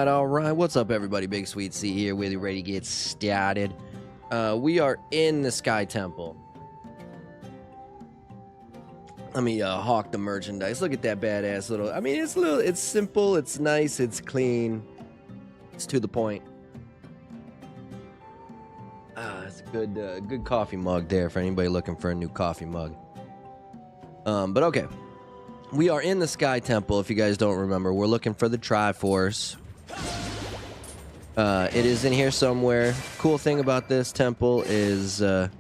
All right. What's up, everybody? BigSweetC here with you, ready to get started. We are in the Sky Temple. Let me hawk the merchandise. Look at that badass little. I mean, it's simple, it's nice, it's clean, it's to the point. It's a good coffee mug there for anybody looking for a new coffee mug. But okay. We are in the Sky Temple, if you guys don't remember. We're looking for the Triforce. It is in here somewhere. Cool thing about this temple is you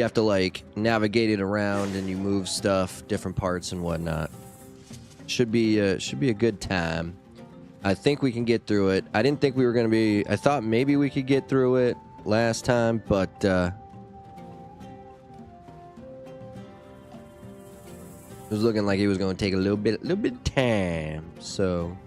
have to, like, navigate it around and you move stuff, different parts and whatnot. Should be a good time. I think we can get through it. I didn't think we were going to be... I thought maybe we could get through it last time, but... it was looking like it was going to take a little bit of time, so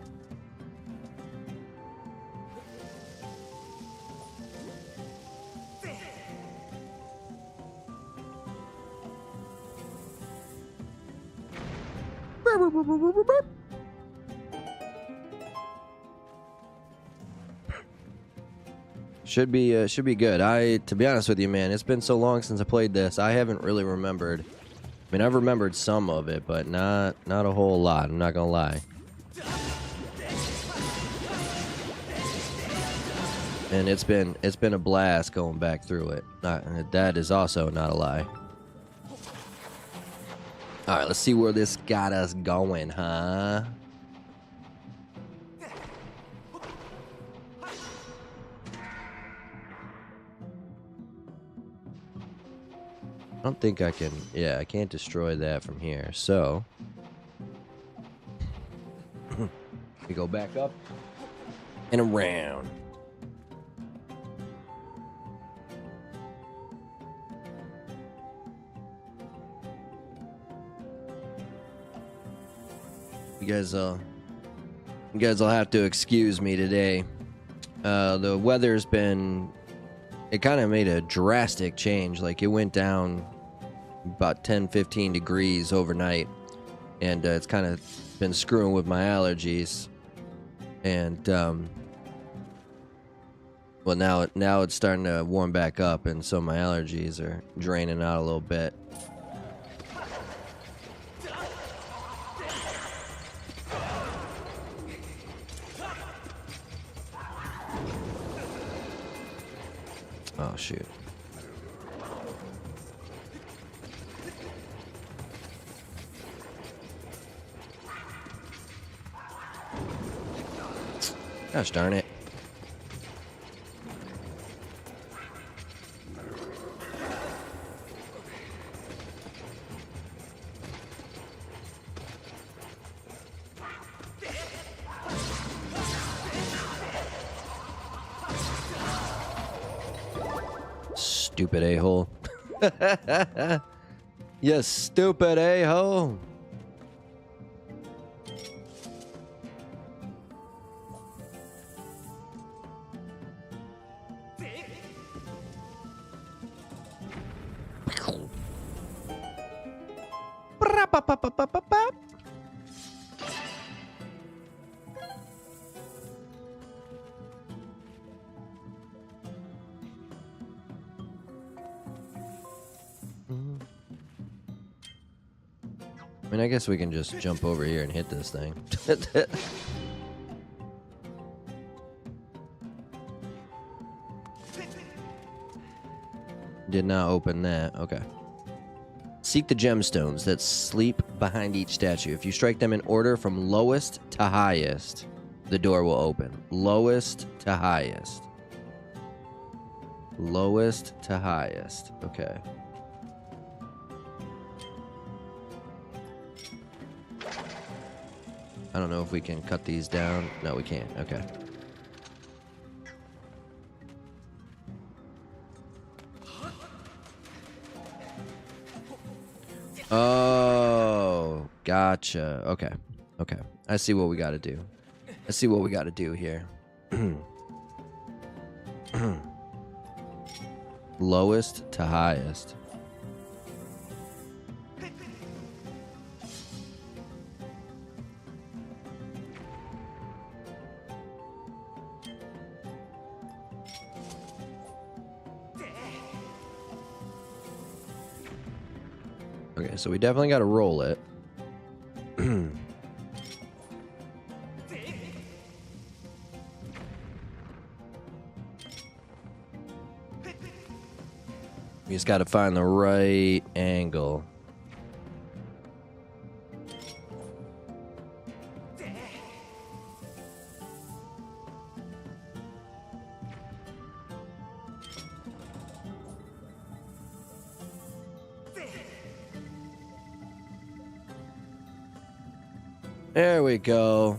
should be good. To be honest with you, man, it's been so long since I played this. I haven't really remembered. I mean, I've remembered some of it, but not a whole lot. I'm not gonna lie. And it's been a blast going back through it. That is also not a lie. All right, let's see where this got us going, huh? I don't think I can... Yeah, I can't destroy that from here, so... we go back up and around. You guys will have to excuse me today. The weather's been... It kind of made a drastic change. Like, it went down about 10-15 degrees overnight, and it's kind of been screwing with my allergies. And well, now it's starting to warm back up, and so my allergies are draining out a little bit. Oh, shoot. Gosh darn it. Stupid a-hole. You stupid a-hole. I mean, I guess we can just jump over here and hit this thing. Did not open that. Okay. Seek the gemstones that sleep behind each statue. If you strike them in order from lowest to highest, the door will open. Lowest to highest. Lowest to highest. Okay. I don't know if we can cut these down. No, we can't. Okay. Oh, gotcha. Okay. Okay. I see what we got to do. I see what we got to do here. Lowest to highest. Okay, so we definitely got to roll it. We just got to find the right angle. There we go.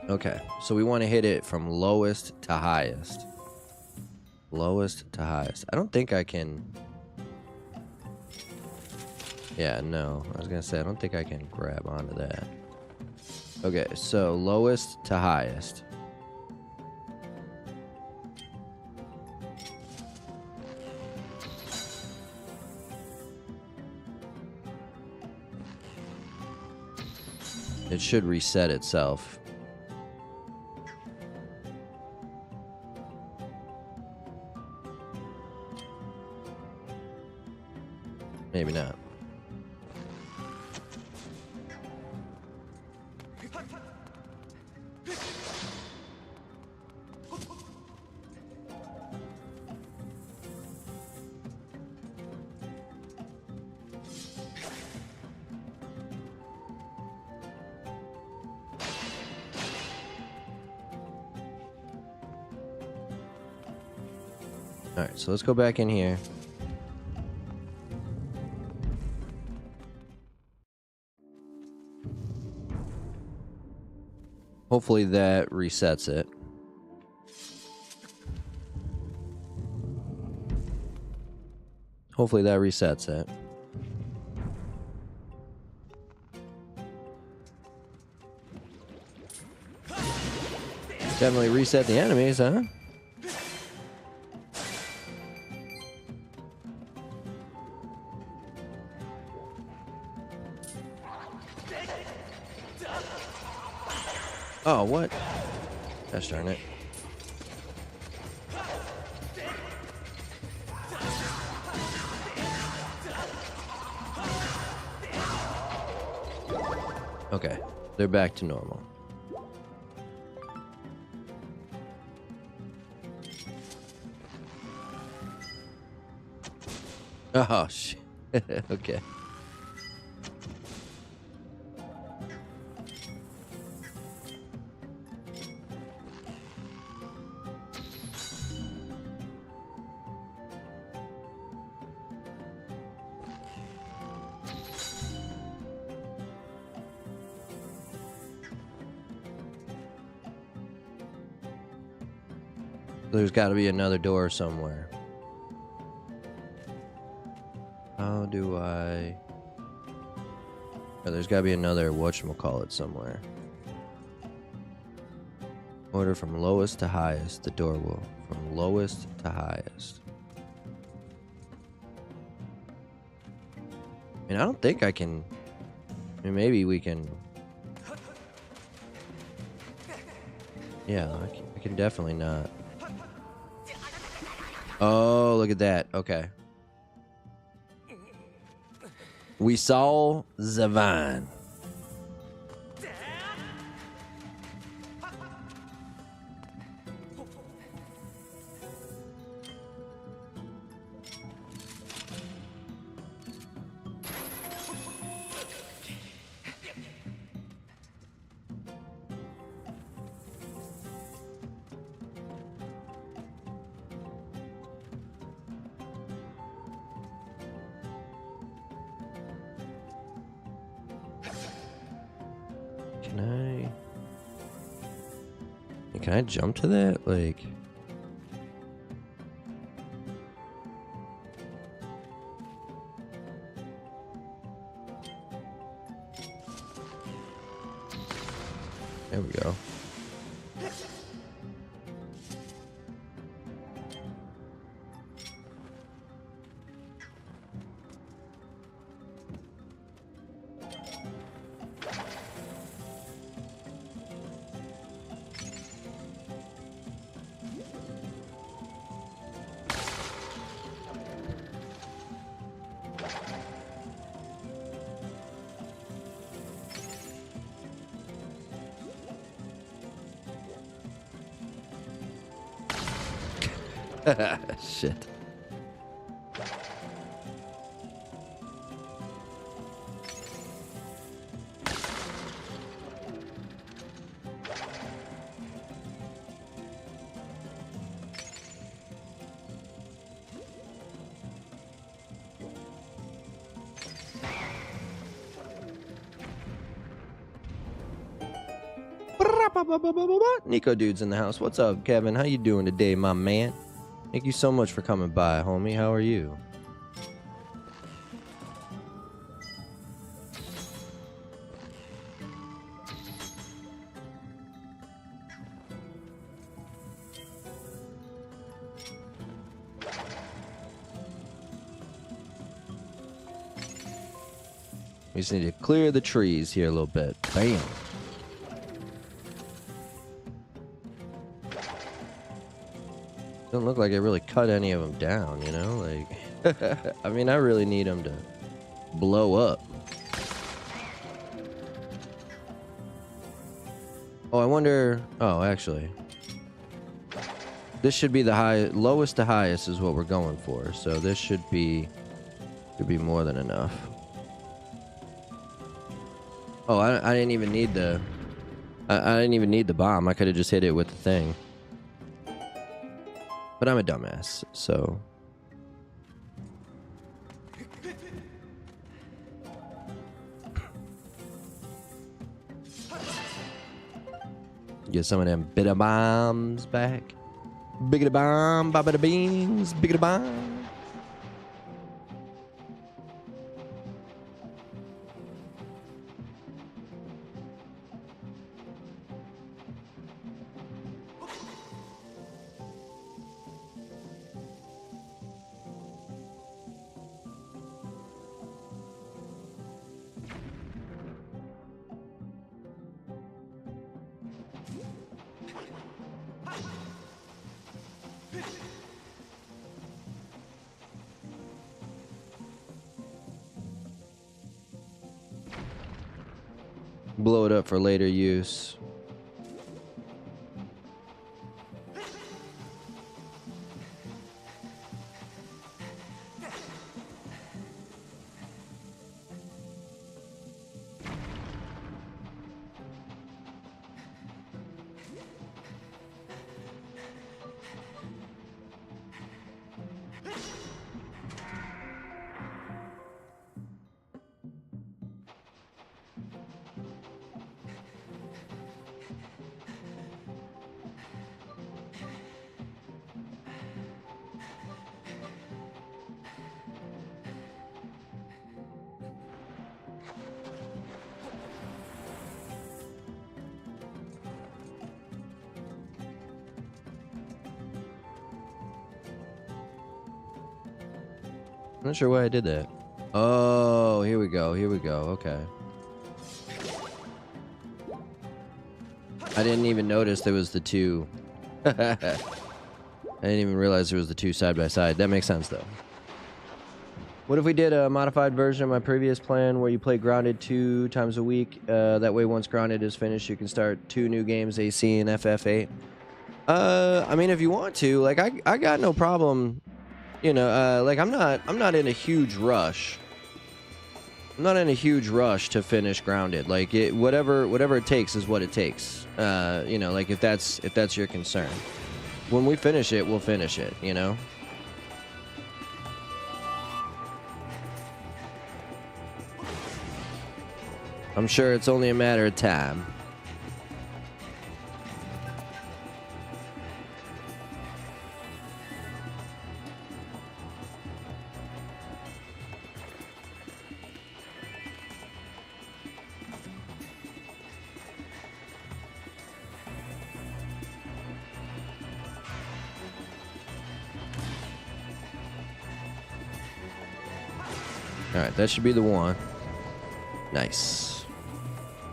Okay, so we want to hit it from lowest to highest. Lowest to highest. I don't think I can... Yeah, no. I was going to say, I don't think I can grab onto that. Okay, so lowest to highest. It should reset itself. Maybe not. All right, so let's go back in here. Hopefully that resets it. Hopefully that resets it. Definitely reset the enemies, huh? Oh, what? Gosh darn it. Okay, they're back to normal. Oh, shit. Okay. There's got to be another door somewhere. How do I... Oh, there's got to be another whatchamacallit somewhere. Order from lowest to highest. The door will. From lowest to highest. I mean, I don't think I can... I mean, maybe we can... Yeah, I can definitely not. Oh, look at that. Okay. We saw the vine. Can I jump to that? Like... There we go. Shit. Nico dude's in the house. What's up, Kevin? How you doing today, my man? Thank you so much for coming by, homie. How are you? We just need to clear the trees here a little bit. Bam. Doesn't look like it really cut any of them down, you know? Like, I mean, I really need them to blow up. Oh, I wonder... Oh, actually. This should be the lowest to highest is what we're going for. So this should be more than enough. Oh, I didn't even need the... I didn't even need the bomb. I could have just hit it with the thing. But I'm a dumbass, so... Get some of them bitter bombs back. Biggity bomb, bobbity beans, biggity bomb. Blow it up for later use. I'm not sure why I did that. Oh, here we go. Here we go. Okay. I didn't even notice there was the two. I didn't even realize there was the two side by side. That makes sense, though. What if we did a modified version of my previous plan where you play Grounded 2 times a week? That way, once Grounded is finished, you can start 2 new games, AC and FF8. I mean, if you want to, like, I got no problem. You know, like I'm not in a huge rush. I'm not in a huge rush to finish Grounded. Like whatever it takes is what it takes. You know, like if that's your concern. When we finish it, we'll finish it, you know? I'm sure it's only a matter of time. Alright, that should be the one. Nice.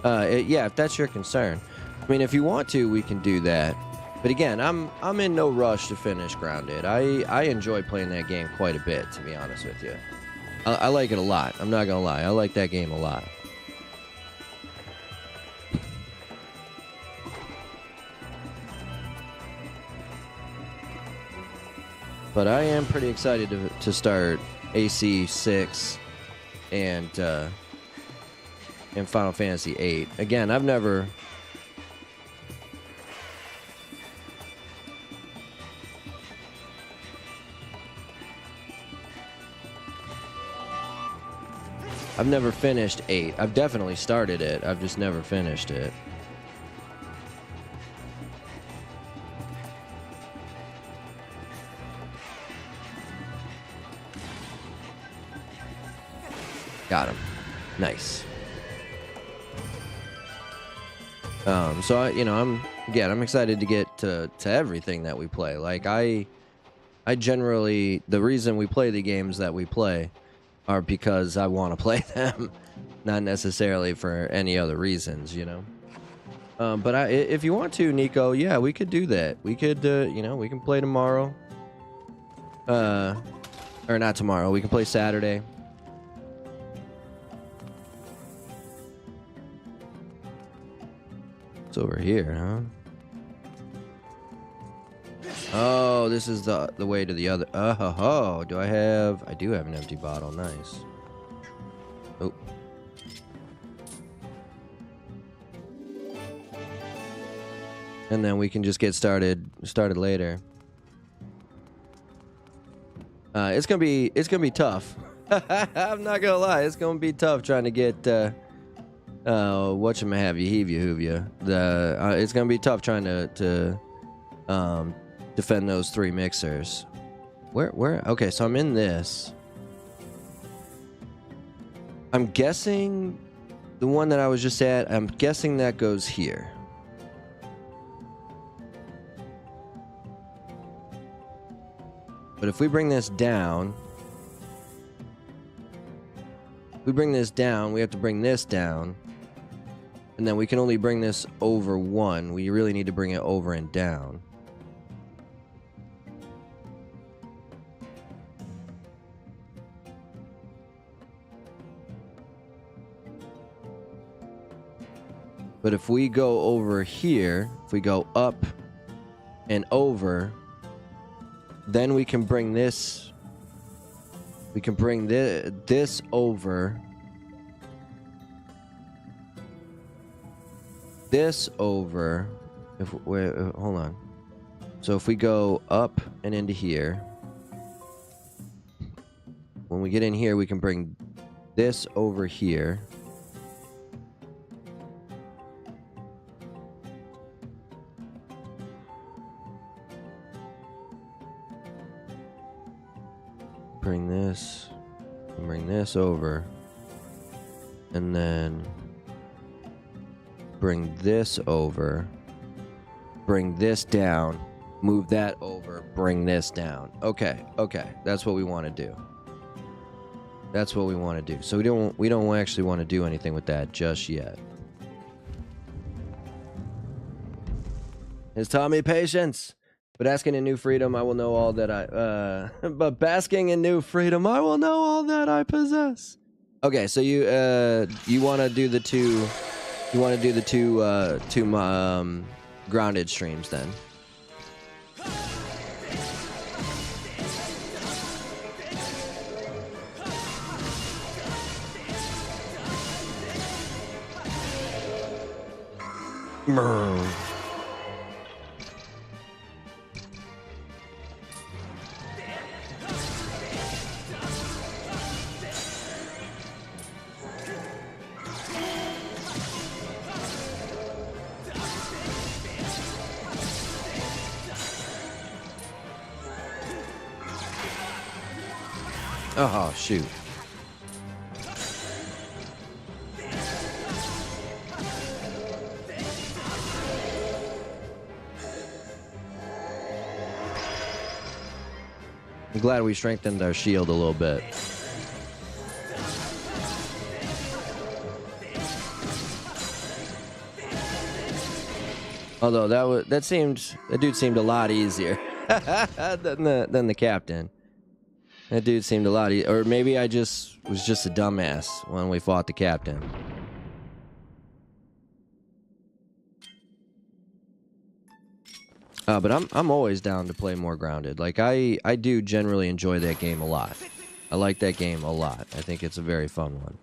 Yeah, if that's your concern. I mean, if you want to, we can do that. But again, I'm in no rush to finish Grounded. I enjoy playing that game quite a bit, to be honest with you. I like it a lot. I'm not gonna lie. I like that game a lot. But I am pretty excited to start AC6 and Final Fantasy 8. Again, I've never... I've never finished 8. I've definitely started it. I've just never finished it. Got him. Nice. So I'm excited to get to everything that we play. Like I generally, the reason we play the games that we play are because I want to play them, not necessarily for any other reasons, you know. But if you want to, Nico, yeah, we could do that. We could, we can play tomorrow. Or not tomorrow. We can play Saturday. It's over here, huh? Oh, this is the way to the other. Oh, do I have... I do have an empty bottle. Nice. Oh. And then we can just get started later. It's gonna be tough. I'm not gonna lie, it's gonna be tough trying to get whatchamahave-you. It's gonna be tough trying to defend those 3 mixers. Where? Okay, so I'm in this. I'm guessing the one that I was just at, I'm guessing that goes here. But if we bring this down, we have to bring this down. And then we can only bring this over 1. We really need to bring it over and down. But if we go over here, if we go up and over, then we can bring this. We can bring this over. This over. Hold on. So if we go up and into here, when we get in here, we can bring this over here. Bring this over, and then bring this over, bring this down, move that over, bring this down. Okay, that's what we want to do. That's what we want to do. So we don't actually want to do anything with that just yet. It's taught me patience. But asking in new freedom, I will know all that I... but basking in new freedom, I will know all that I possess. Okay, so you want to do the two... You want to do the two grounded streams, then. Oh, shoot. I'm glad we strengthened our shield a little bit. Although that dude seemed a lot easier than the captain. That dude seemed a lot easier. Or maybe I was just a dumbass when we fought the captain. But I'm always down to play more Grounded. Like I do generally enjoy that game a lot. I like that game a lot. I think it's a very fun one.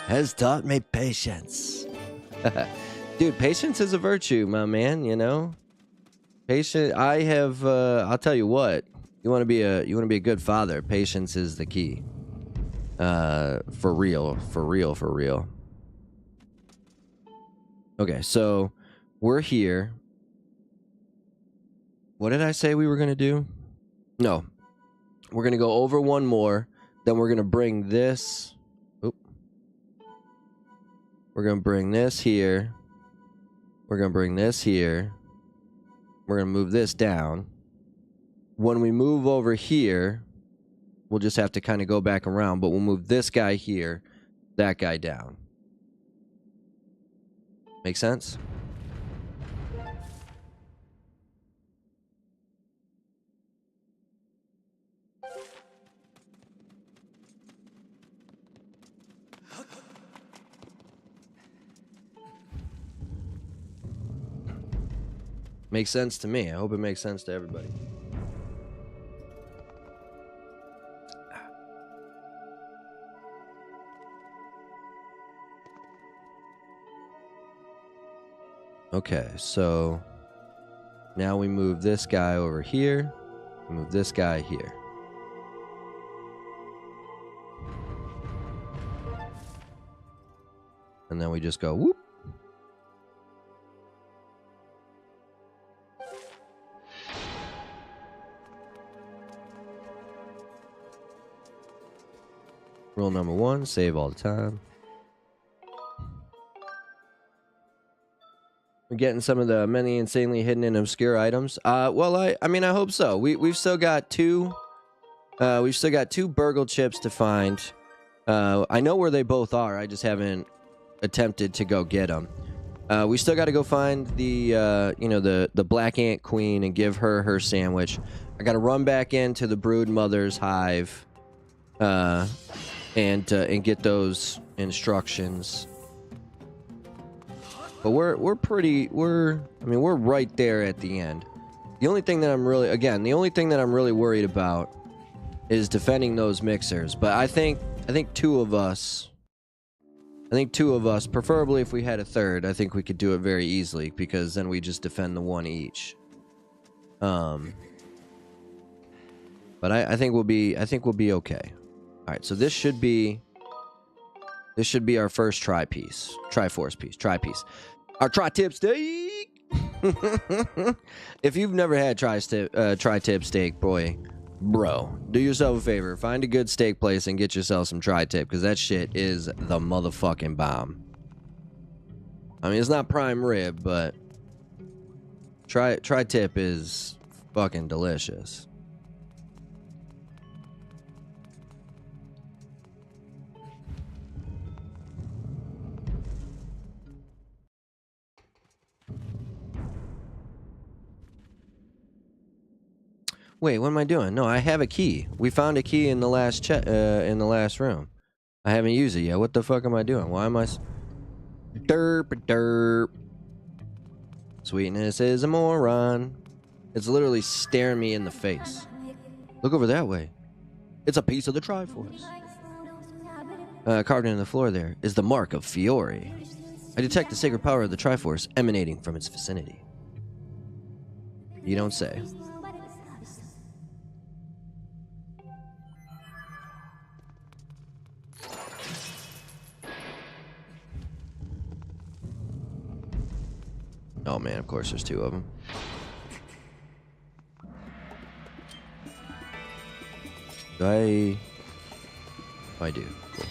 Has taught me patience. Dude, patience is a virtue, my man, you know? Patience, I have I'll tell you what. You want to be a good father, patience is the key. For real, for real, for real. Okay, so we're here. What did I say we were going to do? No. We're going to go over one more. Then we're going to bring this. Oop. We're going to bring this here. We're going to bring this here. We're going to move this down. When we move over here, we'll just have to kind of go back around. But we'll move this guy here, that guy down. Make sense? Makes sense to me. I hope it makes sense to everybody. Okay, so now we move this guy over here, move this guy here. And then we just go whoop. Rule number 1, save all the time. We're getting some of the many insanely hidden and obscure items. Well, I mean, I hope so. We've still got two. We've still got 2 burgle chips to find. I know where they both are. I just haven't attempted to go get them. We still got to go find the the Black Ant Queen and give her her sandwich. I got to run back into the Brood Mother's hive, and get those instructions. But we're right there at the end. The only thing that I'm really worried about is defending those mixers. But I think 2 of us, preferably if we had a third, I think we could do it very easily, because then we just defend the one each. But I think we'll be okay. All right, so this should be our first Triforce piece. Our tri-tip steak. If you've never had tri-tip steak, bro, do yourself a favor. Find a good steak place and get yourself some tri-tip, because that shit is the motherfucking bomb. I mean, it's not prime rib, but tri-tip is fucking delicious. Wait, what am I doing? No, I have a key. We found a key in the last room. I haven't used it yet. What the fuck am I doing? Why am I... Derp. Sweetness is a moron. It's literally staring me in the face. Look over that way. It's a piece of the Triforce. Carved into the floor there is the mark of Fiore. I detect the sacred power of the Triforce emanating from its vicinity. You don't say. Oh man, of course there's 2 of them. I do. Cool.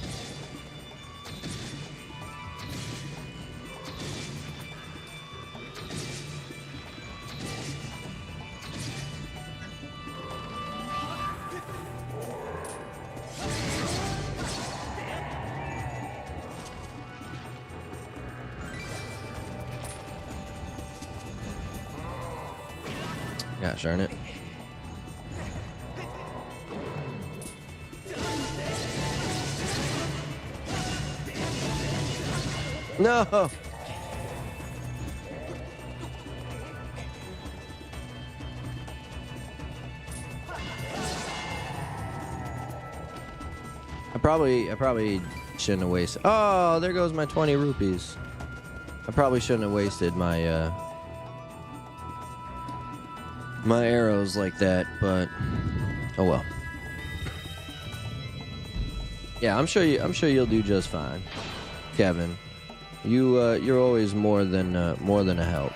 Gosh darn it. No. I probably shouldn't have wasted. Oh, there goes my 20 rupees. I probably shouldn't have wasted my my arrows like that, but oh well. Yeah, I'm sure you'll do just fine, Kevin. You're always more than a help.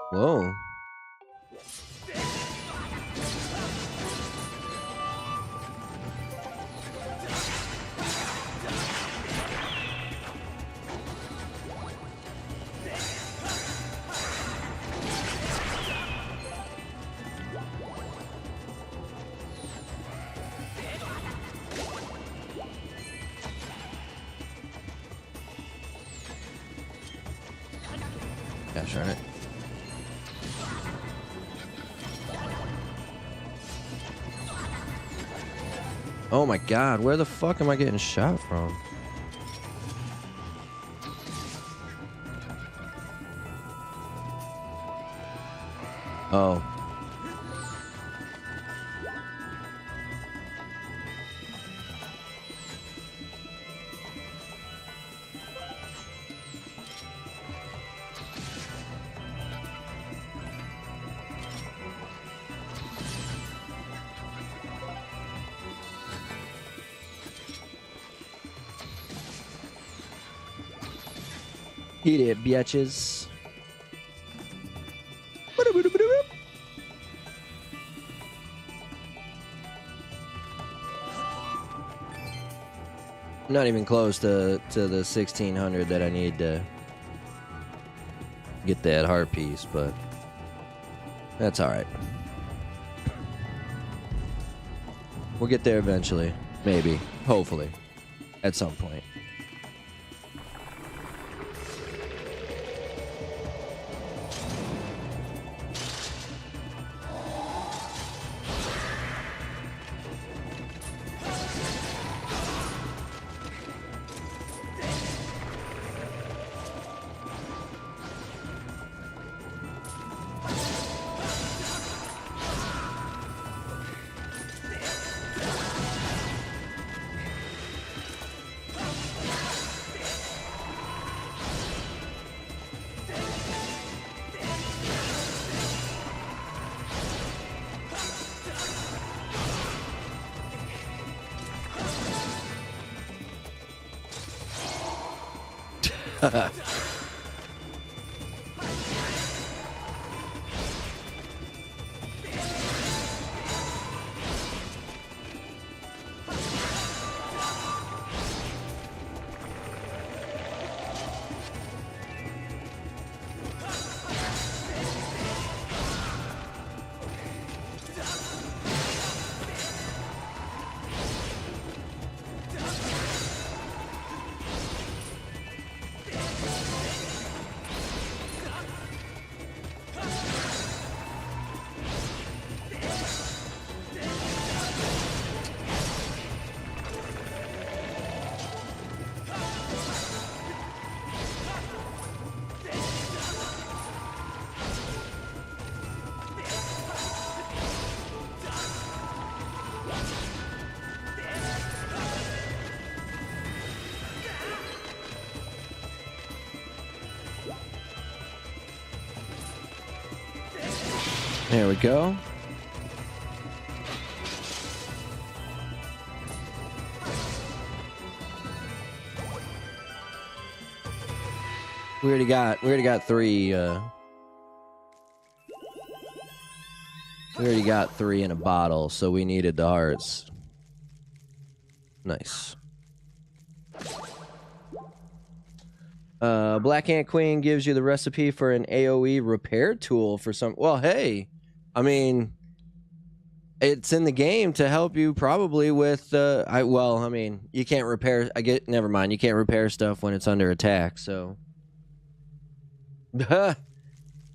Whoa. Gosh darn it. Oh my god, where the fuck am I getting shot from? Oh. Eat it, bitches. I'm not even close to the 1600 that I need to get that heart piece, but that's all right. We'll get there eventually, maybe, hopefully, at some point. There we go. We already got 3 we already got 3 in a bottle, so we needed the hearts. Nice. Black Ant Queen gives you the recipe for an AoE repair tool for some. Well, hey, I mean, It's in the game to help you probably with I mean, you can't repair never mind, you can't repair stuff when it's under attack, so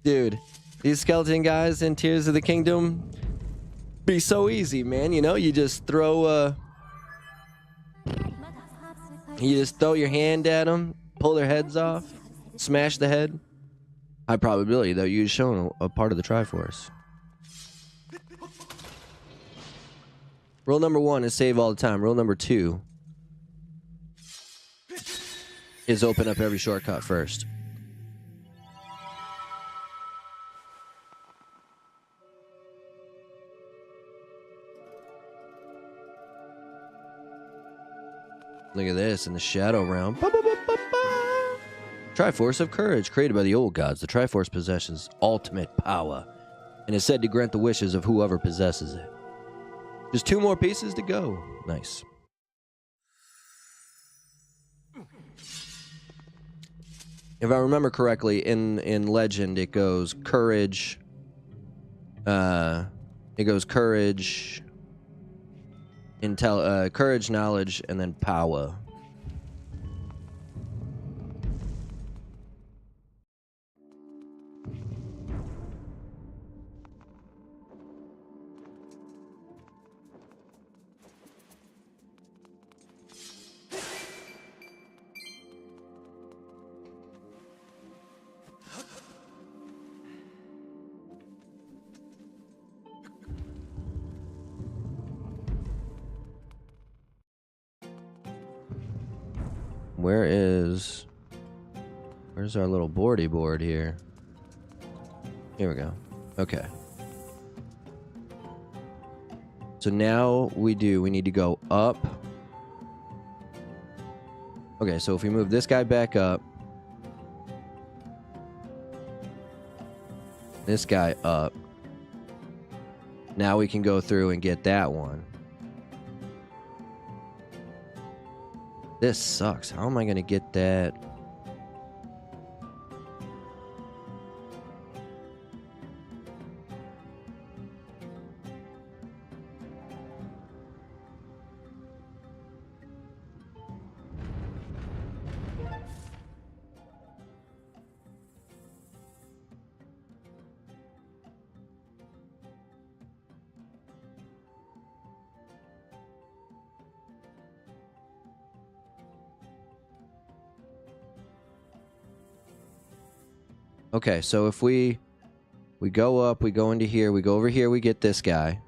dude, these skeleton guys in Tears of the Kingdom be so easy, man. You know, you just throw your hand at them, pull their heads off, smash the head. High probability though, you've shown a part of the Triforce. Rule number 1 is save all the time. Rule number 2 is open up every shortcut first. Look at this in the Shadow Realm. Triforce of Courage, created by the old gods. The Triforce possesses ultimate power and is said to grant the wishes of whoever possesses it. Just 2 more pieces to go. Nice. If I remember correctly, in Legend, it goes courage. It goes courage, courage, knowledge, and then power. Where's our little boardy board here? Here we go. Okay. So now we need to go up. Okay, so if we move this guy back up, this guy up, now we can go through and get that one. This sucks. How am I going to get that? Okay, so if we go up, we go into here, we go over here, we get this guy.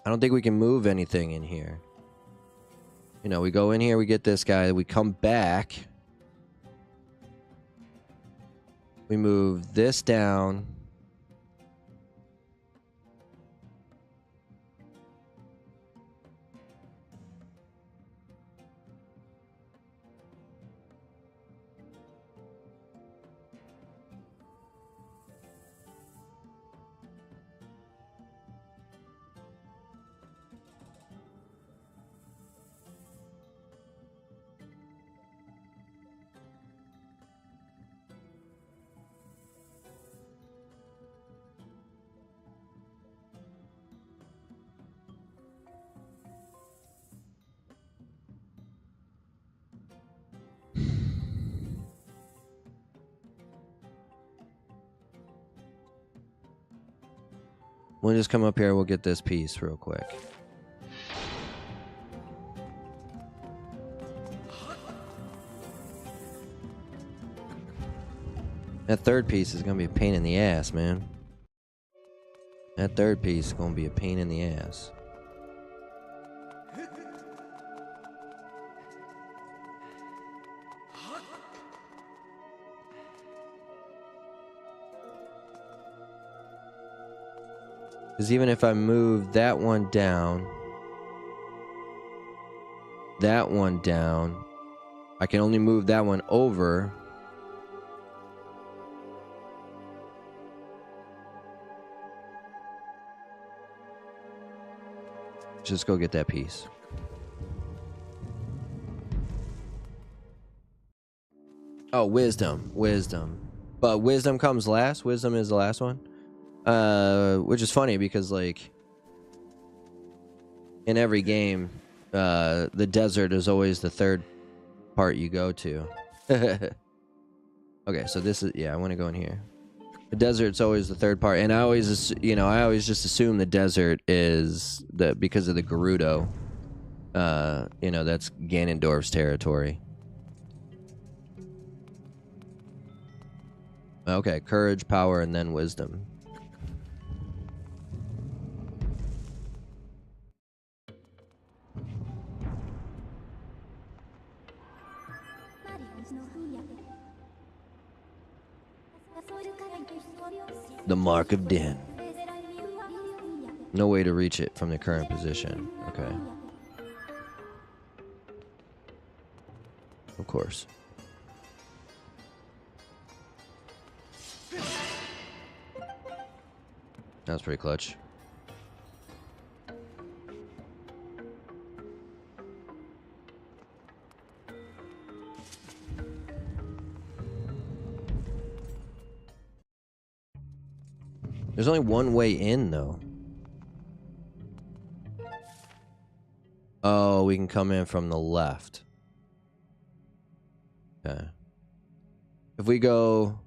I don't think we can move anything in here. You know, we go in here, we get this guy, we come back. We move this down. We'll just come up here, we'll get this piece real quick. That third piece is gonna be a pain in the ass, man. That third piece is gonna be a pain in the ass. Because even if I move that one down, I can only move that one over. Just go get that piece. Oh, wisdom. Wisdom. But wisdom comes last. Wisdom is the last one. Which is funny because, like, in every game, the desert is always the third part you go to. Okay, so this is, yeah, I want to go in here. The desert's always the third part, and I always, I always just assume the desert is because of the Gerudo. That's Ganondorf's territory. Okay, courage, power, and then wisdom. The Mark of Din. No way to reach it from the current position. Okay. Of course. That was pretty clutch. There's only one way in, though. Oh, we can come in from the left. Okay. If we go...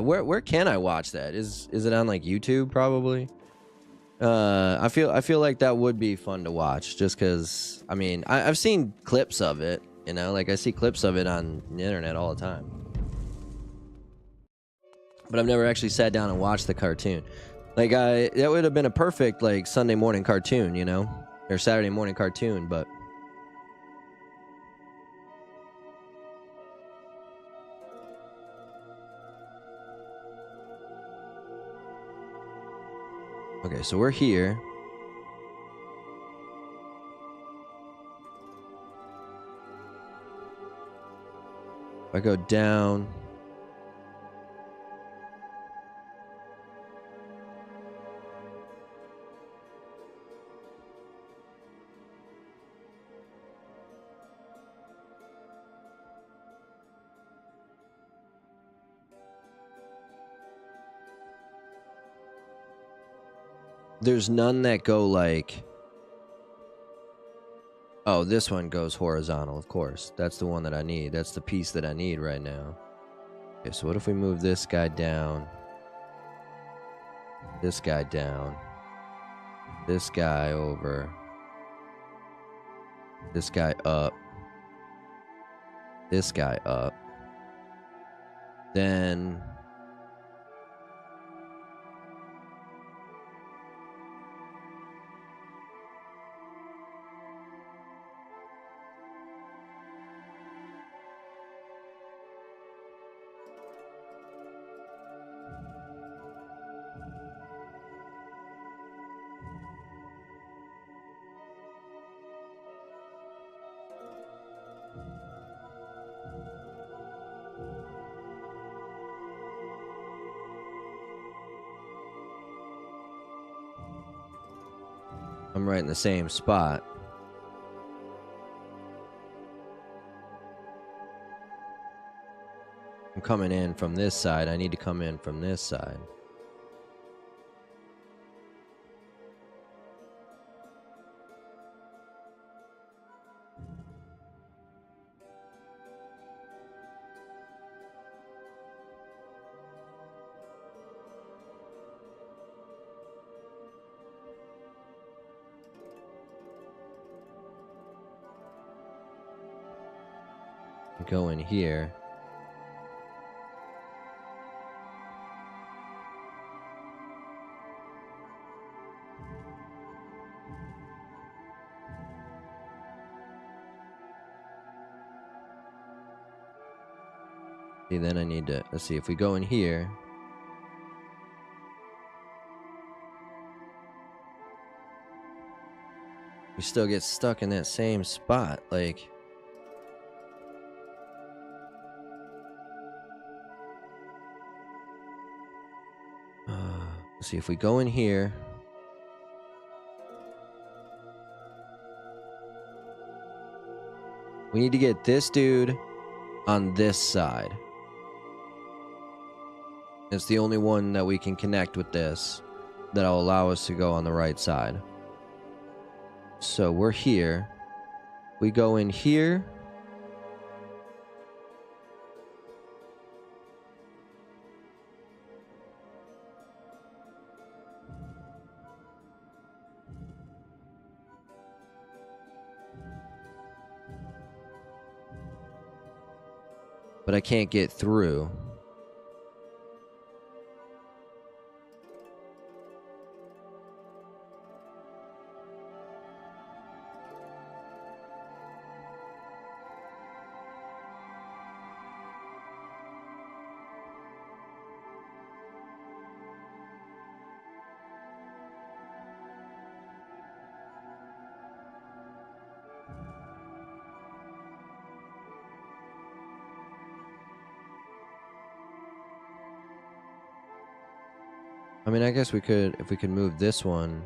where can I watch that? Is it on like YouTube probably? I feel like that would be fun to watch just because I mean I've seen clips of it, like I see clips of it on the internet all the time. But I've never actually sat down and watched the cartoon. Like that would have been a perfect like Sunday morning cartoon, or Saturday morning cartoon, but okay, so we're here. If I go down. There's none that go like... Oh, this one goes horizontal, of course. That's the one that I need. That's the piece that I need right now. Okay, so what if we move this guy down? This guy down. This guy over. This guy up. This guy up. Then... I'm right in the same spot. I'm coming in from this side. I need to come in from this side. Go in here. See, then I need to, let's see, if we go in here. We still get stuck in that same spot, like. Let's see, if we go in here. We need to get this dude on this side. It's the only one that we can connect with this that'll allow us to go on the right side. So we're here. We go in here. But I can't get through. I mean, I guess we could, if we could move this one.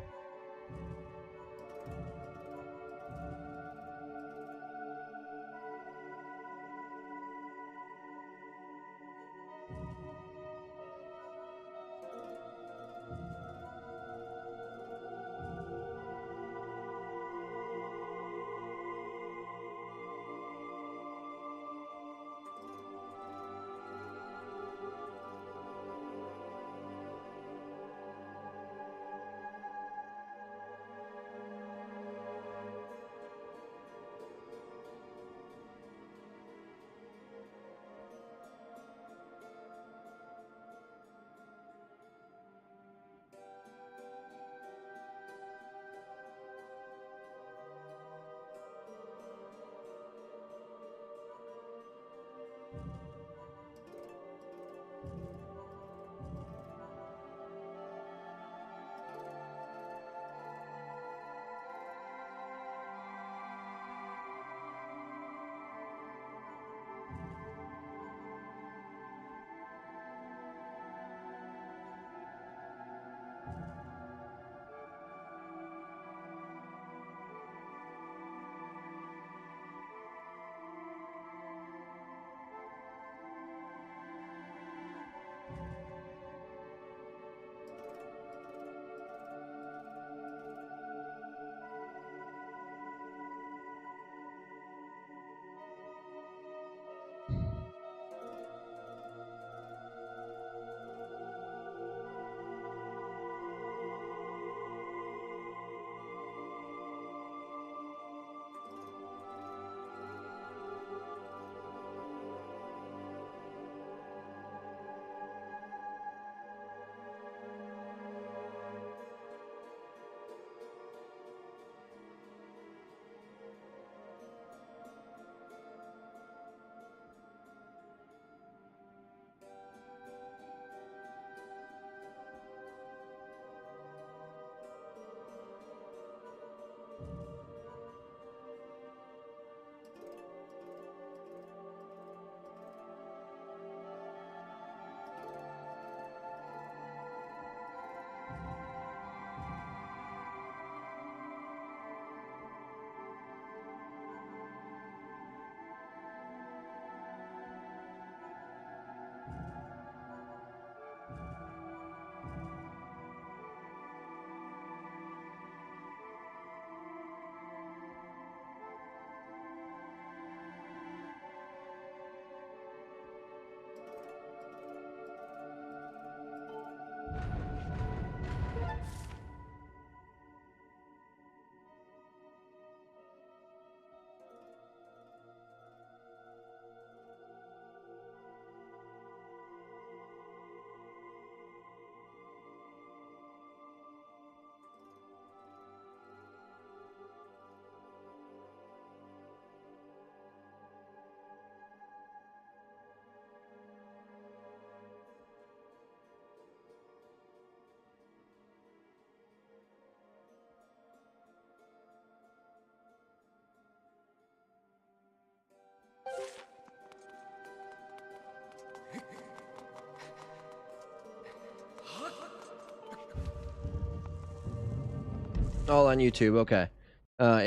All on YouTube, okay.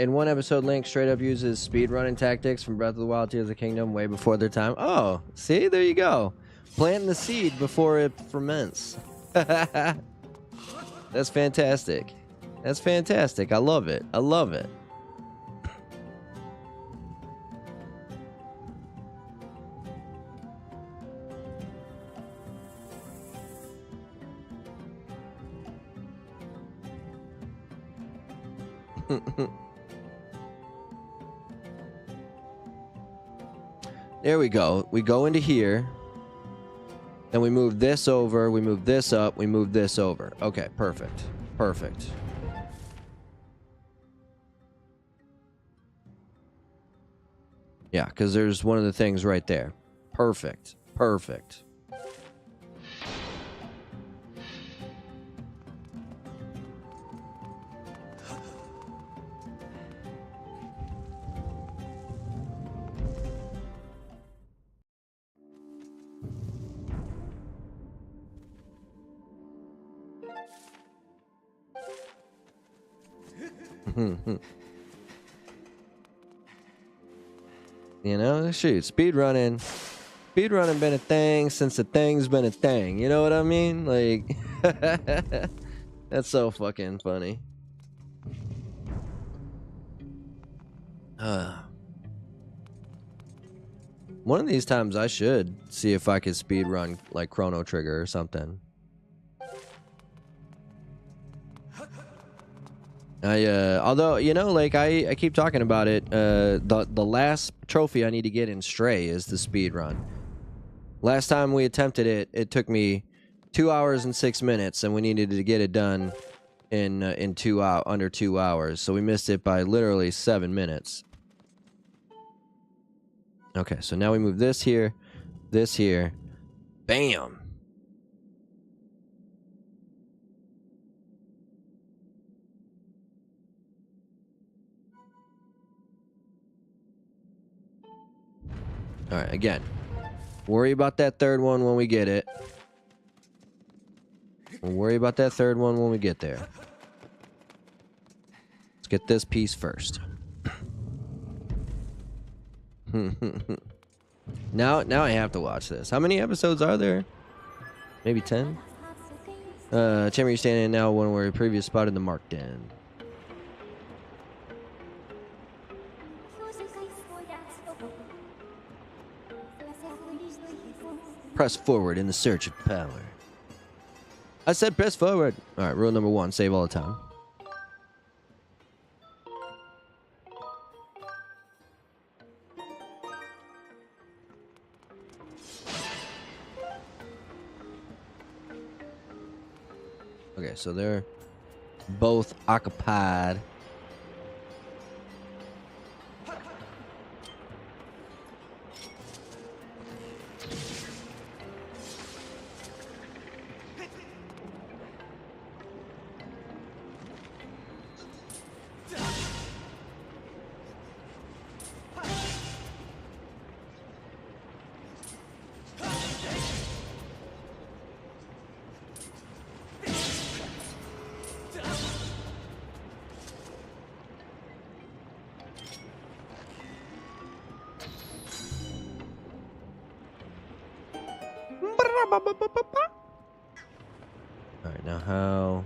In one episode, Link straight up uses speedrunning tactics from Breath of the Wild, Tears of the Kingdom way before their time. Oh, see? There you go. Planting the seed before it ferments. That's fantastic. That's fantastic. I love it. I love it. There we go. We go into here. Then we move this over. We move this up. We move this over. Okay, perfect. Perfect. Yeah, because there's one of the things right there. Perfect. Perfect. You know, shoot, speedrunning been a thing since the thing's been a thing. You know what I mean? Like, that's so fucking funny. One of these times I should see if I could speedrun like Chrono Trigger or something. Although, you know, like I keep talking about it, the last trophy I need to get in Stray is the speed run. Last time we attempted it, it took me 2 hours and 6 minutes, and we needed to get it done in under 2 hours. So we missed it by literally 7 minutes. Okay, so now we move this here, bam. All right, again, worry about that third one when we get it. We'll worry about that third one when we get there. Let's get this piece first. Now I have to watch this. How many episodes are there? Maybe 10? Chamber, you're standing in now one where you previously spotted the marked den. Press forward in the search of power. I said press forward. Alright, rule number 1, save all the time. Okay, so they're both occupied. Alright, now how...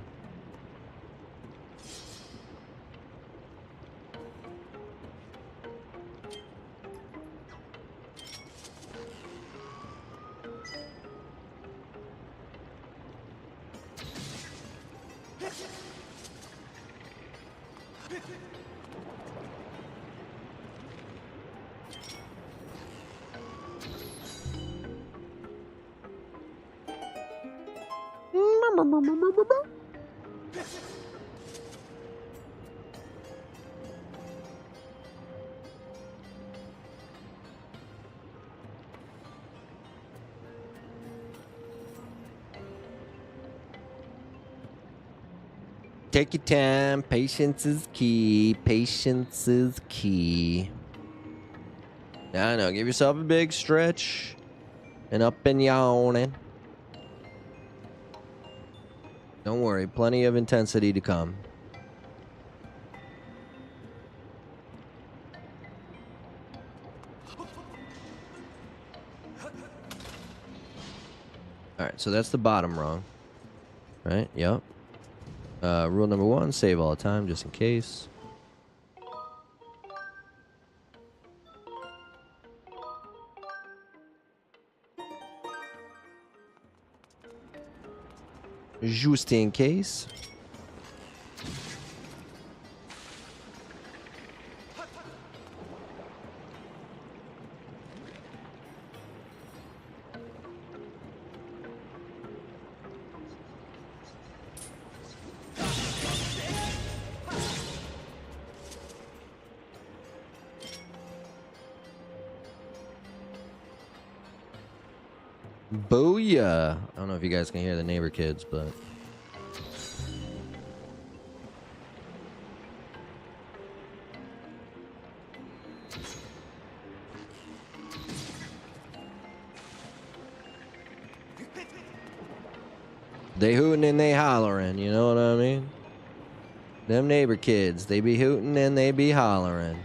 Take your time. Patience is key. Patience is key. I know. Give yourself a big stretch. And up and yawning. Don't worry. Plenty of intensity to come. Alright, so that's the bottom rung. Right? Yep. Rule number 1, save all the time, just in case. Just in case. Booyah! I don't know if you guys can hear the neighbor kids, but... they hooting and they hollering, you know what I mean? Them neighbor kids, they be hooting and they be hollering.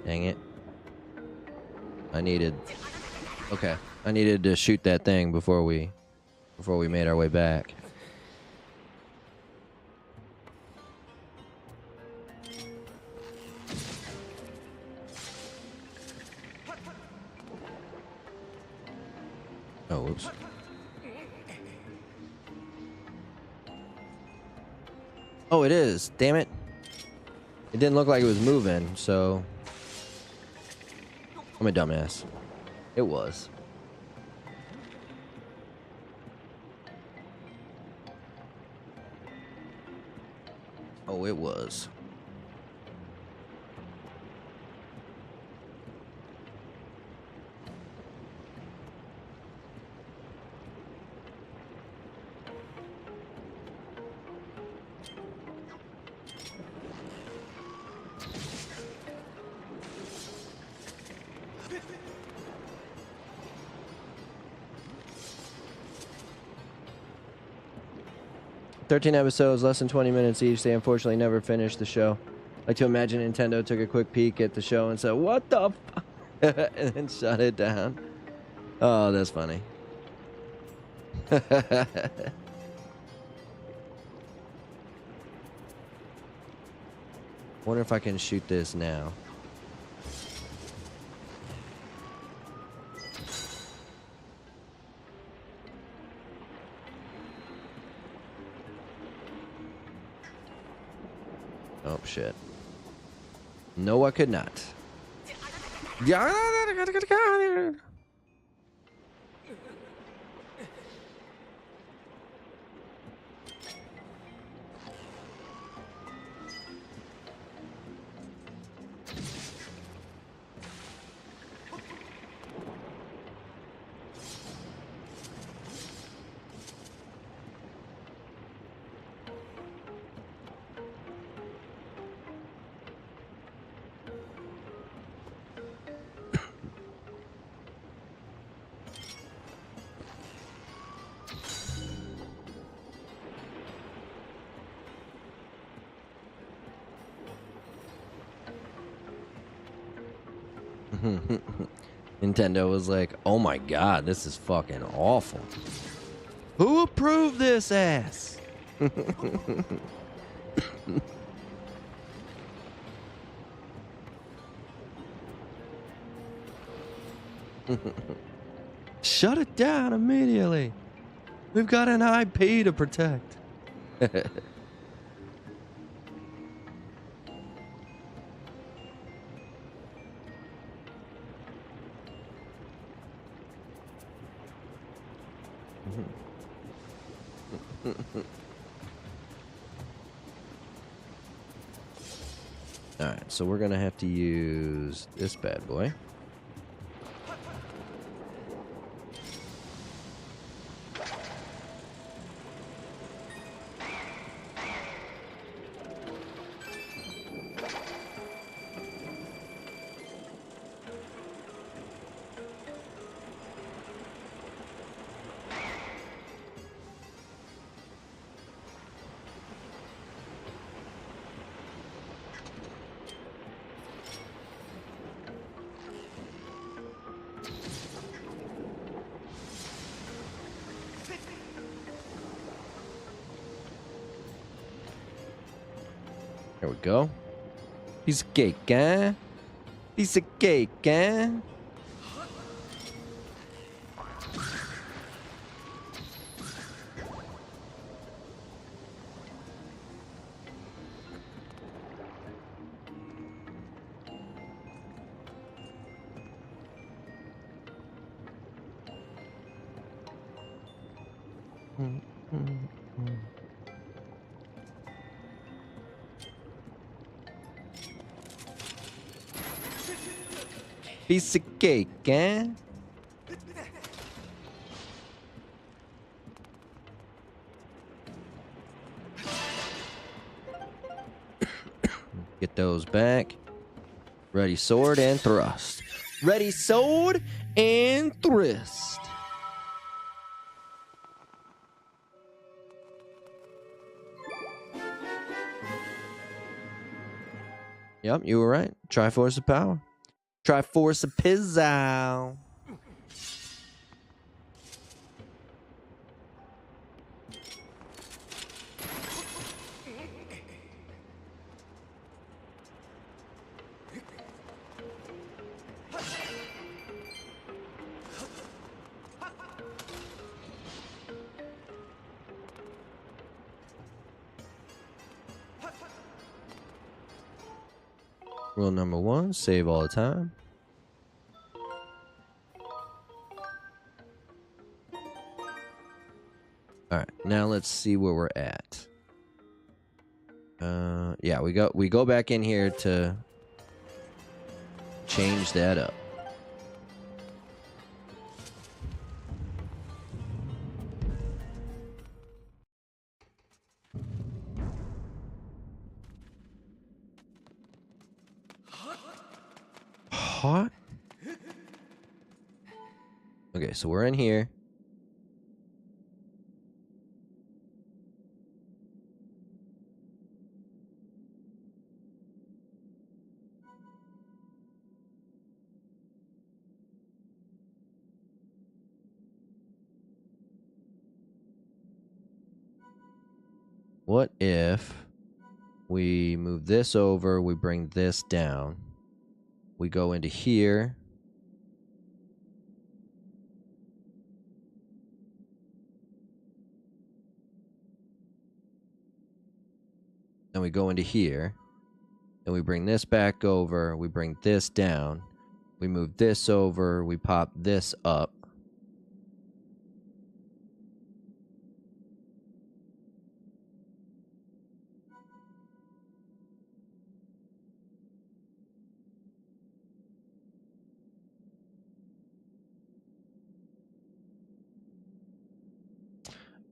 Dang it. I needed to shoot that thing before we made our way back. Oh, whoops. Oh, it is. Damn it. It didn't look like it was moving, so... I'm a dumbass. It was. Oh, it was. "13 episodes, less than 20 minutes each. They unfortunately never finished the show. I like to imagine Nintendo took a quick peek at the show and said, 'What the f-?' and then shut it down." Oh, that's funny. Wonder if I can shoot this now. Oh, shit. No, I could not. Nintendo was like, "Oh my god, this is fucking awful. Who approved this ass?" Shut it down immediately. We've got an IP to protect. Alright, so we're gonna have to use this bad boy. There we go. Piece of cake, huh? Piece of cake, huh? Piece of cake, huh? Get those back. Ready, sword and thrust. Ready, sword and thrust. Yep, you were right. Triforce of power. Triforce of Pizzao. Rule number 1, save all the time. Alright, now let's see where we're at. Yeah, we go back in here to change that up. Hot? Okay, so we're in here. What if we move this over, we bring this down, we go into here, then we go into here, then we bring this back over, we bring this down, we move this over, we pop this up.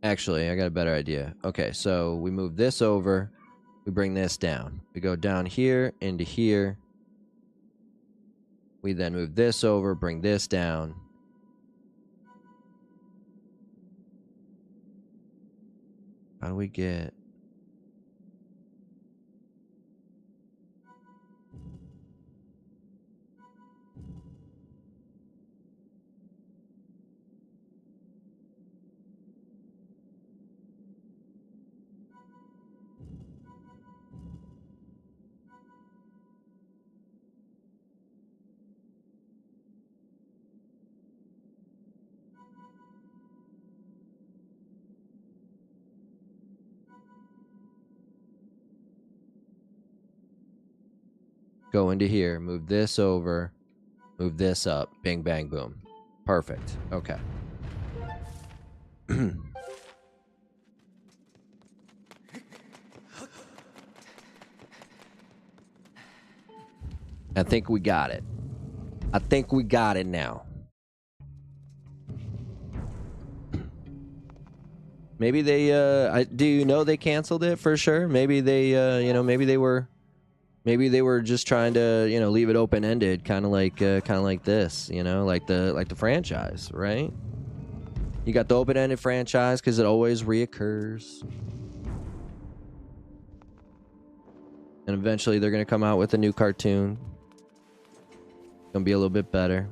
Actually, I got a better idea. Okay, so we move this over, we bring this down. We go down here, into here. We then move this over, bring this down. How do we get... Go into here, move this over, move this up, bing, bang, boom. Perfect. Okay. I think we got it. I think we got it now. Maybe they, do you know they canceled it for sure? Maybe they, you know, maybe they were just trying to, you know, leave it open-ended, kind of like this, you know, like the franchise, right? You got the open-ended franchise because it always reoccurs. And eventually they're going to come out with a new cartoon. Gonna be a little bit better.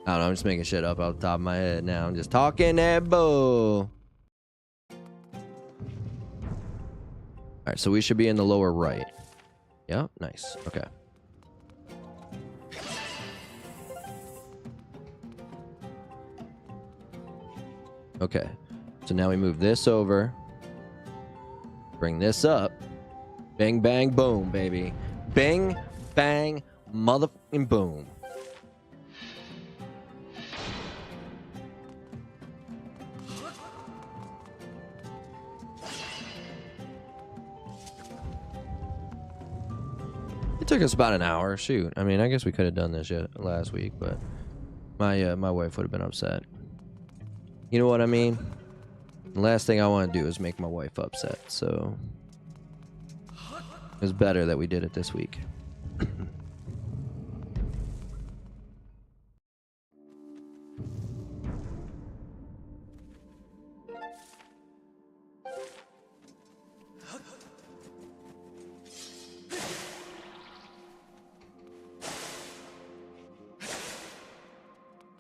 I don't know, I'm just making shit up off the top of my head now. I'm just talking that bull. Alright, so we should be in the lower right. Yeah, nice. Okay. Okay. So now we move this over. Bring this up. Bang, bang, boom, baby. Bang, bang, motherfucking boom. It took us about an hour. Shoot. I mean, I guess we could have done this last week, but my wife would have been upset. You know what I mean? The last thing I want to do is make my wife upset, so it's better that we did it this week.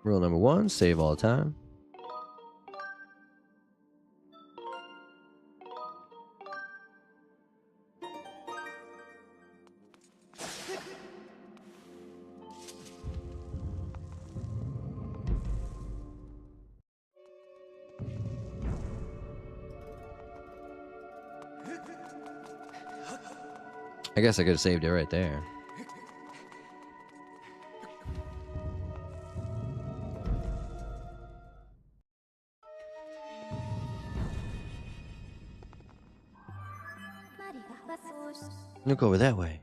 Rule number 1, save all the time. I guess I could have saved it right there. Look over that way.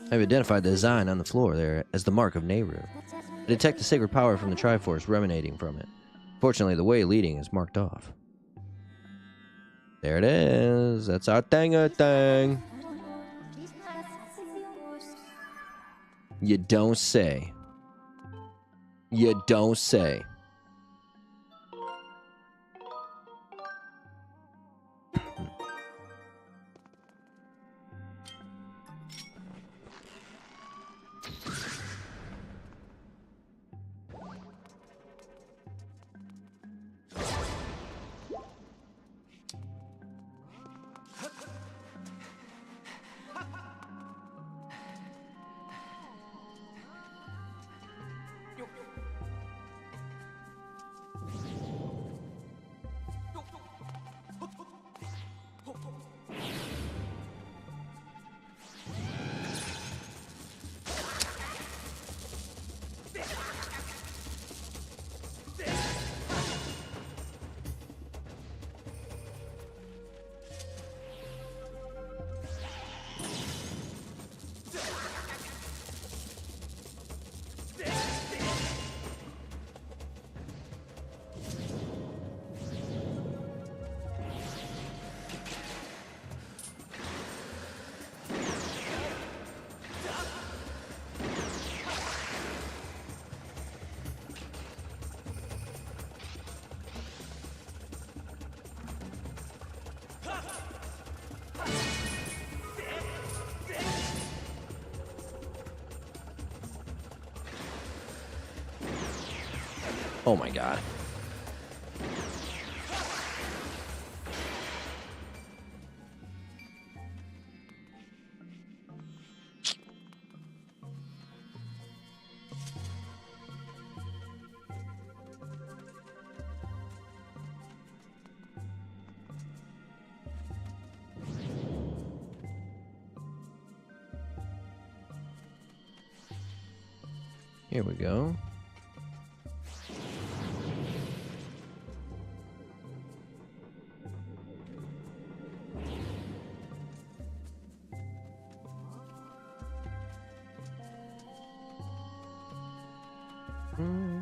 I've identified the design on the floor there as the mark of Nehru. I detect the sacred power from the Triforce emanating from it. Fortunately, the way leading is marked off. There it is. That's our thing. You don't say. You don't say. Oh my god. Here we go. Mm.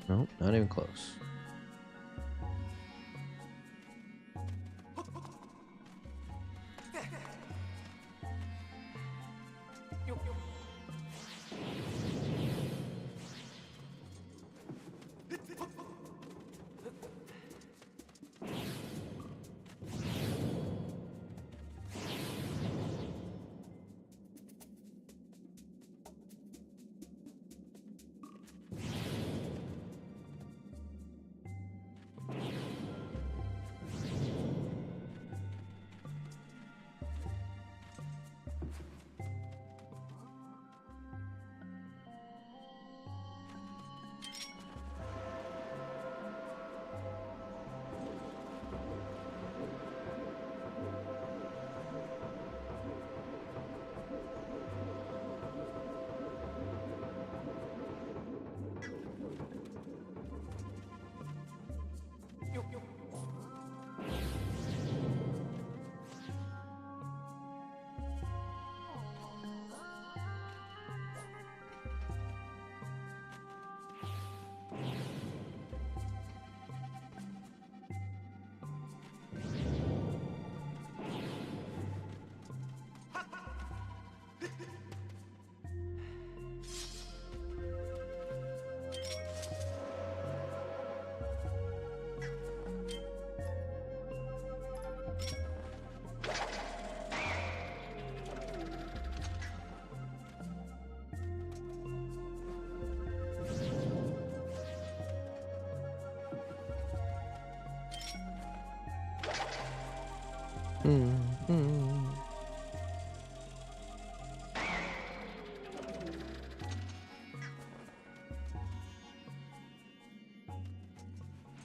No, not even close.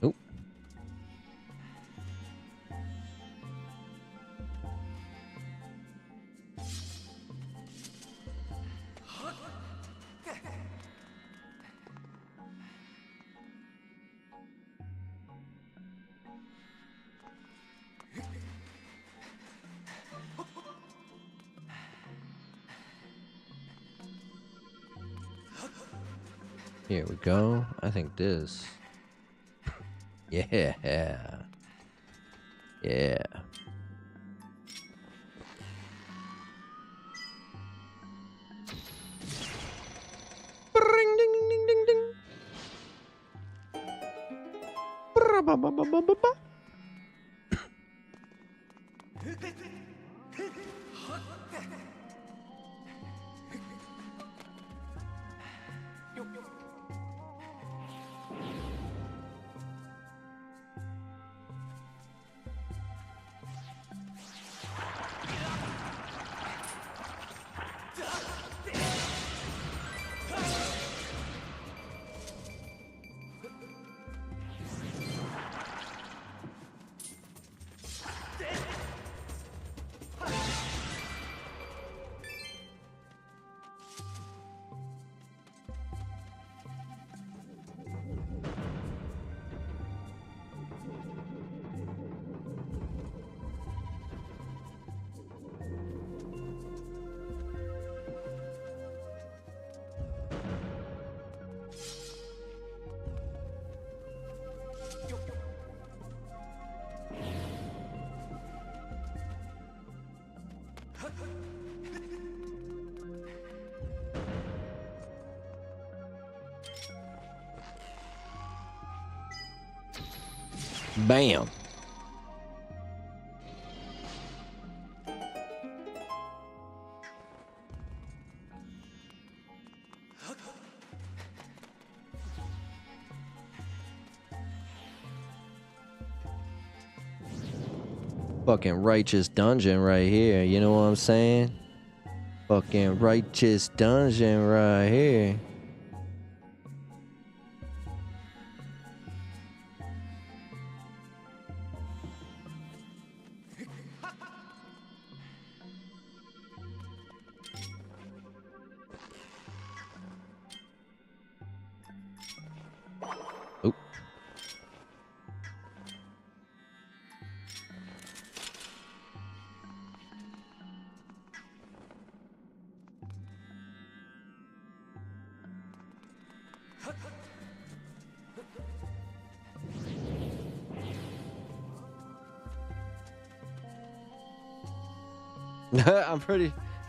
Oh. Here we go. I think this. Yeah. Yeah. Bring, ding, ding, ding, ding, ding. Bra, ba, ba, ba, ba, ba, ba. Bam. Fucking righteous dungeon right here. You know what I'm saying? Fucking righteous dungeon right here. Oop.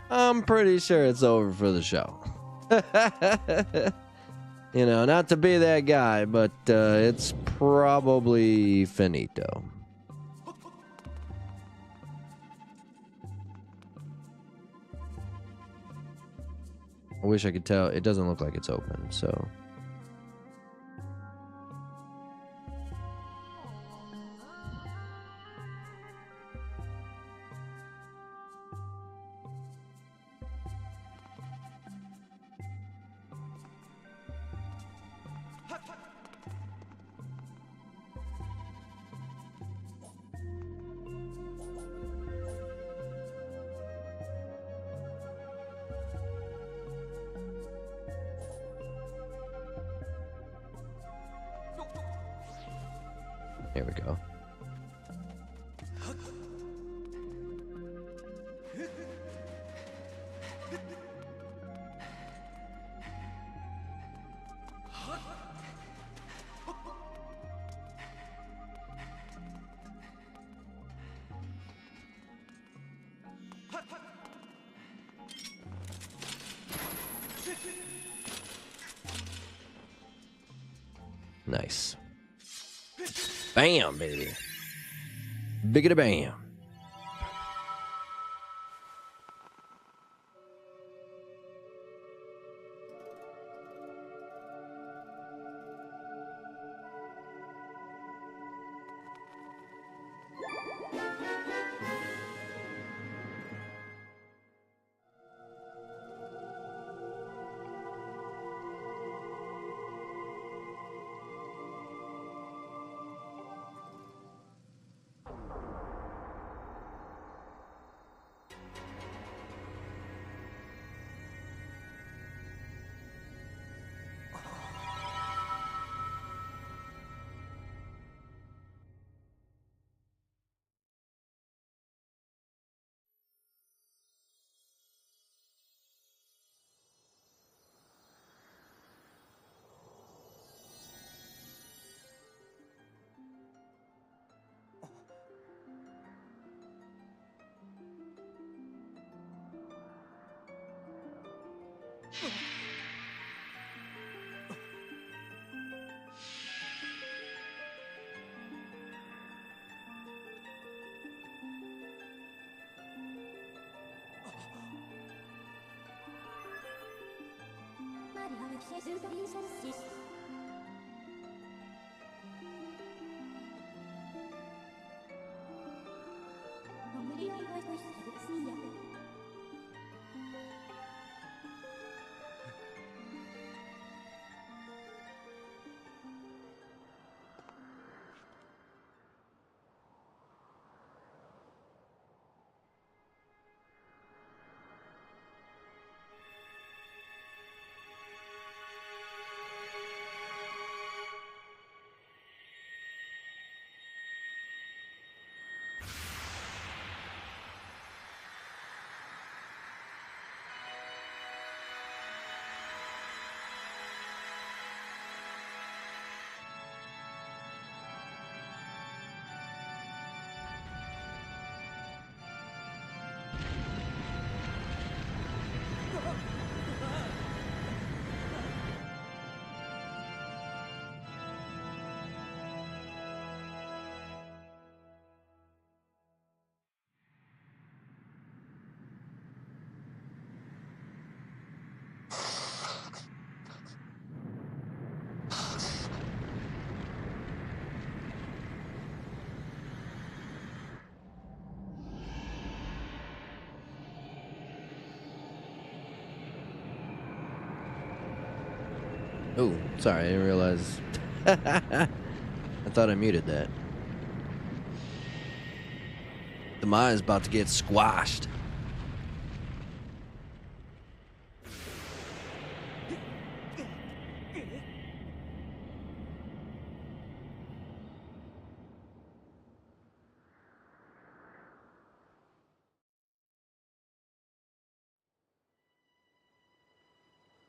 I'm pretty sure it's over for the show. You know, not to be that guy, but it's probably finito. I wish I could tell. It doesn't look like it's open, so. Here we go. Nice. Bam, baby. Biggity bam. Oh, sorry, I didn't realize. I thought I muted that. The mine's about to get squashed.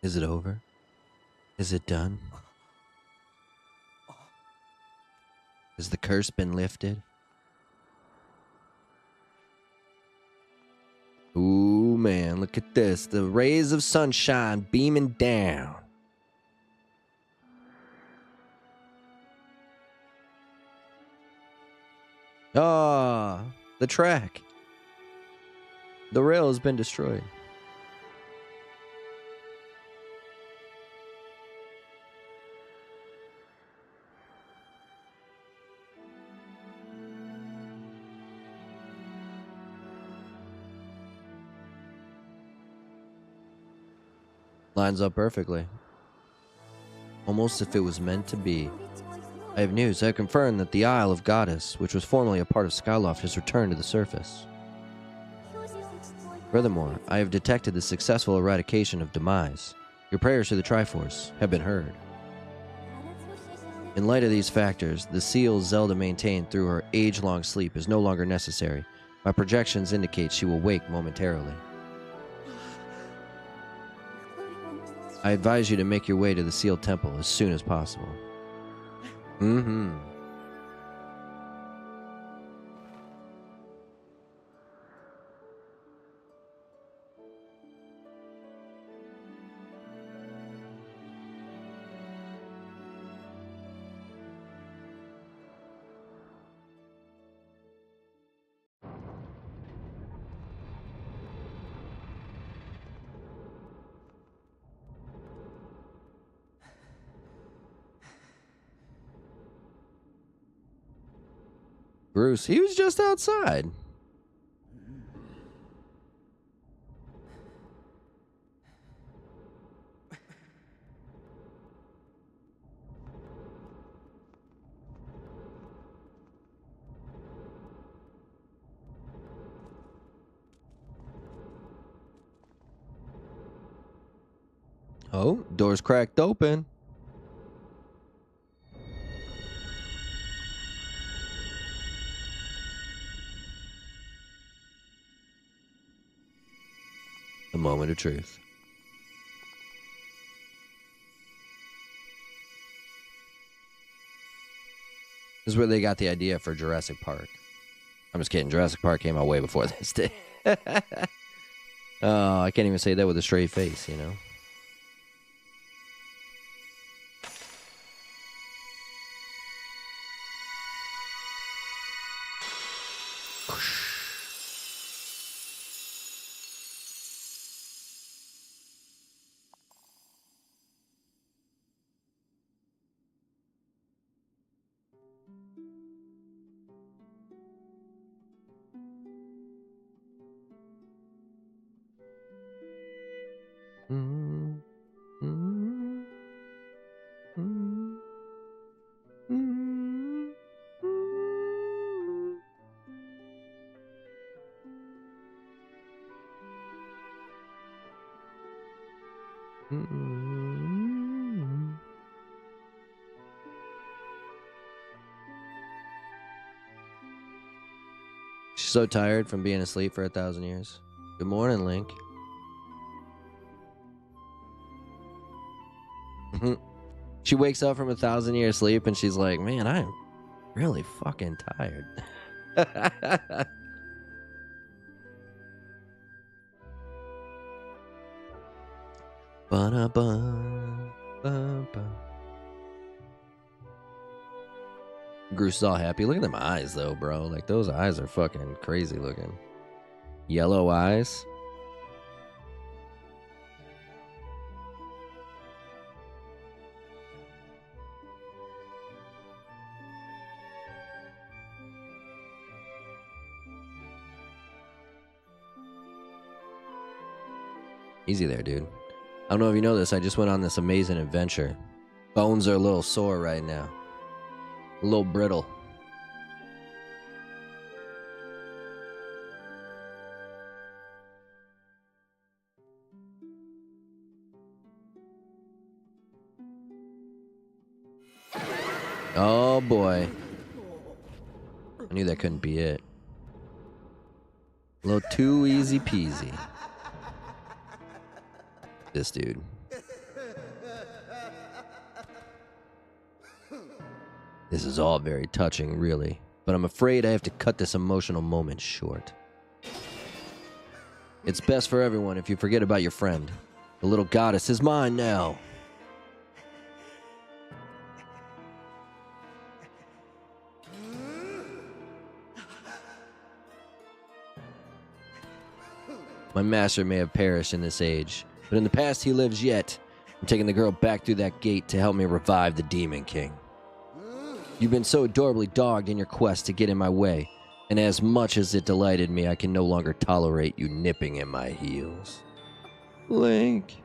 Is it over? Is it done? Has the curse been lifted? Ooh, man, look at this. The rays of sunshine beaming down. Ah, the track. The rail has been destroyed. Lines up perfectly. Almost if it was meant to be. I have news. I have confirmed that the Isle of Goddess, which was formerly a part of Skyloft, has returned to the surface. Furthermore, I have detected the successful eradication of Demise. Your prayers to the Triforce have been heard. In light of these factors, the seal Zelda maintained through her age-long sleep is no longer necessary. My projections indicate she will wake momentarily. I advise you to make your way to the sealed temple as soon as possible. Mm-hmm. Bruce, he was just outside. Oh, door's cracked open. A moment of truth. This is where they got the idea for Jurassic Park. I'm just kidding. Jurassic Park came out way before this did. Oh, I can't even say that with a straight face, you know? She's so tired from being asleep for 1,000 years. Good morning, Link. She wakes up from 1,000-year sleep and she's like, man, I'm really fucking tired. Groose is all happy. Look at them eyes, though, bro. Like, those eyes are fucking crazy looking. Yellow eyes. Easy there, dude. I don't know if you know this. I just went on this amazing adventure Bones are a little sore right now. A little brittle. Oh boy. I knew that couldn't be it. A little too easy peasy. This dude. This is all very touching, really, but I'm afraid I have to cut this emotional moment short. It's best for everyone if you forget about your friend. The little goddess is mine now. My master may have perished in this age, but in the past he lives yet. I'm taking the girl back through that gate to help me revive the Demon King. You've been so adorably dogged in your quest to get in my way, and as much as it delighted me, I can no longer tolerate you nipping at my heels. Link.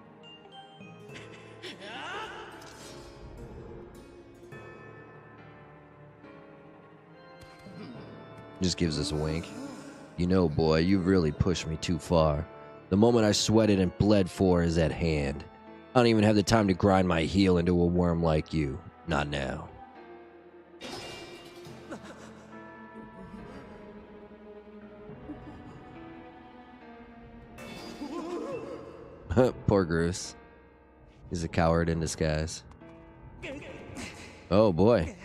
Just gives us a wink. You know, boy, you've really pushed me too far. The moment I sweated and bled for is at hand. I don't even have the time to grind my heel into a worm like you. Not now. Poor Groose. He's a coward in disguise. Oh boy.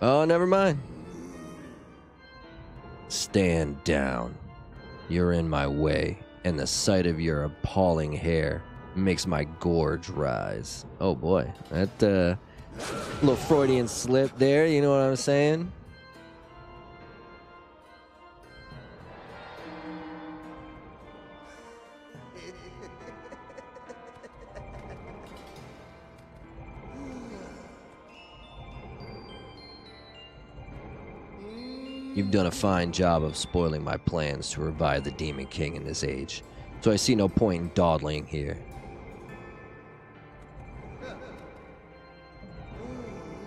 Oh, never mind. Stand down. You're in my way, and the sight of your appalling hair makes my gorge rise. Oh boy. That little Freudian slip there, you know what I'm saying? You've done a fine job of spoiling my plans to revive the Demon King in this age, so I see no point in dawdling here.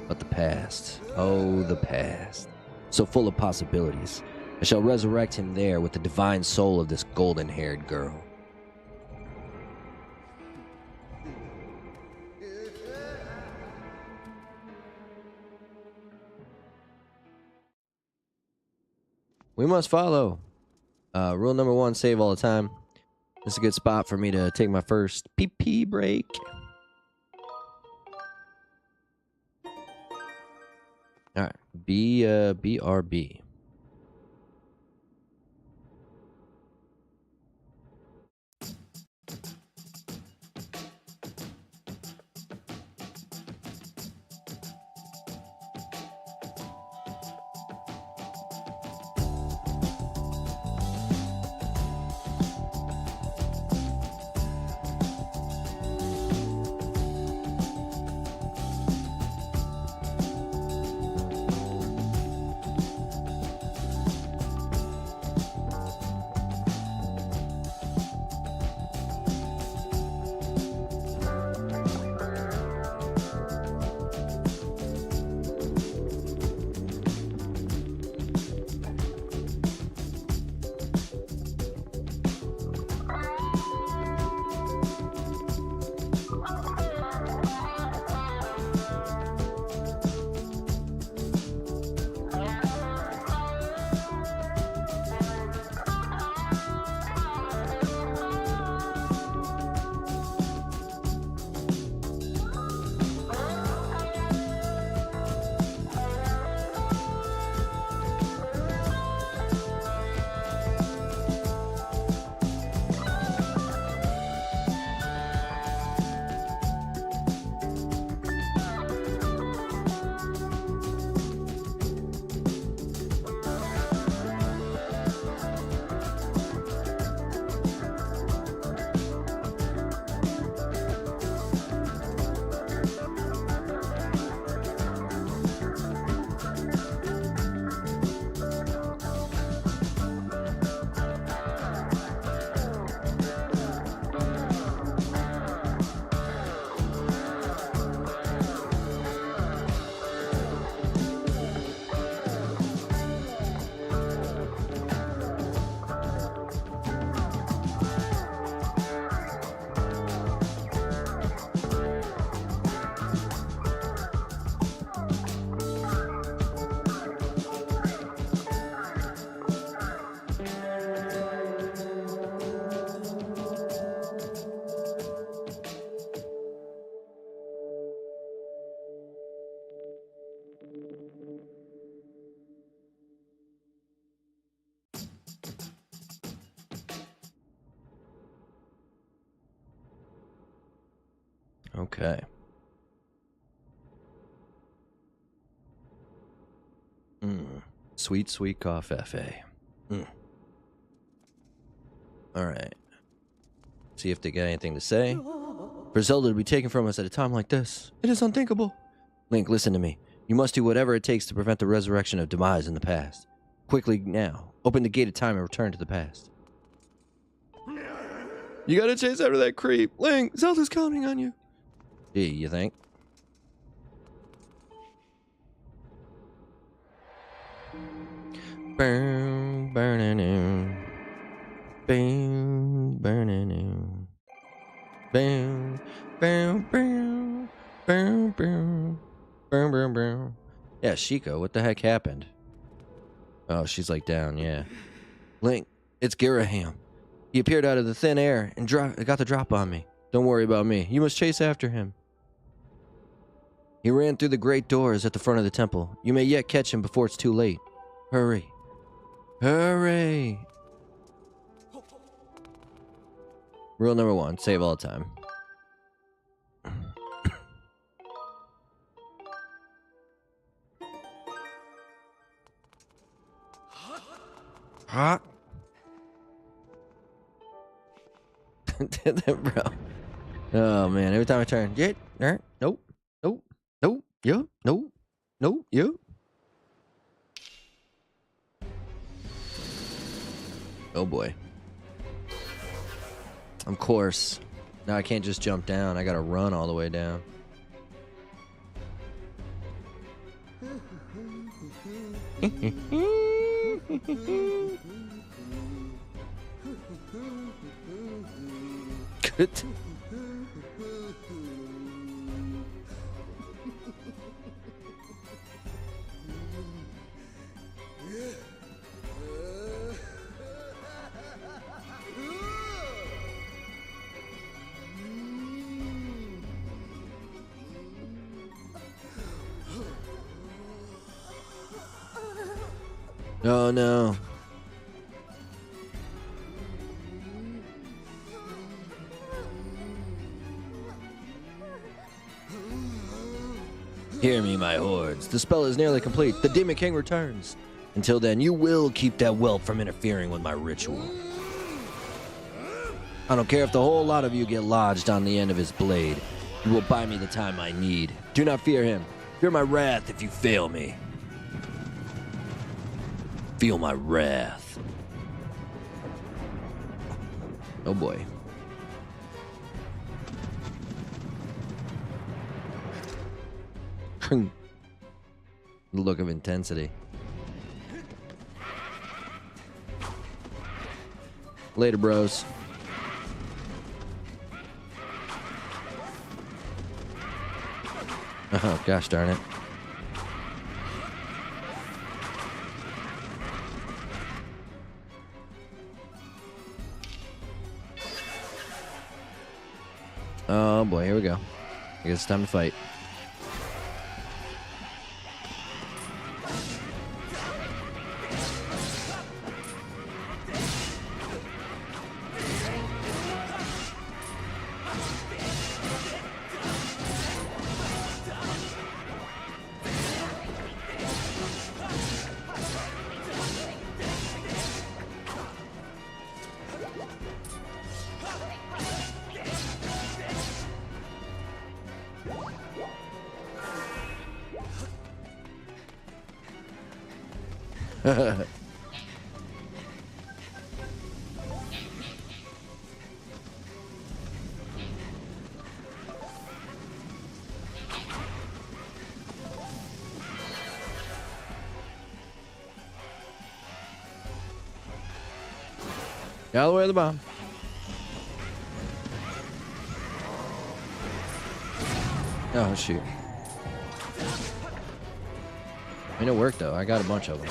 But the past, oh the past, so full of possibilities. I shall resurrect him there with the divine soul of this golden-haired girl. We must follow. Rule number 1, save all the time. This is a good spot for me to take my first pee-pee break. Alright, BRB. Okay. Sweet, sweet coffee. Alright. See if they got anything to say. For Zelda to be taken from us at a time like this, it is unthinkable. Link, listen to me. You must do whatever it takes to prevent the resurrection of demise in the past. Quickly now. Open the gate of time and return to the past. You gotta chase after that creep. Link, Zelda's counting on you. Gee, you think? Boom, burning. Boom, burning. Boom, boom, boom, boom, boom, boom, boom, boom. Yeah, Sheiko, what the heck happened? Oh, she's like down, yeah. Link, it's Giraham. He appeared out of the thin air and got the drop on me. Don't worry about me. You must chase after him. He ran through the great doors at the front of the temple. You may yet catch him before it's too late. Hurry. Hurry. Rule number 1, save all the time. Huh? Bro. Oh man, every time I turn, nope, nope, nope, yep, nope, yep. Oh boy. Of course. Now I can't just jump down. I gotta run all the way down. Good. Oh no. Hear me, my hordes. The spell is nearly complete. The Demon King returns. Until then, you will keep that whelp from interfering with my ritual. I don't care if the whole lot of you get lodged on the end of his blade. You will buy me the time I need. Do not fear him. Fear my wrath if you fail me. Feel my wrath. Oh boy. The look of intensity. Later, bros. Oh, gosh darn it. Oh boy, here we go. I guess it's time to fight. Get all the way to the bomb. Oh, shoot. I mean, it worked, though. I got a bunch of them.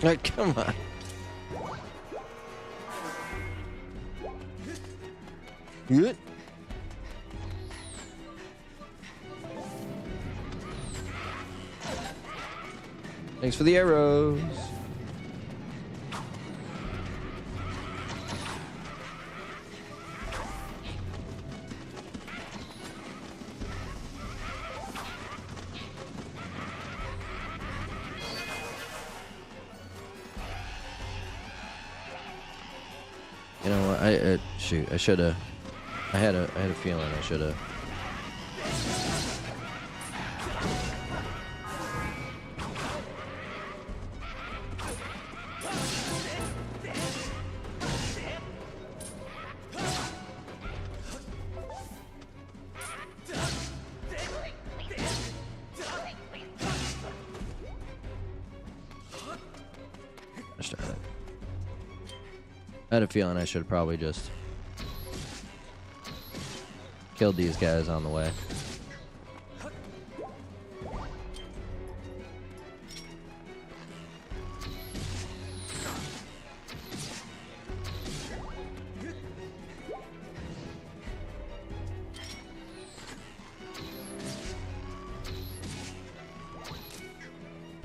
Like, come on. Good. Thanks for the arrows. You know what? Shoot. I should have. I had a feeling I should have. I had a feeling I should probably just killed these guys on the way.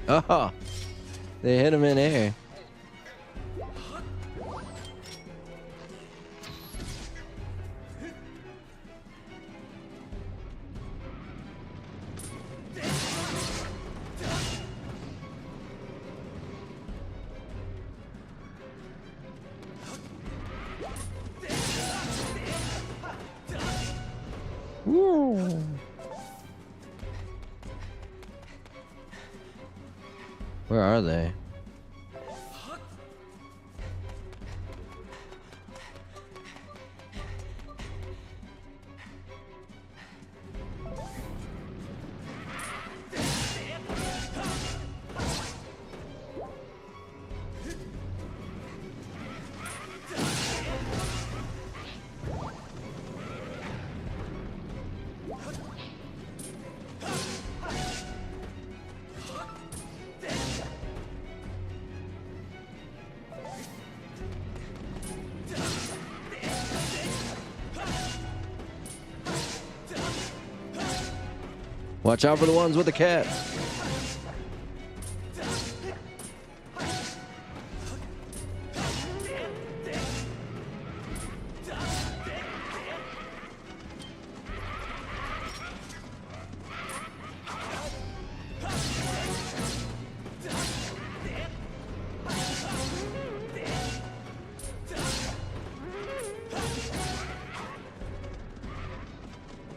Oh, they hit him in air. Woo. Where are they? Watch out for the ones with the cat.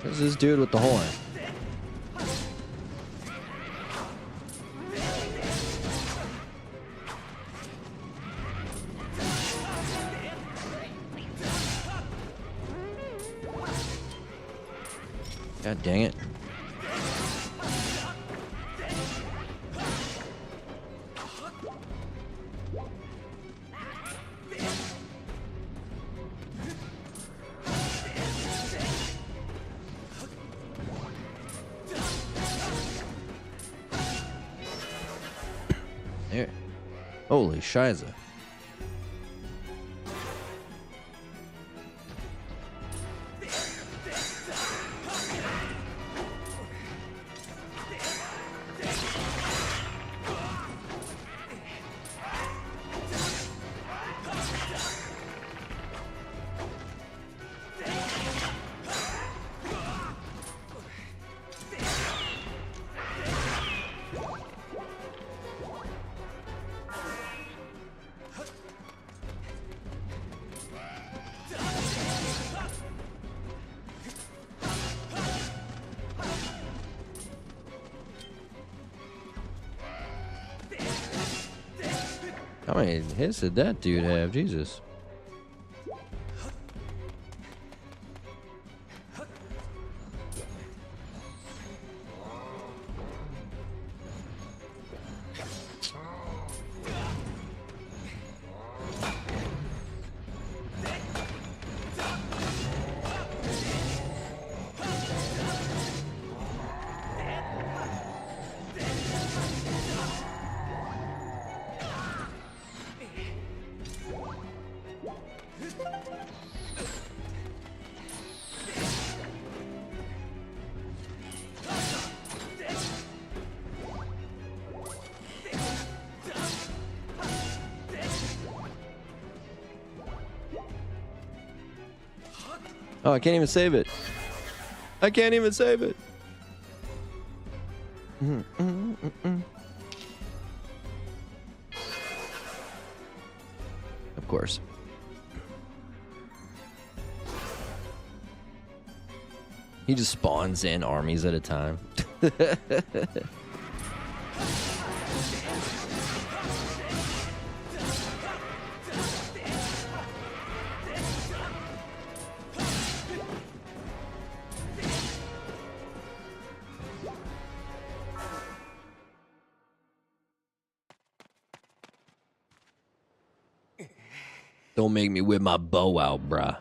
There's this dude with the horn. God dang it. There. Holy shiza. How many hits did that dude have? Jesus. Oh, I can't even save it. I can't even save it. Of course. He just spawns in armies at a time. Don't make me whip my bow out, bruh.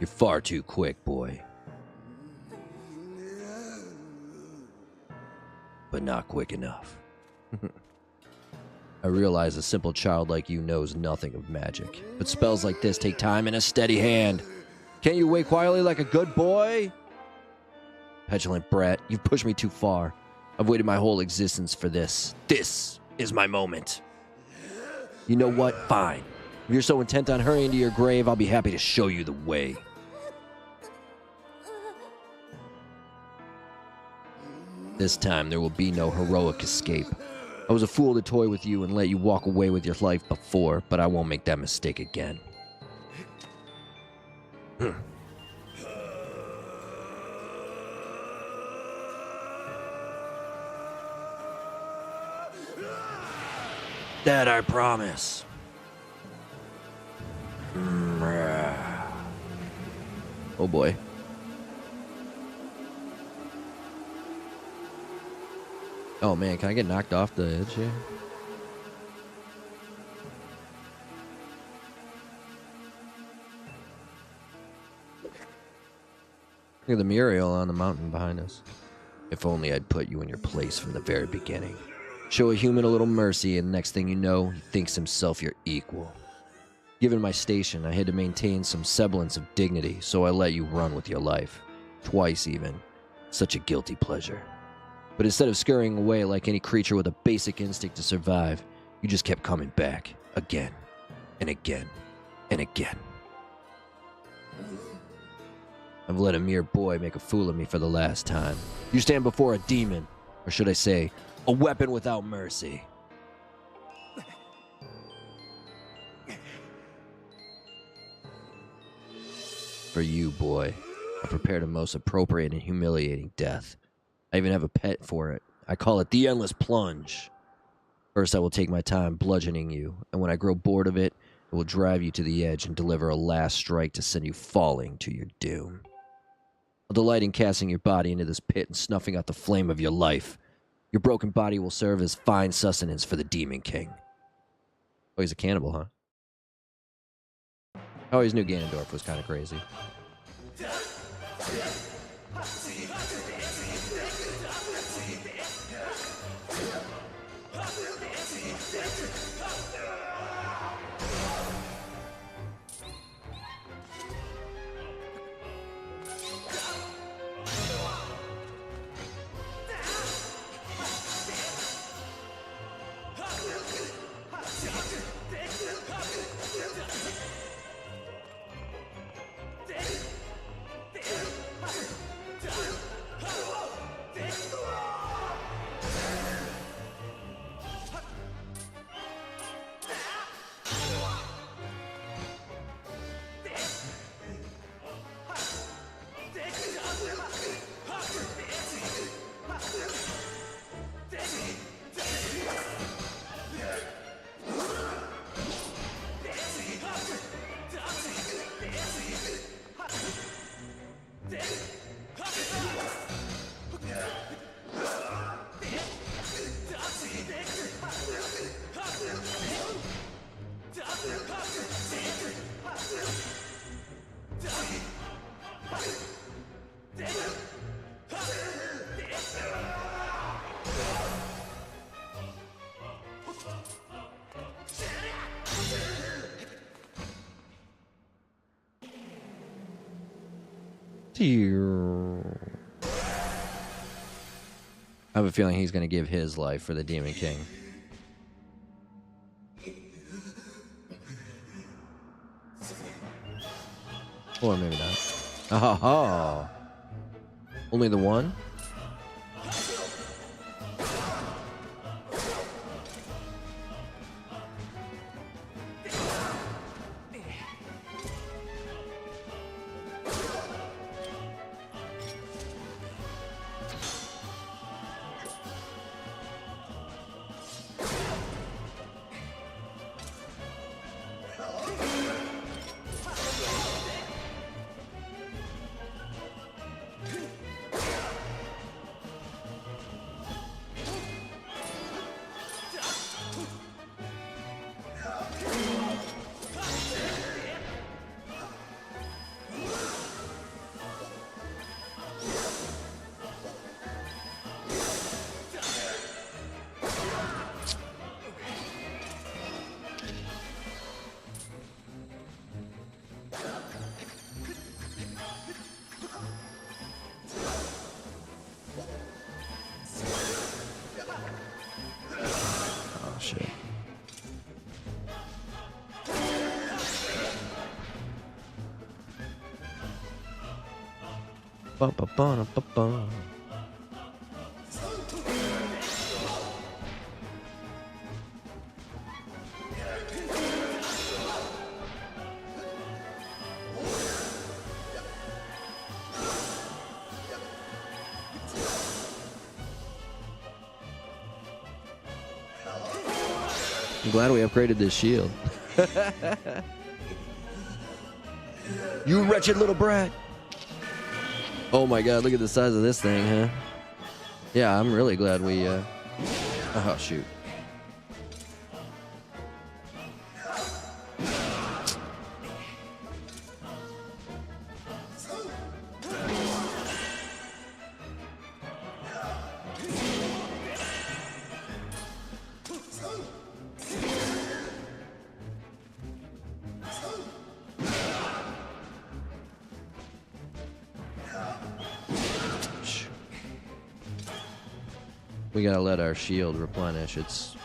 You're far too quick, boy. But not quick enough. I realize a simple child like you knows nothing of magic, but spells like this take time and a steady hand. Can't you wait quietly like a good boy? Petulant brat, you've pushed me too far. I've waited my whole existence for this. This is my moment. You know what? Fine. If you're so intent on hurrying to your grave, I'll be happy to show you the way. This time, there will be no heroic escape. I was a fool to toy with you and let you walk away with your life before, but I won't make that mistake again. That I promise. Oh boy. Oh man, can I get knocked off the edge here? Look at the Muriel on the mountain behind us. If only I'd put you in your place from the very beginning. Show a human a little mercy, and next thing you know, he thinks himself your equal. Given my station, I had to maintain some semblance of dignity, so I let you run with your life. Twice even. Such a guilty pleasure. But instead of scurrying away like any creature with a basic instinct to survive, you just kept coming back. Again. And again. And again. I've let a mere boy make a fool of me for the last time. You stand before a demon. Or should I say, a weapon without mercy. For you, boy, I prepared a most appropriate and humiliating death. I even have a pet for it. I call it the Endless Plunge. First, I will take my time bludgeoning you, and when I grow bored of it, I will drive you to the edge and deliver a last strike to send you falling to your doom. I'll delight in casting your body into this pit and snuffing out the flame of your life. Your broken body will serve as fine sustenance for the Demon King. Oh, he's a cannibal, huh? I always knew Ganondorf was kind of crazy. I have a feeling he's going to give his life for the Demon King. Or maybe not. Oh, only the one? Shit. Ba ba ba ba ba. I'm glad we upgraded this shield. You wretched little brat. Oh my god, look at the size of this thing, huh? Yeah, I'm really glad we, oh, shoot. We gotta let our shield replenish. It's...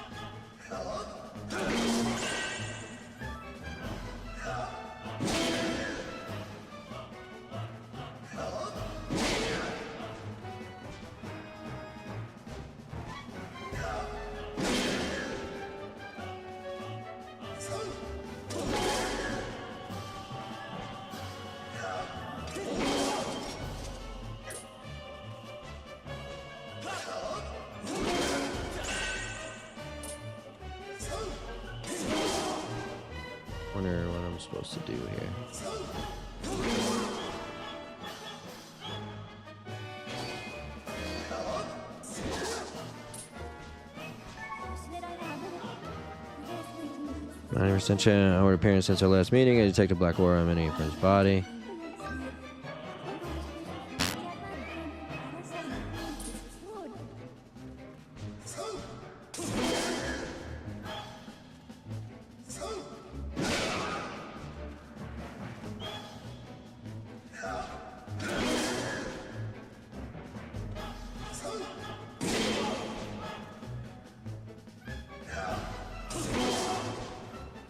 wonder what I'm supposed to do here. Our appearance since our last meeting. I detect a black aura emanating from his body.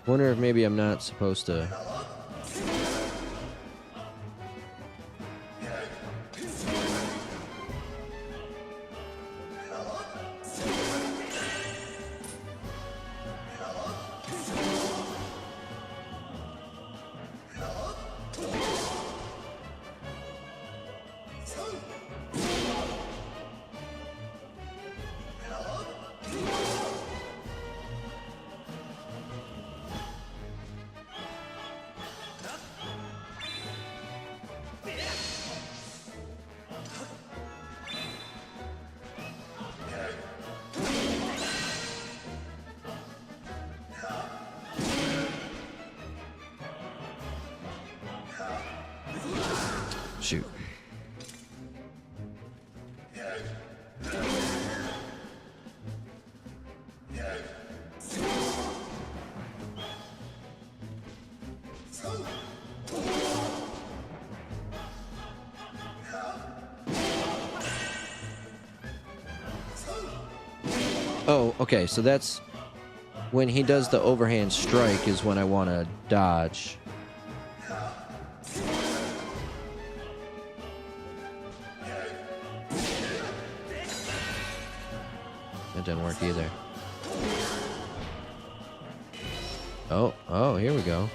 Wonder if maybe I'm not supposed to. Shoot. Oh, okay, so that's when he does the overhand strike is when I want to dodge. That didn't work either. Oh, here we go.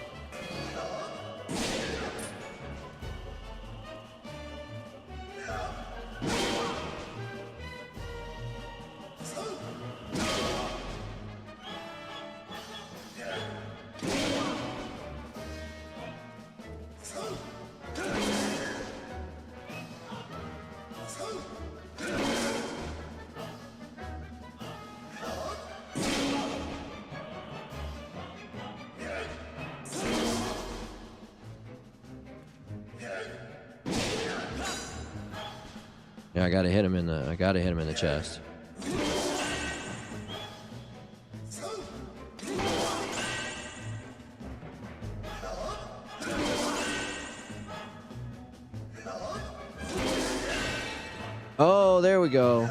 Yeah, I gotta hit him in the chest. Oh, there we go.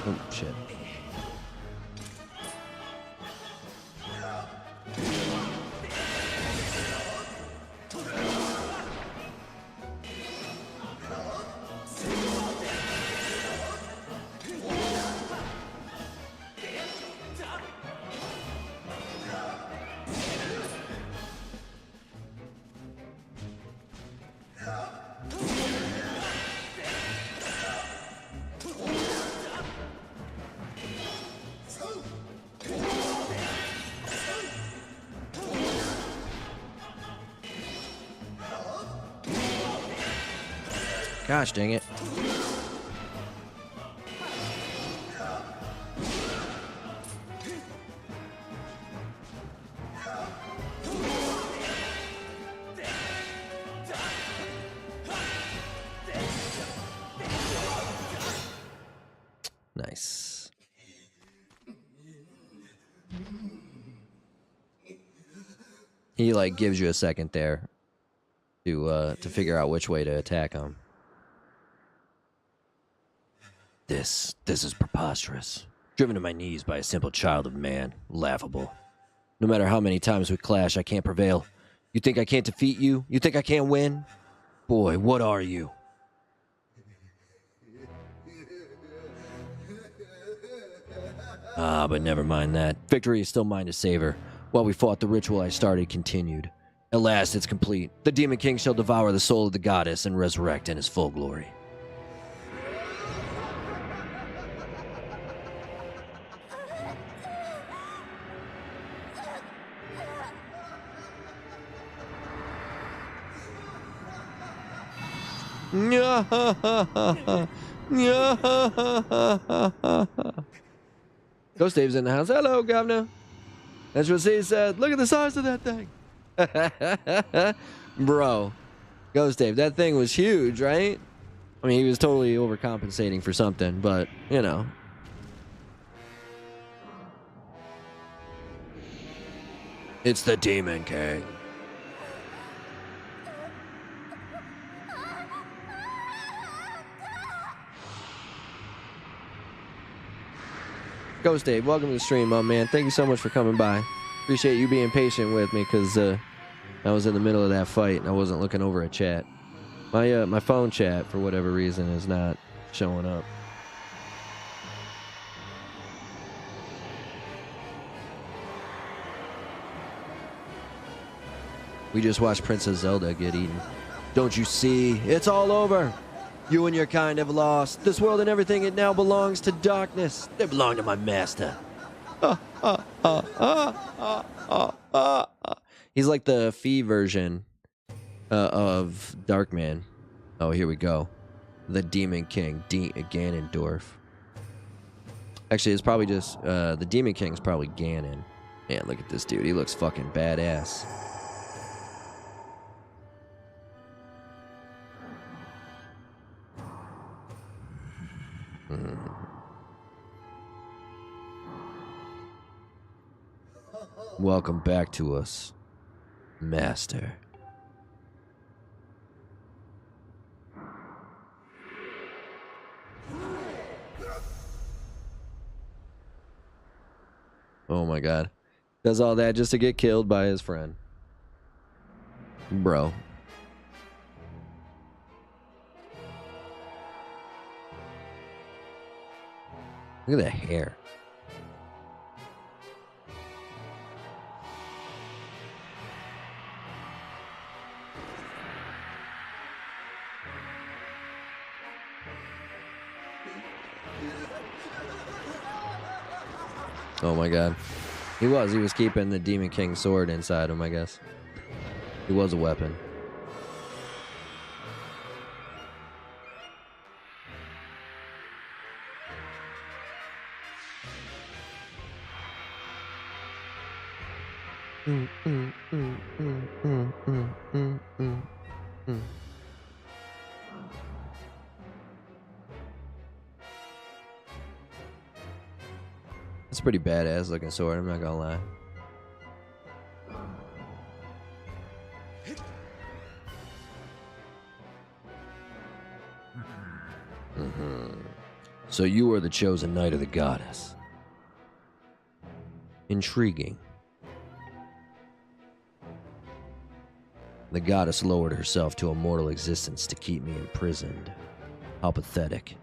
Oh, shit. Gosh dang it. Nice. He like gives you a second there to figure out which way to attack him. This is preposterous. Driven to my knees by a simple child of man. Laughable. No matter how many times we clash, I can't prevail. You think I can't defeat you? You think I can't win? Boy, what are you? Ah, but never mind that. Victory is still mine to savor. While we fought, the ritual I started continued. At last, it's complete. The Demon King shall devour the soul of the goddess and resurrect in his full glory. Ghost Dave's in the house. Hello, Governor. That's what he said. Look at the size of that thing. Bro, Ghost Dave, that thing was huge, right? I mean, he was totally overcompensating for something, but, you know. It's the Demon King. Ghost Dave, welcome to the stream, my man. Thank you so much for coming by. Appreciate you being patient with me, because I was in the middle of that fight and I wasn't looking over at chat. My phone chat, for whatever reason, is not showing up. We just watched Princess Zelda get eaten. Don't you see? It's all over. You and your kind have lost. This world and everything it now belongs to darkness. They belong to my master. He's like the Fee version of Darkman. Oh, here we go. The Demon King, Ganondorf. Actually, it's probably just the Demon King's probably Ganon. Man, look at this dude. He looks fucking badass. Welcome back to us, Master. Oh my god. Does all that just to get killed by his friend. Bro. Look at that hair. Oh my god. He was keeping the Demon King sword inside him, I guess. He was a weapon. It's a pretty badass looking sword, I'm not gonna lie. So you are the chosen knight of the goddess. Intriguing. The goddess lowered herself to a mortal existence to keep me imprisoned. How pathetic.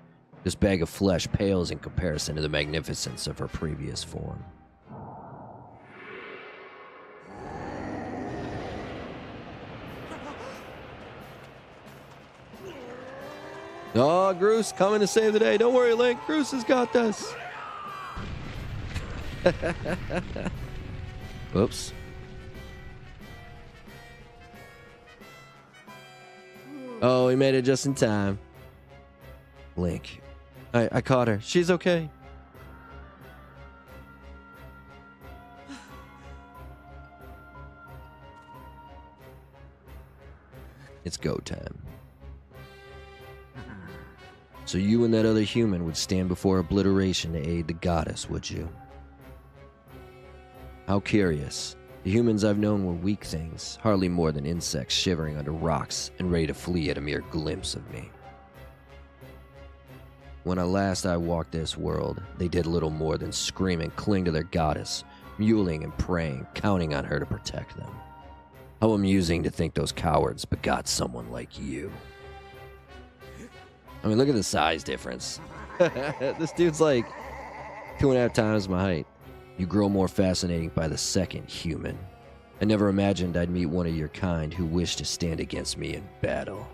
This bag of flesh pales in comparison to the magnificence of her previous form. Oh, Groose coming to save the day. Don't worry, Link. Groose has got this. Oops. Oh, he made it just in time. Link. I caught her. She's okay. It's go time. So you and that other human would stand before obliteration to aid the goddess, would you? How curious. The humans I've known were weak things, hardly more than insects shivering under rocks and ready to flee at a mere glimpse of me. When last I walked this world, they did little more than scream and cling to their goddess, mewling and praying, counting on her to protect them. How amusing to think those cowards begot someone like you. I mean, look at the size difference. This dude's like 2.5 times my height. You grow more fascinating by the second, human. I never imagined I'd meet one of your kind who wished to stand against me in battle.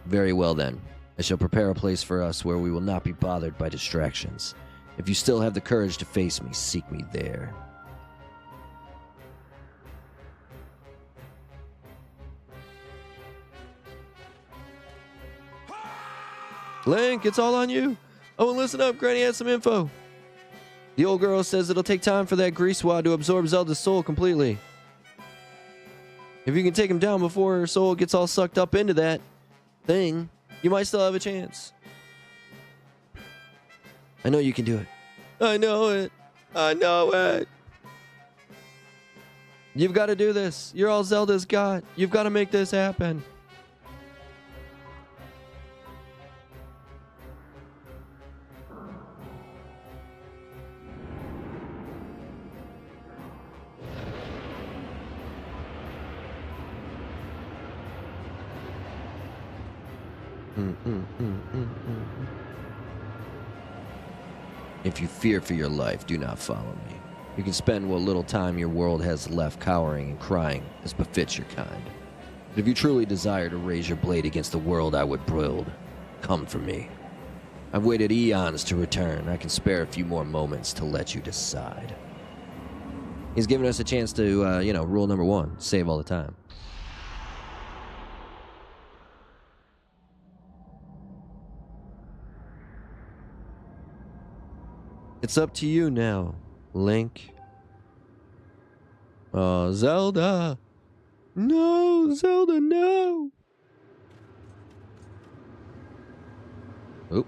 Very well then. I shall prepare a place for us where we will not be bothered by distractions. If you still have the courage to face me, seek me there. Link, it's all on you. Oh, and listen up, Granny has some info. The old girl says it'll take time for that grease wad to absorb Zelda's soul completely. If you can take him down before her soul gets all sucked up into that thing, you might still have a chance. I know you can do it. I know it. I know it. You've got to do this. You're all Zelda's got. You've got to make this happen. If you fear for your life, do not follow me. You can spend what little time your world has left cowering and crying as befits your kind. But if you truly desire to raise your blade against the world I would build, come for me. I've waited eons to return. I can spare a few more moments to let you decide. He's giving us a chance to, rule number 1, save all the time. It's up to you now, Link. Oh, Zelda. No, Zelda, no. Oop.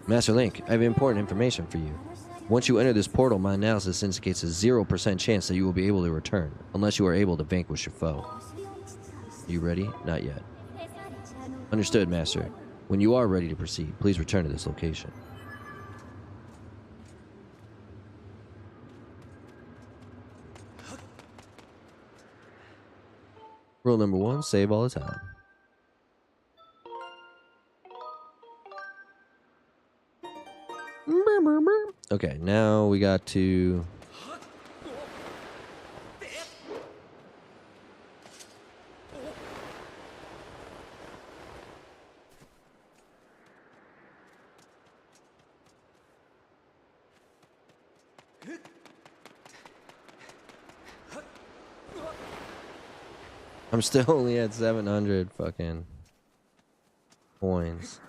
Master Link, I have important information for you. Once you enter this portal, my analysis indicates a 0% chance that you will be able to return, unless you are able to vanquish your foe. Are you ready? Not yet. Understood, Master. When you are ready to proceed, please return to this location. Rule number 1, save all the time. Okay, now we got to... I'm still only at 700 fucking coins.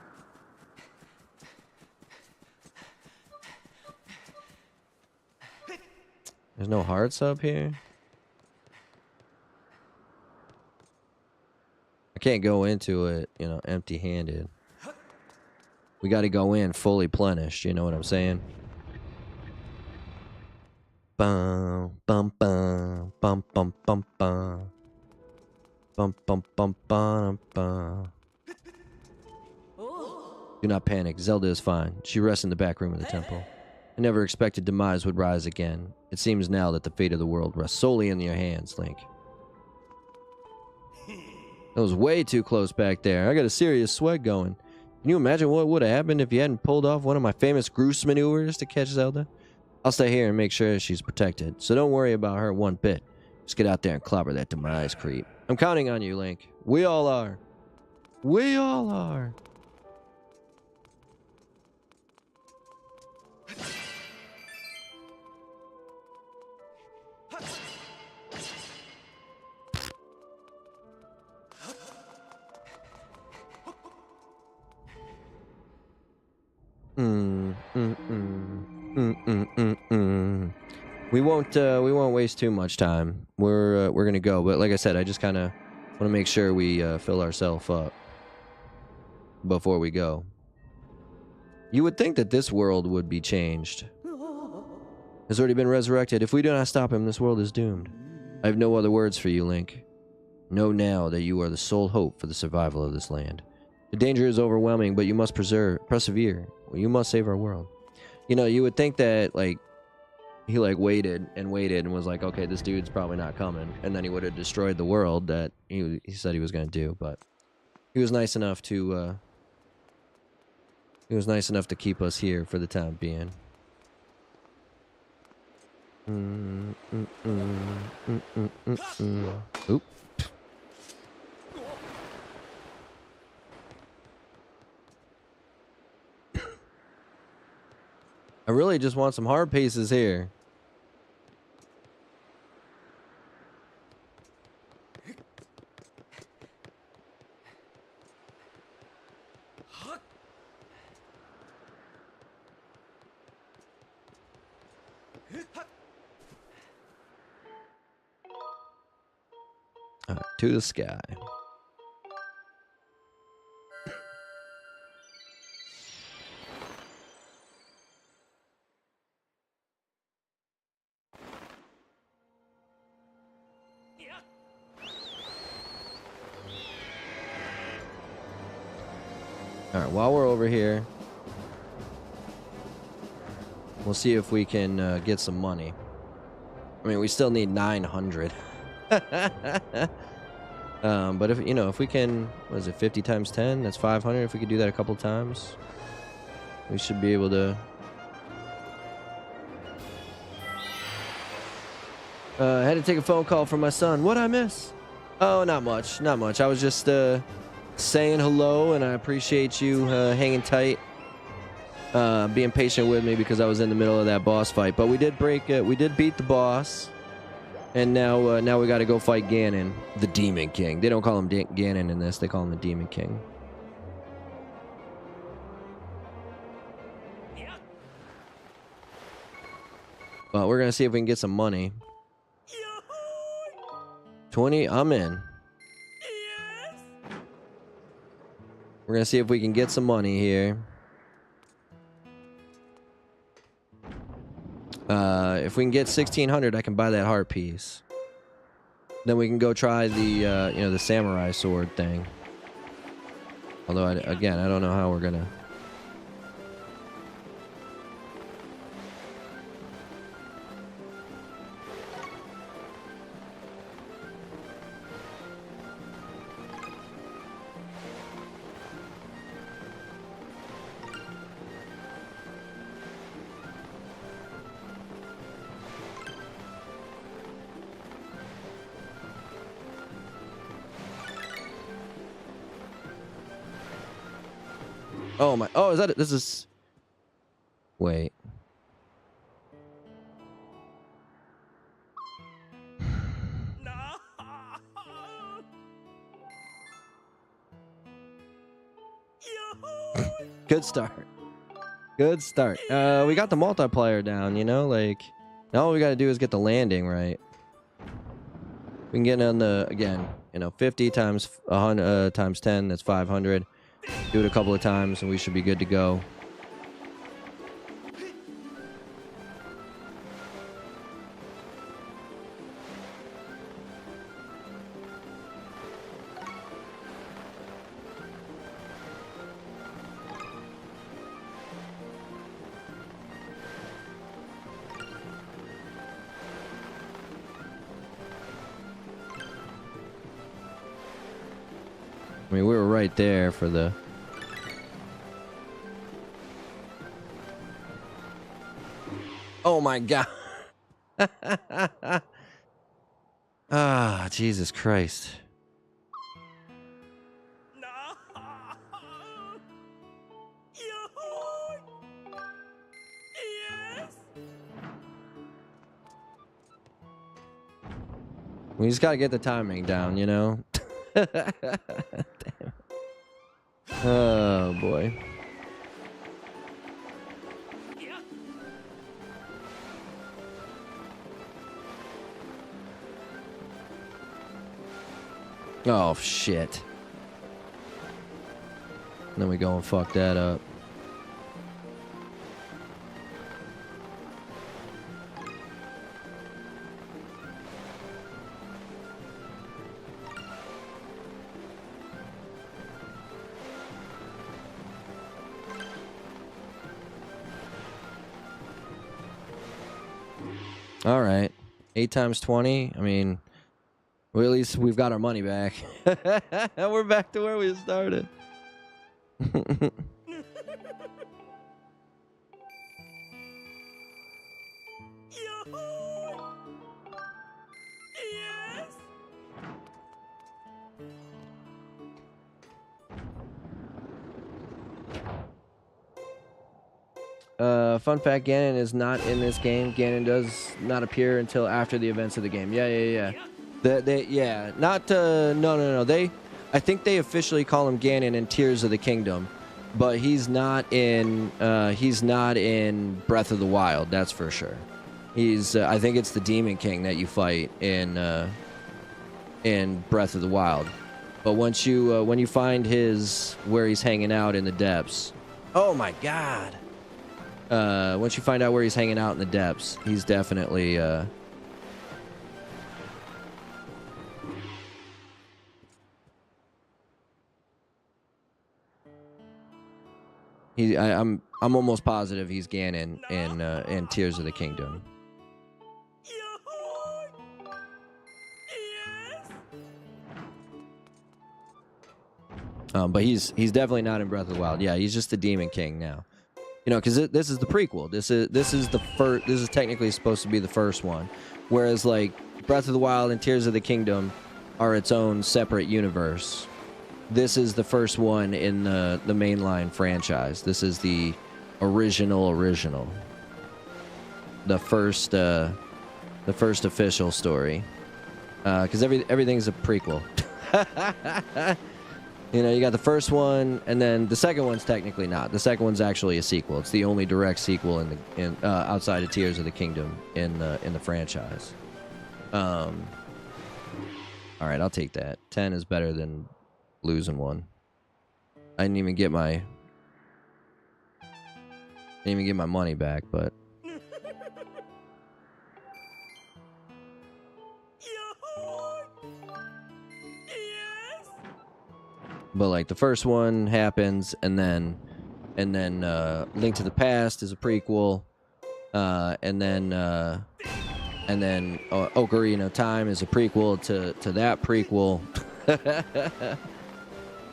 There's no hearts up here. I can't go into it, you know, empty-handed. We got to go in fully plenished, you know what I'm saying? Bum bum bum bum bum bum bum. Bum bum bum bum bum. Do not panic. Zelda is fine. She rests in the back room of the temple. I never expected demise would rise again. It seems now that the fate of the world rests solely in your hands, Link. That was way too close back there. I got a serious sweat going. Can you imagine what would have happened if you hadn't pulled off one of my famous Groose maneuvers to catch Zelda? I'll stay here and make sure she's protected, so don't worry about her one bit. Just get out there and clobber that demise creep. I'm counting on you, Link. We all are. We all are. We won't waste too much time. We're gonna go, but like I said, I just kind of want to make sure we fill ourselves up before we go. You would think that this world would be changed. Has already been resurrected. If we do not stop him, this world is doomed. I have no other words for you, Link. Know now that you are the sole hope for the survival of this land. The danger is overwhelming, but you must persevere. You must save our world. You know, you would think that, like, he, like, waited and was like, okay, this dude's probably not coming. And then he would have destroyed the world that he said he was going to do. But he was nice enough to, keep us here for the time being. Oop. I really just want some hard pieces here. All right, to the sky. Alright, while we're over here, we'll see if we can get some money. I mean, we still need 900. But if, you know, if we can, what is it, 50 times 10? That's 500. If we could do that a couple times, we should be able to. I had to take a phone call from my son. What'd I miss? Oh, not much. Not much. I was just, saying hello, and I appreciate you hanging tight, being patient with me because I was in the middle of that boss fight. But we did beat the boss, and now we got to go fight Ganon, the Demon King. They don't call him Ganon in this; they call him the Demon King. But we're gonna see if we can get some money. 20, I'm in. We're gonna see if we can get some money here. If we can get 1600, I can buy that heart piece. Then we can go try the the samurai sword thing. Although again, I don't know how we're gonna. Oh my! Oh, is that it? This is. Wait. Good start. Good start. We got the multiplier down. You know, like now all we got to do is get the landing right. We can get on the again. 50 times 100 times 10. That's 500. Do it a couple of times and we should be good to go. I mean, we were right there for the... Oh my god. Ah, Jesus Christ. We just gotta get the timing down, you know? Damn. Oh boy. Oh shit. And then we go and fuck that up. All right. 8 times 20. I mean, well, at least we've got our money back. We're back to where we started. Fun fact, Ganon is not in this game. Ganon does not appear until after the events of the game. Yeah. No. I think they officially call him Ganon in Tears of the Kingdom, but he's not in Breath of the Wild. That's for sure. He's I think it's the Demon King that you fight in Breath of the Wild. But once you when you find where he's hanging out in the depths. Oh my god. Once you find out where he's hanging out in the depths, he's definitely I'm almost positive he's Ganon in Tears of the Kingdom. But he's definitely not in Breath of the Wild. Yeah, he's just the Demon King now. You know, because this is the prequel. This is the first. This is technically supposed to be the first one, whereas like Breath of the Wild and Tears of the Kingdom are its own separate universe. This is the first one in the mainline franchise. This is the original. The first official story. Because everything's a prequel. You know, you got the first one, and then the second one's technically not. The second one's actually a sequel. It's the only direct sequel in outside of Tears of the Kingdom in the franchise. All right, I'll take that. 10 is better than losing one. I didn't even get my money back, but But like the first one happens, and then Link to the Past is a prequel, and then Ocarina of Time is a prequel to that prequel.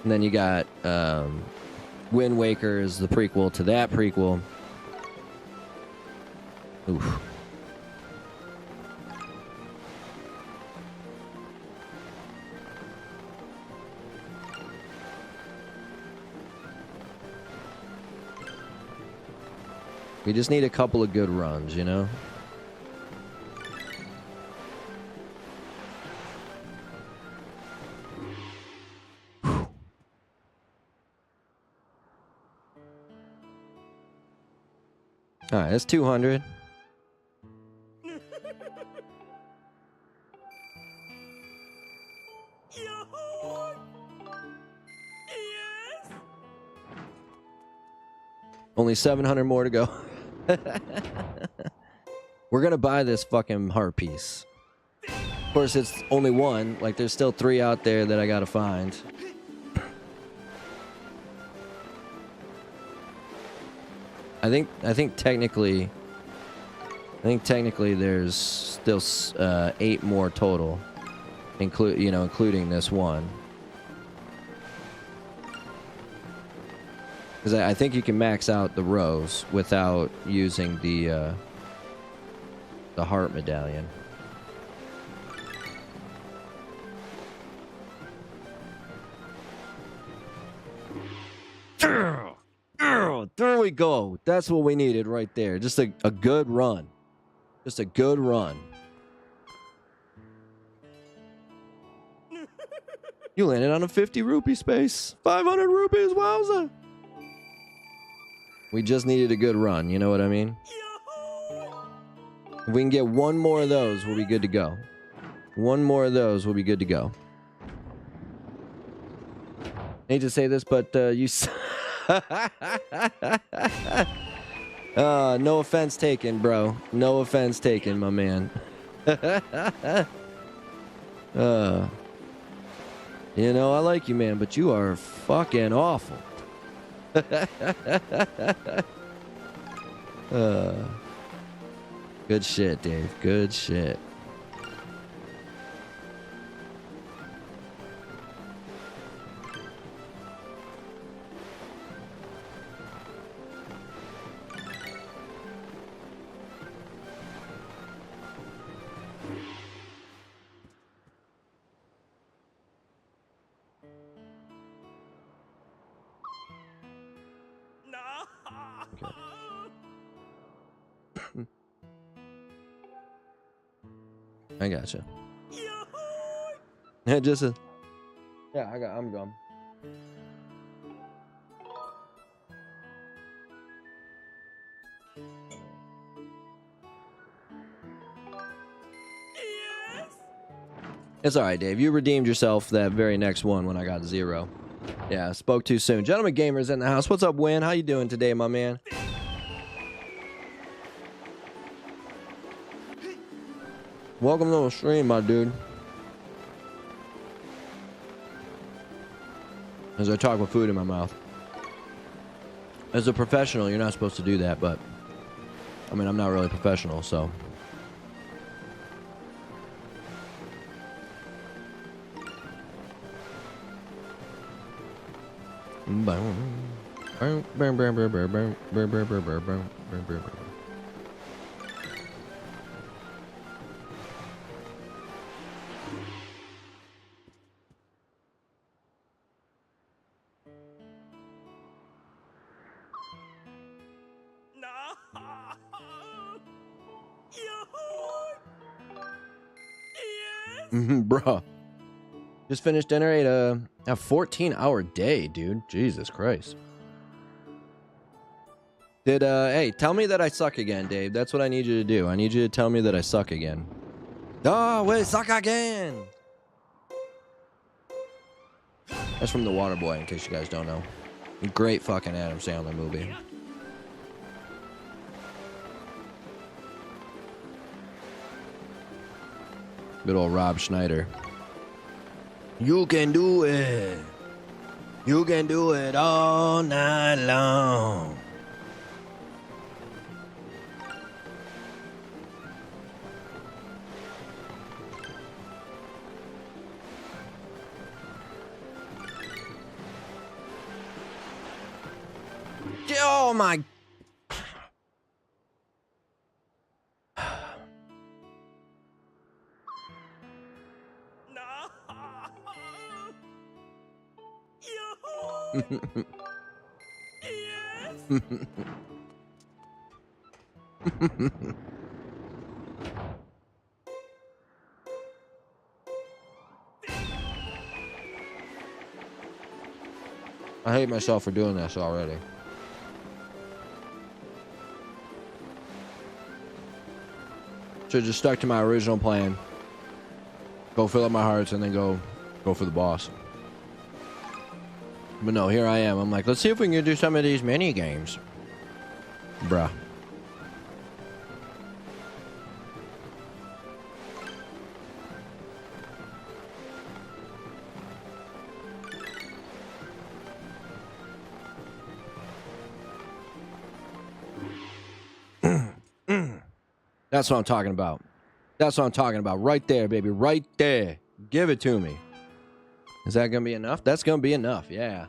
And then you got Wind Waker is the prequel to that prequel. Oof. We just need a couple of good runs, you know? Alright, that's 200. Only 700 more to go. We're gonna buy this fucking heart piece. Of course, it's only one. Like, there's still 3 out there that I gotta find. I think technically there's still 8 more total, including this one. Because I think you can max out the rows without using the heart medallion. There we go. That's what we needed right there. Just a good run. Just a good run. You landed on a 50 rupee space. 500 rupees, wowza. We just needed a good run, you know what I mean? If we can get one more of those, we'll be good to go. One more of those, we'll be good to go. I hate to say this, but you... no offense taken, bro. No offense taken, my man. You know, I like you, man, but you are fucking awful. Good shit, Dave. Good shit. I gotcha. Yeah, just a... Yeah, I'm gone. It's alright, Dave. You redeemed yourself that very next one when I got 0. Yeah, spoke too soon. Gentlemen Gamers in the house. What's up, Win? How you doing today, my man? Welcome to the stream, my dude. As I talk with food in my mouth. As a professional, you're not supposed to do that, but... I mean, I'm not really professional, so... Bruh. Just finished dinner, ate a 14-hour day, dude. Jesus Christ. Hey, tell me that I suck again, Dave. That's what I need you to do. I need you to tell me that I suck again. Oh, we suck again! That's from The Waterboy, in case you guys don't know. Great fucking Adam Sandler movie. Good old Rob Schneider. You can do it. You can do it all night long. Oh my. I hate myself for doing this already. Should have just stuck to my original plan. Go fill up my hearts and then go for the boss. But no, here I am. I'm like, let's see if we can do some of these mini games. Bruh. That's what I'm talking about. That's what I'm talking about. Right there, baby. Right there. Give it to me. Is that going to be enough? That's going to be enough. Yeah.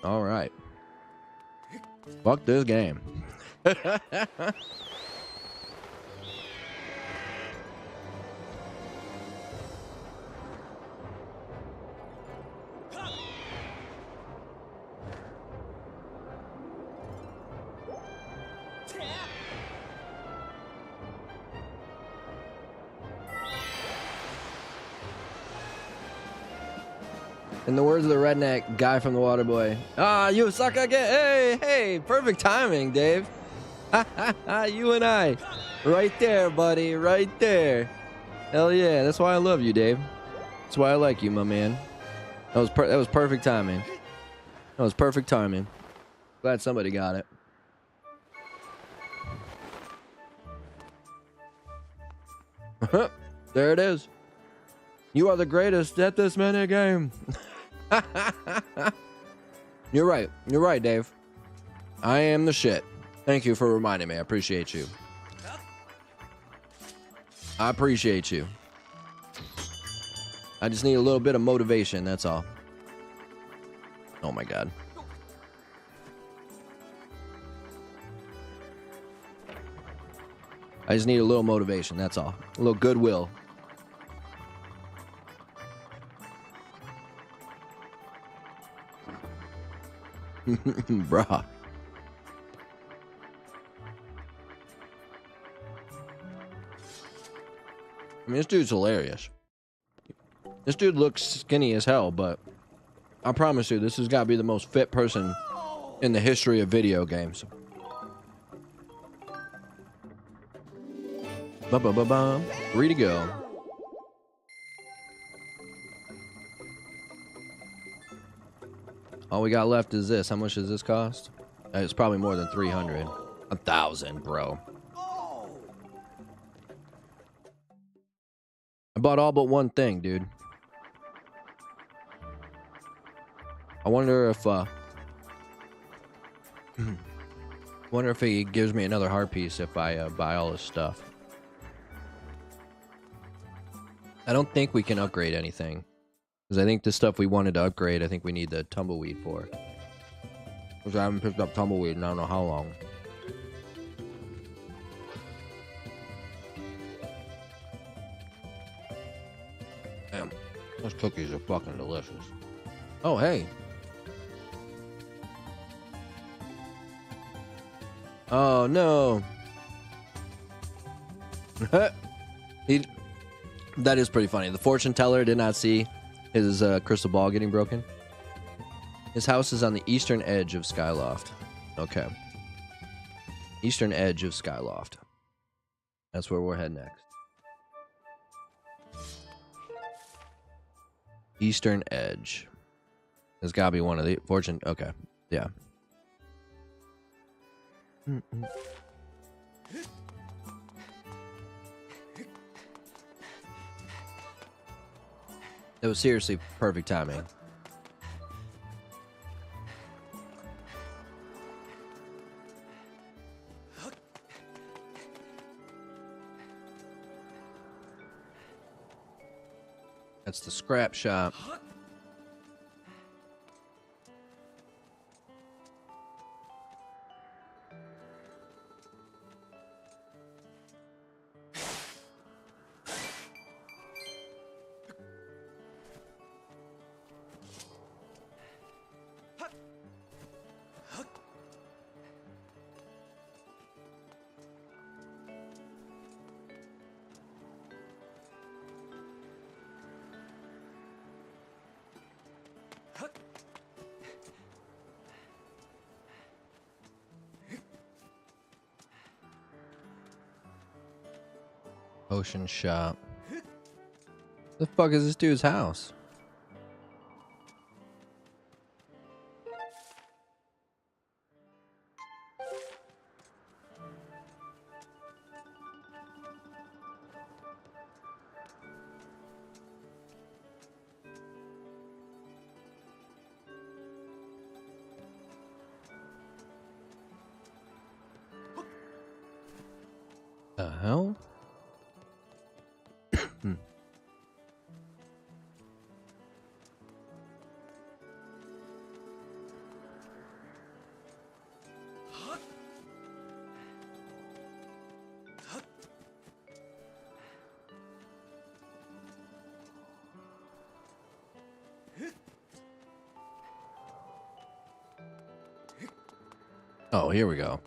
All right. Fuck this game. In the words of the redneck guy from the Waterboy, ah, you suck again. Hey, perfect timing, Dave. You and I, right there, buddy, right there. Hell yeah, that's why I love you, Dave. That's why I like you, my man. That was perfect timing. That was perfect timing. Glad somebody got it. There it is. You are the greatest at this mini game. You're right. You're right, Dave. I am the shit. Thank you for reminding me. I appreciate you. I appreciate you. I just need a little bit of motivation, that's all. Oh my god. I just need a little motivation, that's all. A little goodwill. Bruh. I mean, this dude's hilarious. This dude looks skinny as hell, but I promise you, this has got to be the most fit person in the history of video games. Ba-ba-ba-bum. 3 to go. All we got left is this. How much does this cost? It's probably more than 300. 1,000, bro. I bought all but one thing, dude. I wonder if he gives me another heart piece if I buy all his stuff. I don't think we can upgrade anything. Because I think the stuff we wanted to upgrade, I think we need the tumbleweed for. Because I haven't picked up tumbleweed in I don't know how long. Damn, those cookies are fucking delicious. Oh, hey. Oh, no. That is pretty funny. The fortune teller did not see his crystal ball getting broken. His house is on the eastern edge of Skyloft. Okay. Eastern edge of Skyloft. That's where we're heading next. Eastern edge. There's gotta be one of the fortune. Okay. Yeah. It was seriously perfect timing. That's the scrap shop. Ocean shop. The fuck is this dude's house? The hell? Oh, here we go.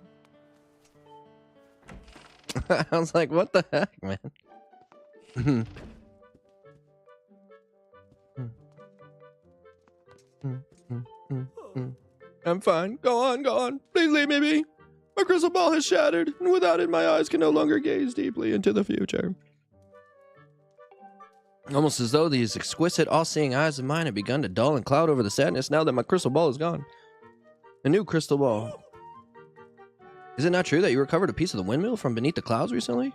I was like, what the heck, man? I'm fine. Go on, go on. Please leave me be. My crystal ball has shattered, and without it, my eyes can no longer gaze deeply into the future. Almost as though these exquisite, all-seeing eyes of mine have begun to dull and cloud over the sadness now that my crystal ball is gone. A new crystal ball. Is it not true that you recovered a piece of the windmill from beneath the clouds recently?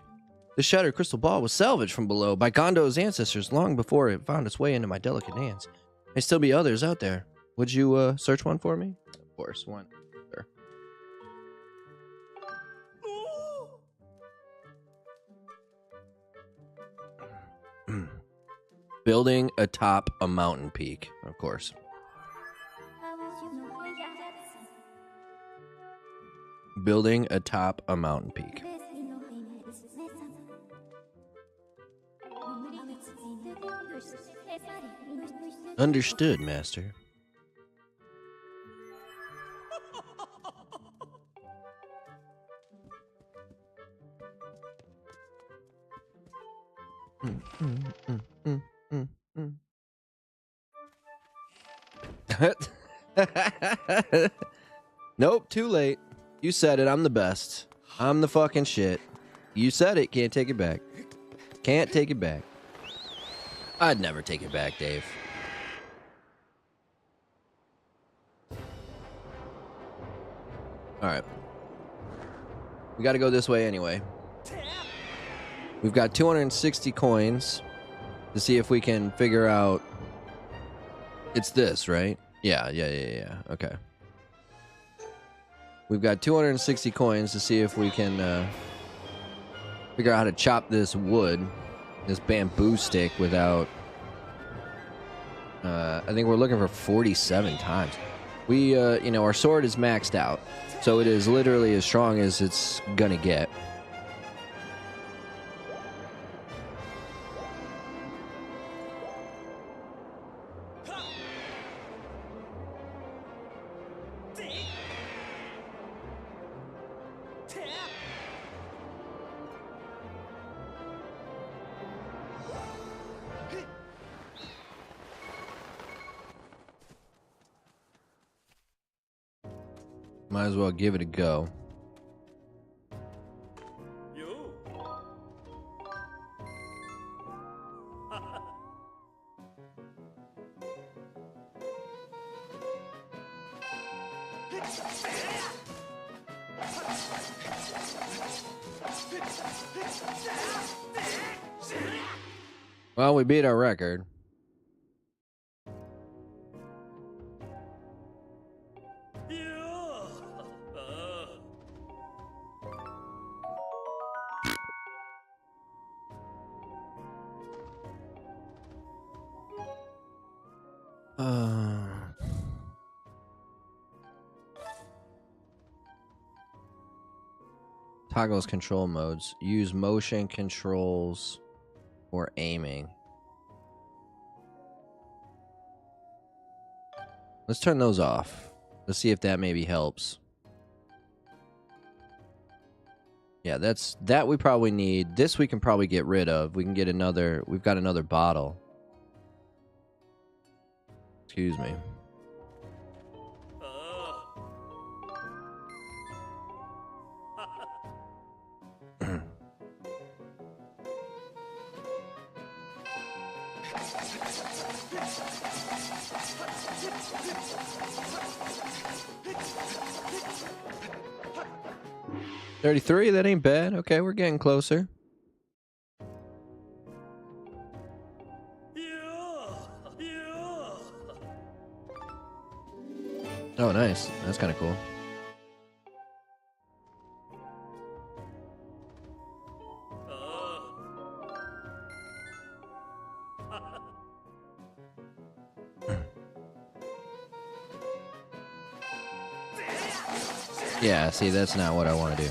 The shattered crystal ball was salvaged from below by Gondo's ancestors long before it found its way into my delicate hands. May still be others out there. Would you search one for me? Of course, one. Sure. Building atop a mountain peak, of course. Building atop a mountain peak. Understood, Master. Nope, too late. You said it, I'm the best. I'm the fucking shit. You said it, can't take it back. Can't take it back. I'd never take it back, Dave. Alright. We gotta go this way anyway. We've got 260 coins to see if we can figure out... It's this, right? Yeah. Okay. We've got 260 coins to see if we can figure out how to chop this wood, this bamboo stick, without... I think we're looking for 47 times. We, you know, our sword is maxed out, so it is literally as strong as it's gonna get. Might as well give it a go. Well, we beat our record. Toggles control modes. Use motion controls for aiming. Let's turn those off. Let's see if that maybe helps. Yeah, that we probably need. This we can probably get rid of. We can get another. We've got another bottle. Excuse me. $33, that ain't bad. Okay, we're getting closer. Oh, nice. That's kind of cool. Yeah, see, that's not what I want to do.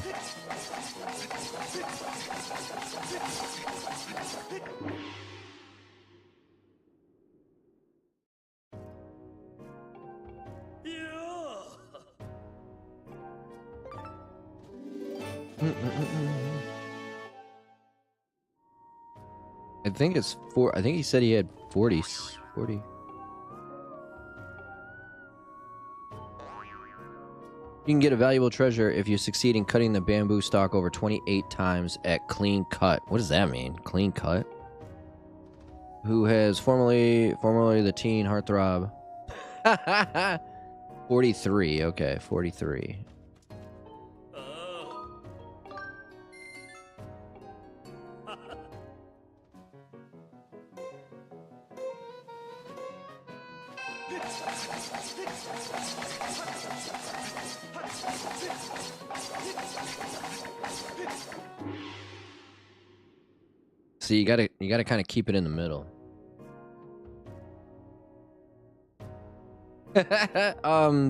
I think it's I think he said he had 40. You can get a valuable treasure if you succeed in cutting the bamboo stalk over 28 times at clean cut. What does that mean? Clean cut? Who has formerly the teen heartthrob? 43. Okay, 43. So you gotta kind of keep it in the middle.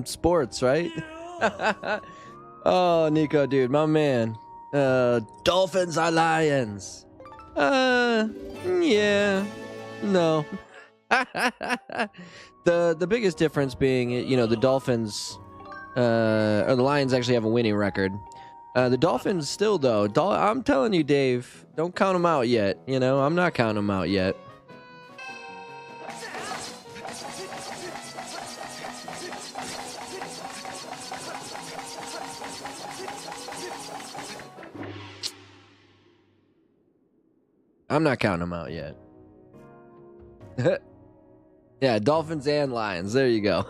Sports, right? Oh, Nico, dude, my man. Dolphins are lions. Yeah, no. The biggest difference being, you know, the Dolphins, or the Lions actually have a winning record. The Dolphins still, though, I'm telling you, Dave, don't count them out yet. You know, I'm not counting them out yet. I'm not counting them out yet. Yeah, Dolphins and Lions. There you go.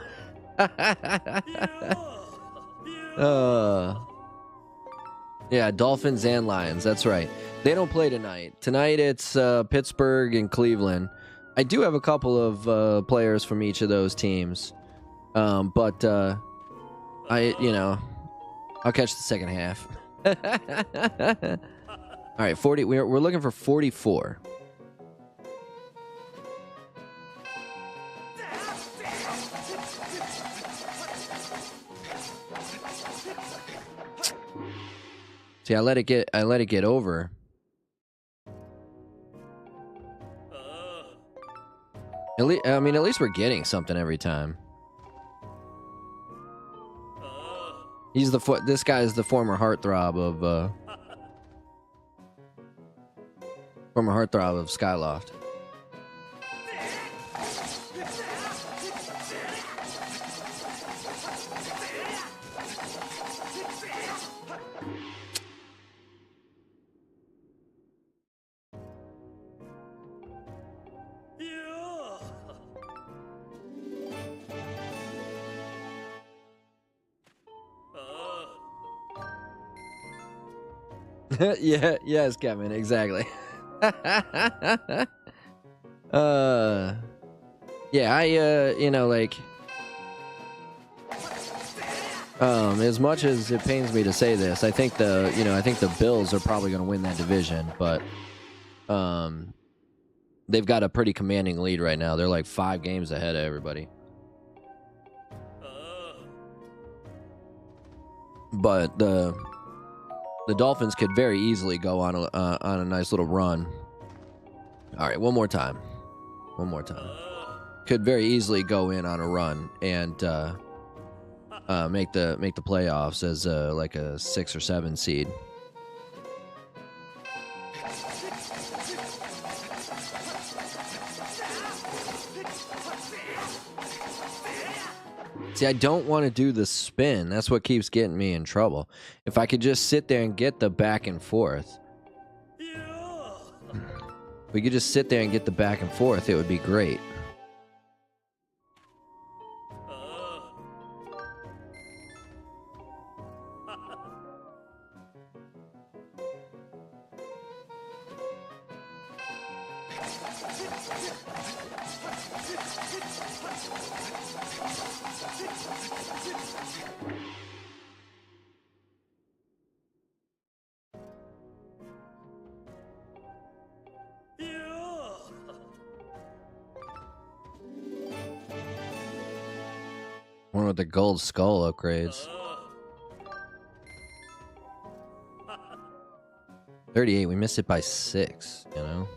Yeah, Dolphins and Lions. That's right. They don't play tonight. Tonight it's Pittsburgh and Cleveland. I do have a couple of players from each of those teams, but you know, I'll catch the second half. All right, 40. We're looking for 44. See, I let it get over. At least we're getting something every time. This guy is the former heartthrob of Skyloft. Yeah, yes, Kevin, exactly. Yeah, you know, like, as much as it pains me to say this, I think the Bills are probably going to win that division, but they've got a pretty commanding lead right now. They're like 5 games ahead of everybody. But The Dolphins could very easily go on a nice little run. All right, one more time. Could very easily go in on a run and make the playoffs as like a 6 or 7 seed. See, I don't want to do the spin. That's what keeps getting me in trouble. If I could just sit there and get the back and forth. If we could just sit there and get the back and forth, it would be great. One with the gold skull upgrades. 38, we missed it by 6, you know?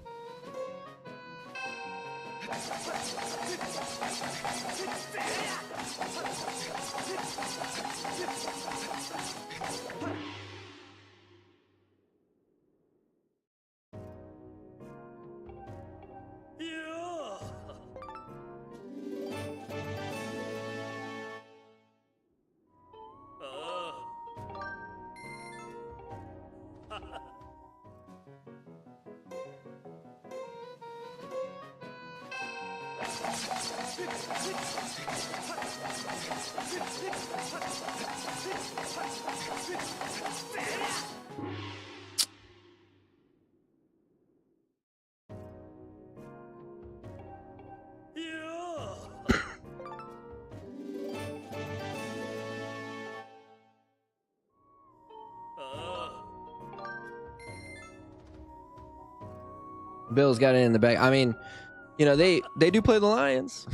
Bill's got it in the bag. I mean, you know, they do play the Lions.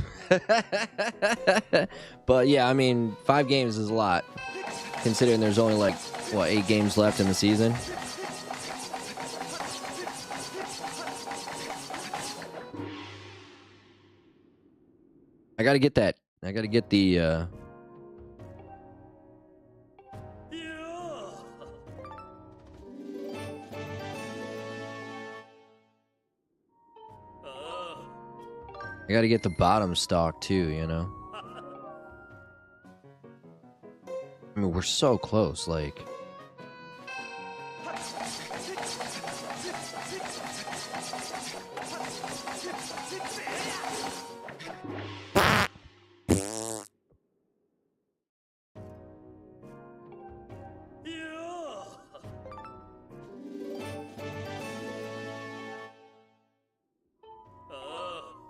But yeah, I mean, 5 games is a lot, considering there's only like, what, 8 games left in the season. I gotta get that. I gotta get the I gotta get the bottom stock too, you know? I mean, we're so close, like...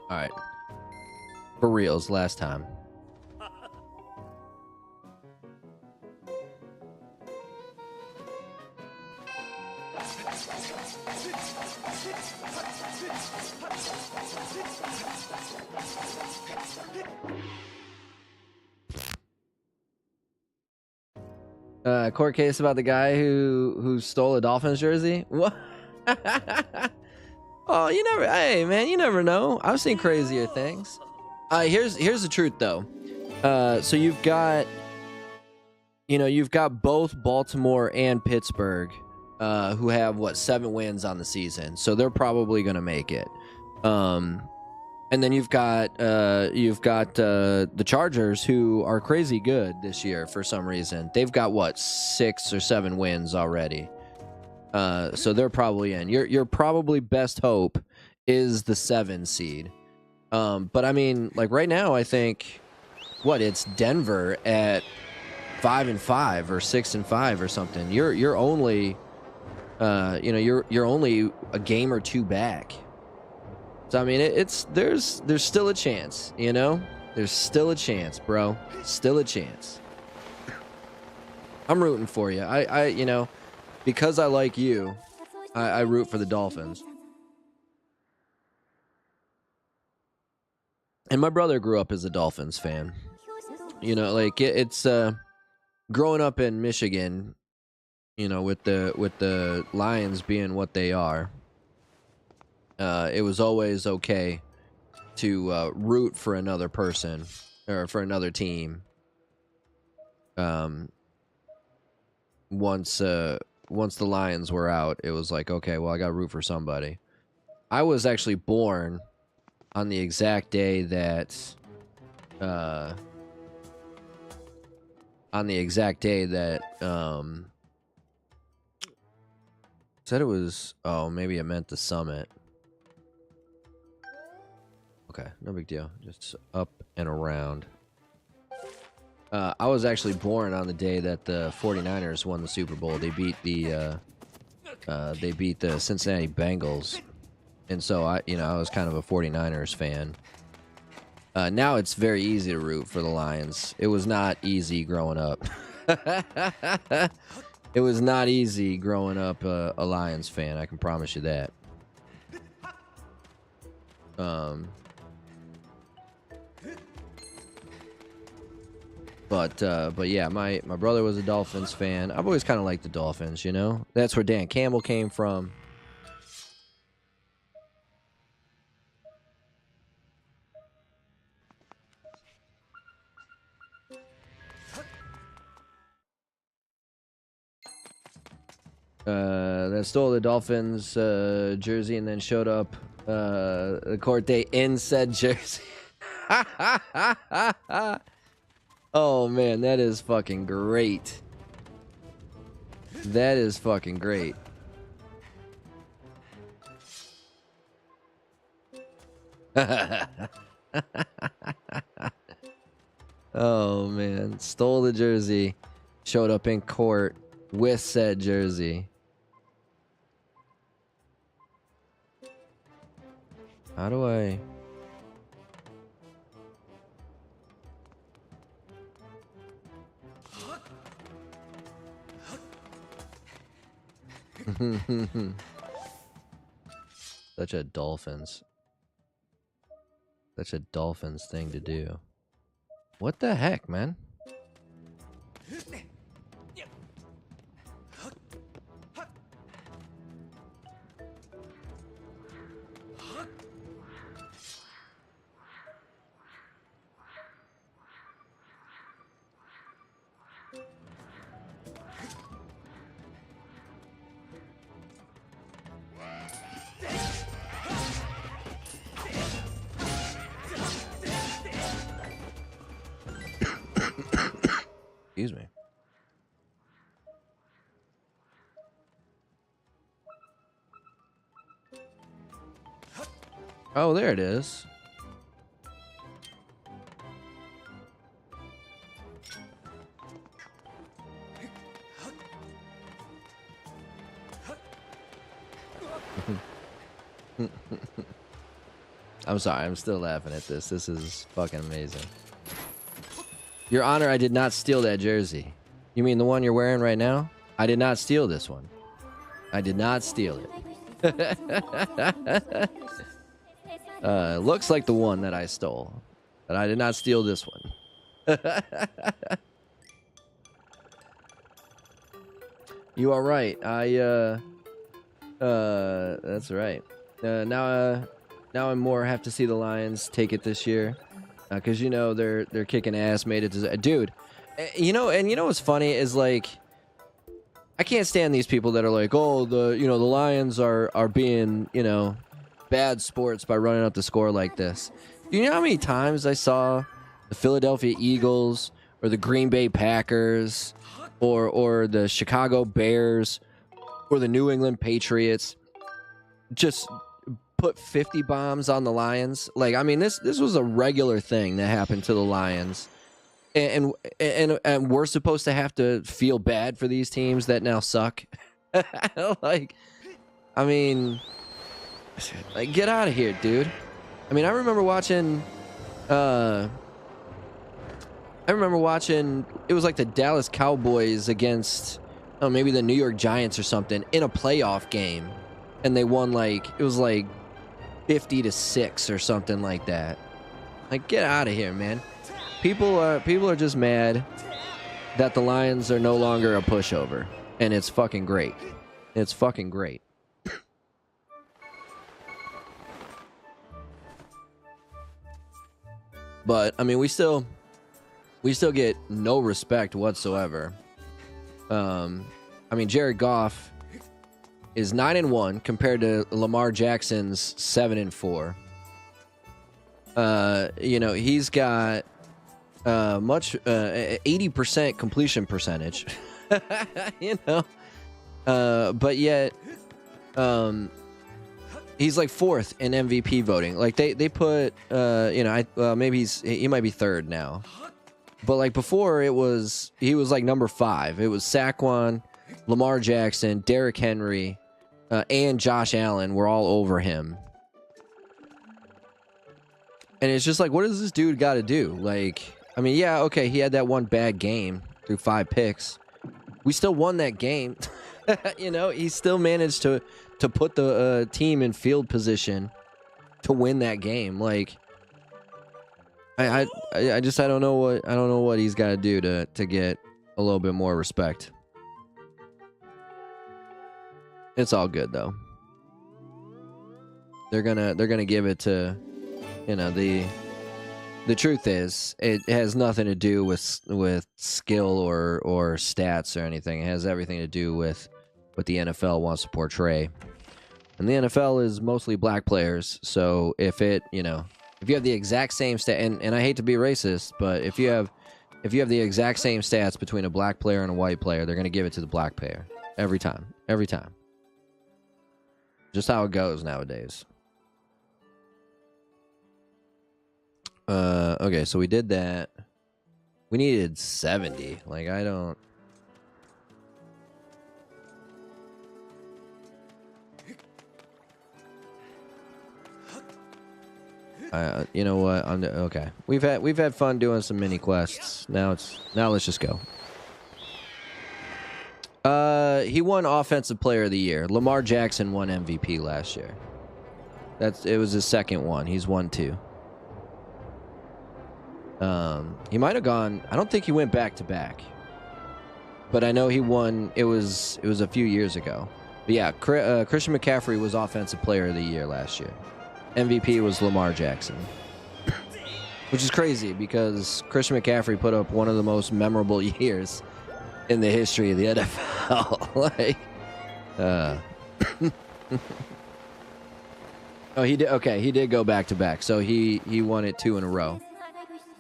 Alright. For reals, last time. Court case about the guy who stole a Dolphins jersey? What? Oh, you never. Hey, man, you never know. I've seen crazier things. Here's the truth, though. So you've got both Baltimore and Pittsburgh, who have what 7 wins on the season. So they're probably gonna make it. And then you've got the Chargers, who are crazy good this year for some reason. They've got what 6 or 7 wins already. So they're probably in. Your probably best hope is the 7 seed. But I mean, like right now, I think it's Denver at 5-5 or 6-5 or something. You're only you're only a game or 2 back. So I mean, there's still a chance, you know? There's still a chance, bro. Still a chance. I'm rooting for you. I you know, because I like you, I root for the Dolphins. And my brother grew up as a Dolphins fan. You know, like it's growing up in Michigan, you know, with the Lions being what they are, it was always okay to root for another person or for another team. Once the Lions were out, it was like, okay, well, I got to root for somebody. I was actually born on the exact day that said it was, oh, maybe it meant the summit. Okay, no big deal. Just up and around. I was actually born on the day that the 49ers won the Super Bowl. They beat the Cincinnati Bengals. And so I was kind of a 49ers fan. Now it's very easy to root for the Lions. It was not easy growing up. It was not easy growing up a Lions fan, I can promise you that. But yeah, my brother was a Dolphins fan. I've always kind of liked the Dolphins, you know? That's where Dan Campbell came from. That stole the Dolphins jersey and then showed up the court date in said jersey. Oh man, that is fucking great. That is fucking great. Oh man, stole the jersey, showed up in court with said jersey. How do I... Such a Dolphins thing to do. What the heck, man? Excuse me. Oh, there it is. I'm sorry, I'm still laughing at this. This is fucking amazing. Your Honor, I did not steal that jersey. You mean the one you're wearing right now? I did not steal this one. I did not steal it. Looks like the one that I stole. But I did not steal this one. You are right. That's right. Now I'm more have to see the Lions take it this year. Because you know they're kicking ass, made it to dude. You know what's funny is like I can't stand these people that are like, oh, the Lions are being bad sports by running up the score like this. Do you know how many times I saw the Philadelphia Eagles or the Green Bay Packers or the Chicago Bears or the New England Patriots just put 50 bombs on the Lions? Like, I mean, this was a regular thing that happened to the Lions, and we're supposed to have to feel bad for these teams that now suck. Like, I mean, like, get out of here, dude. I mean, I remember watching it was like the Dallas Cowboys against maybe the New York Giants or something in a playoff game, and they won like it was like 50-6 or something like that. Like, get out of here, man. People are just mad that the Lions are no longer a pushover. and it's fucking great. It's fucking great. But I mean, we still get no respect whatsoever. I mean, Jared Goff is 9-1 compared to Lamar Jackson's 7-4. You know, he's got 80% completion percentage. You know, but yet, he's like fourth in MVP voting. Like they put, you know, maybe he might be third now, but like before he was like number 5. It was Saquon, Lamar Jackson, Derrick Henry, and Josh Allen were all over him. And it's just like, what does this dude got to do? Like, I mean, yeah, okay, he had that one bad game through 5 picks. We still won that game. You know, he still managed to put the team in field position to win that game. Like, I don't know what he's got to do to get a little bit more respect. It's all good though. They're gonna give it to, you know, the truth is it has nothing to do with skill or stats or anything. It has everything to do with what the NFL wants to portray. And the NFL is mostly black players, so if you have the exact same stat, and I hate to be racist, but if you have the exact same stats between a black player and a white player, they're going to give it to the black player every time. Just how it goes nowadays. Okay, so we did that. We needed 70. Like, I don't... you know what? Okay. We've had fun doing some mini quests. Now let's just go. He won Offensive Player of the Year. Lamar Jackson won MVP last year. It was his second one. He's won 2. He might have gone. I don't think he went back to back. But I know he won. It was a few years ago. But yeah, Christian McCaffrey was Offensive Player of the Year last year. MVP was Lamar Jackson. Which is crazy because Christian McCaffrey put up one of the most memorable years in the history of the NFL. Like, oh, he did. Okay, he did go back to back, so he won it 2 in a row.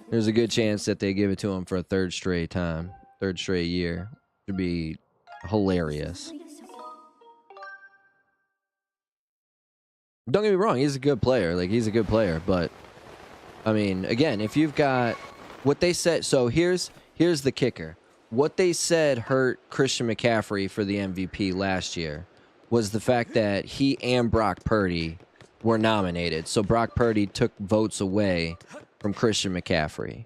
There's a good chance that they give it to him for a third straight year. It'd be hilarious. Don't get me wrong, he's a good player. Like, he's a good player, but I mean, again, if you've got what they said, so here's the kicker. What they said hurt Christian McCaffrey for the MVP last year was the fact that he and Brock Purdy were nominated. So Brock Purdy took votes away from Christian McCaffrey.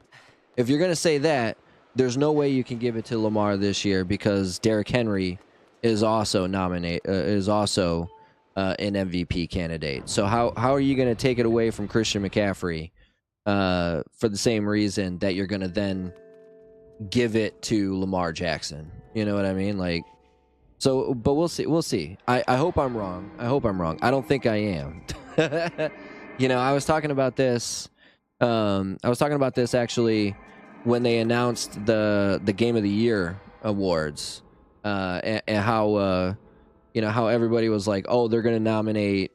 If you're going to say that, there's no way you can give it to Lamar this year because Derrick Henry is also an MVP candidate. So how are you going to take it away from Christian McCaffrey for the same reason that you're going to then give it to Lamar Jackson? You know what I mean? Like, so, but we'll see. I hope I'm wrong. I don't think I am. You know, I was talking about this actually when they announced the Game of the Year awards, and how you know, how everybody was like, oh, they're gonna nominate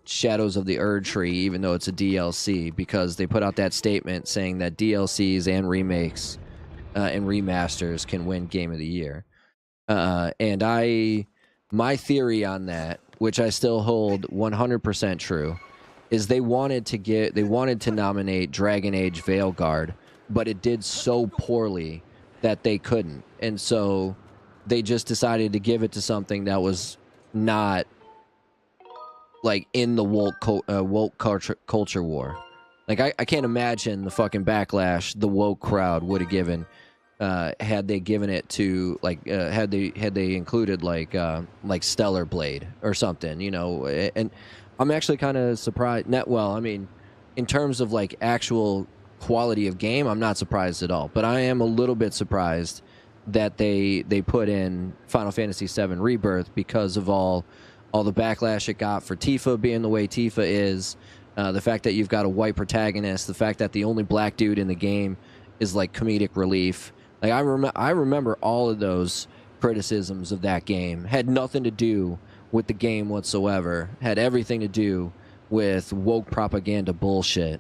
Shadows of the Erd Tree, even though it's a DLC, because they put out that statement saying that DLCs and remakes and remasters can win Game of the Year. And my theory on that, which I still hold 100% true, is they wanted to nominate Dragon Age Veilguard, but it did so poorly that they couldn't, and so they just decided to give it to something that was not like in the woke culture war. Like, I can't imagine the fucking backlash the woke crowd would have given had they given it to like had they included like Stellar Blade or something, you know. And I'm actually kind of surprised. Well, I mean, in terms of like actual quality of game, I'm not surprised at all. But I am a little bit surprised that they put in Final Fantasy VII Rebirth because of all the backlash it got for Tifa being the way Tifa is, the fact that you've got a white protagonist, the fact that the only black dude in the game is like comedic relief. Like I remember all of those criticisms of that game. Had nothing to do with the game whatsoever. Had everything to do with woke propaganda bullshit.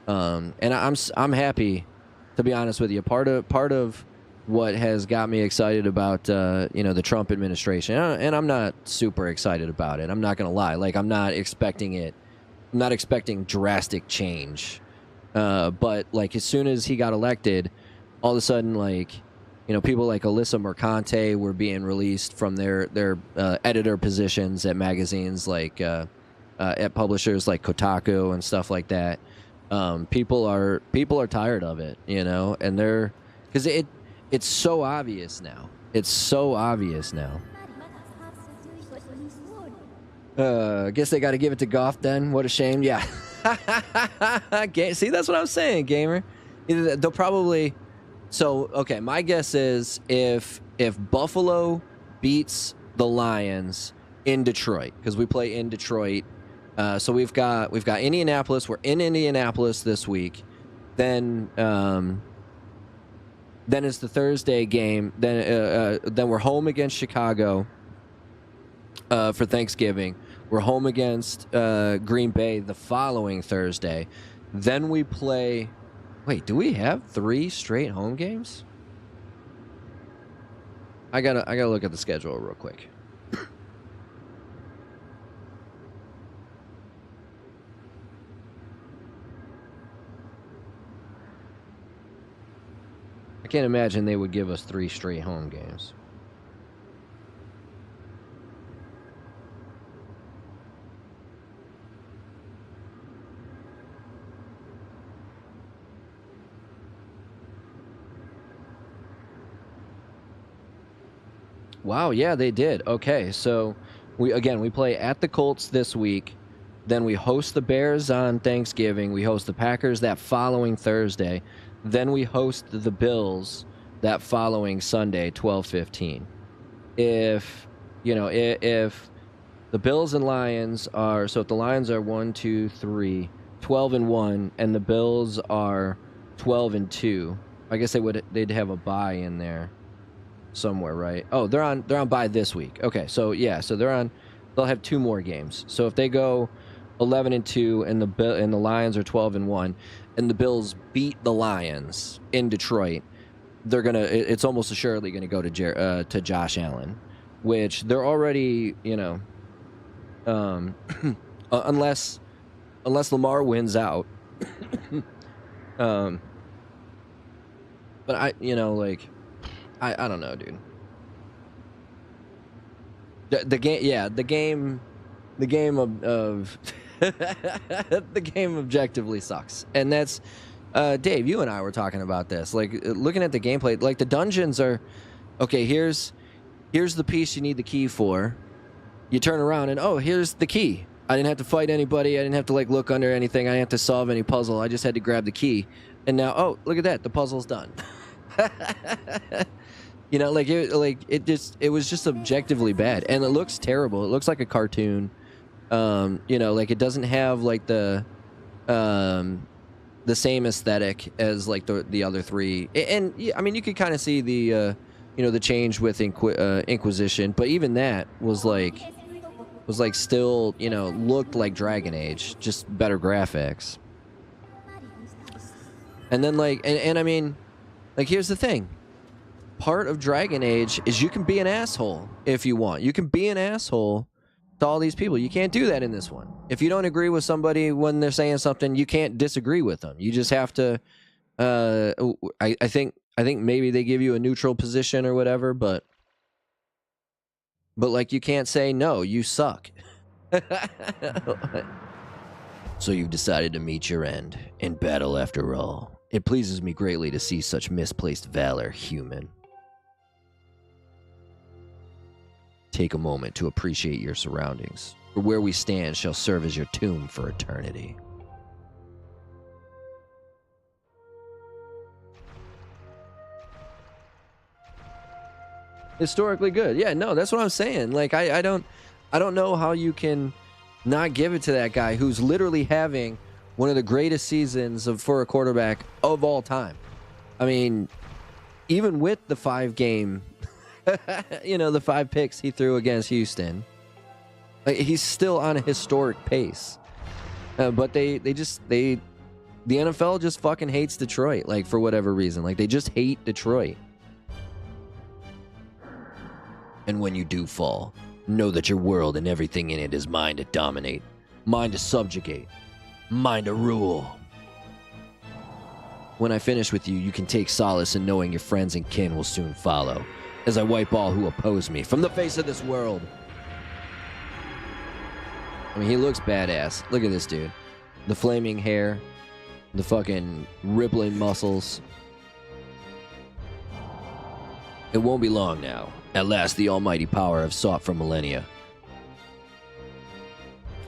And I'm happy, to be honest with you. Part of what has got me excited about the Trump administration, and I'm not super excited about it. I'm not gonna lie. Like, I'm not expecting drastic change. But like, as soon as he got elected, all of a sudden, like, people like Alyssa Mercante were being released from their editor positions at magazines, like at publishers like Kotaku and stuff like that. People are tired of it, and they're, because it's so obvious now. It's so obvious now. I guess they got to give it to Goff then. What a shame. Yeah. See, that's what I'm saying, gamer. They'll probably. So, okay, my guess is if Buffalo beats the Lions in Detroit, because we play in Detroit, so we've got Indianapolis. We're in Indianapolis this week. Then it's the Thursday game. Then we're home against Chicago for Thanksgiving. We're home against Green Bay the following Thursday. Then we play. Wait, do we have 3 straight home games? I gotta look at the schedule real quick. I can't imagine they would give us 3 straight home games. Wow, yeah, they did. Okay, so we play at the Colts this week. Then we host the Bears on Thanksgiving. We host the Packers that following Thursday. Then we host the Bills that following Sunday, 12:15. If the Bills and Lions are, so if the Lions are 1, 2, 3, 12-1, and the Bills are 12-2, I guess they'd have a bye in there somewhere, right? Oh, they're on bye this week. Okay, so yeah, so they'll have 2 more games. So if they go 11-2 and the Lions are 12-1 and the Bills beat the Lions in Detroit, it's almost assuredly gonna go to Josh Allen, which they're already, unless Lamar wins out. But I don't know, dude. The game of the game objectively sucks, and that's Dave. You and I were talking about this, like looking at the gameplay. Like, the dungeons are okay. Here's the piece you need the key for. You turn around and, oh, here's the key. I didn't have to fight anybody. I didn't have to like look under anything. I didn't have to solve any puzzle. I just had to grab the key, and now, oh, look at that, the puzzle's done. It was just objectively bad, and it looks terrible. It looks like a cartoon. It doesn't have like the same aesthetic as like the other 3. And I mean, you could kind of see the change with Inquisition, but even that was still, looked like Dragon Age, just better graphics. And then and I mean, like, here's the thing. Part of Dragon Age is you can be an asshole if you want. You can be an asshole to all these people. You can't do that in this one. If you don't agree with somebody when they're saying something, you can't disagree with them. You just have to. I think maybe they give you a neutral position or whatever, but like, you can't say no. You suck. So you've decided to meet your end in battle after all. It pleases me greatly to see such misplaced valor, human. Take a moment to appreciate your surroundings, for where we stand shall serve as your tomb for eternity. historically good. Yeah, no, that's what I'm saying. Like, I don't know how you can not give it to that guy who's literally having one of the greatest seasons for a quarterback of all time. I mean, even with the 5-game, the 5 picks he threw against Houston, like, he's still on a historic pace. But the NFL just fucking hates Detroit, like, for whatever reason. Like, they just hate Detroit. And when you do fall, know that your world and everything in it is mine to dominate, mine to subjugate, mine to rule. When I finish with you, you can take solace in knowing your friends and kin will soon follow, as I wipe all who oppose me from the face of this world. I mean, he looks badass. Look at this dude. The flaming hair, the fucking rippling muscles. It won't be long now. At last, the almighty power I've sought for millennia.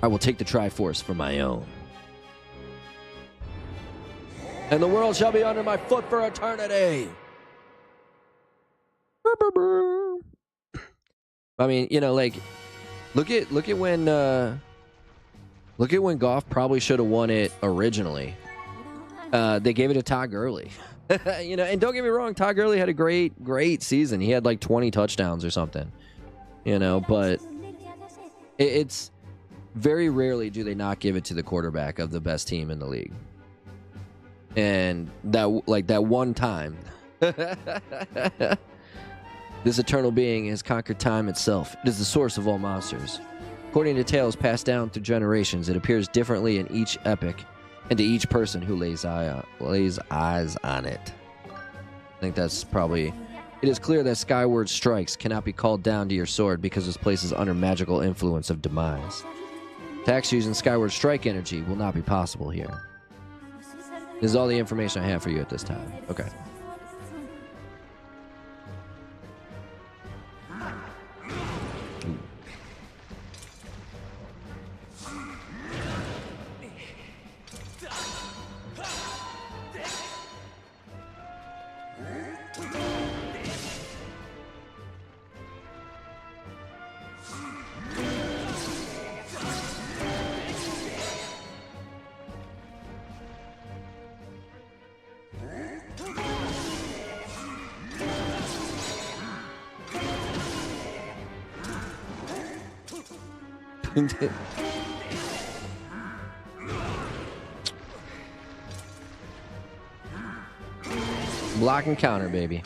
I will take the Triforce for my own. And the world shall be under my foot for eternity. I mean, like, look at when Goff probably should have won it originally. They gave it to Todd Gurley. And don't get me wrong, Todd Gurley had a great season. He had like 20 touchdowns or something. But it's very rarely do they not give it to the quarterback of the best team in the league. And that one time, this eternal being has conquered time itself. It is the source of all monsters. According to tales passed down through generations, it appears differently in each epic and to each person who lays eyes on it. I think that's probably... It is clear that Skyward strikes cannot be called down to your sword because this place is under magical influence of demise. Attacks using Skyward strike energy will not be possible here. This is all the information I have for you at this time. Okay. Block and counter, baby.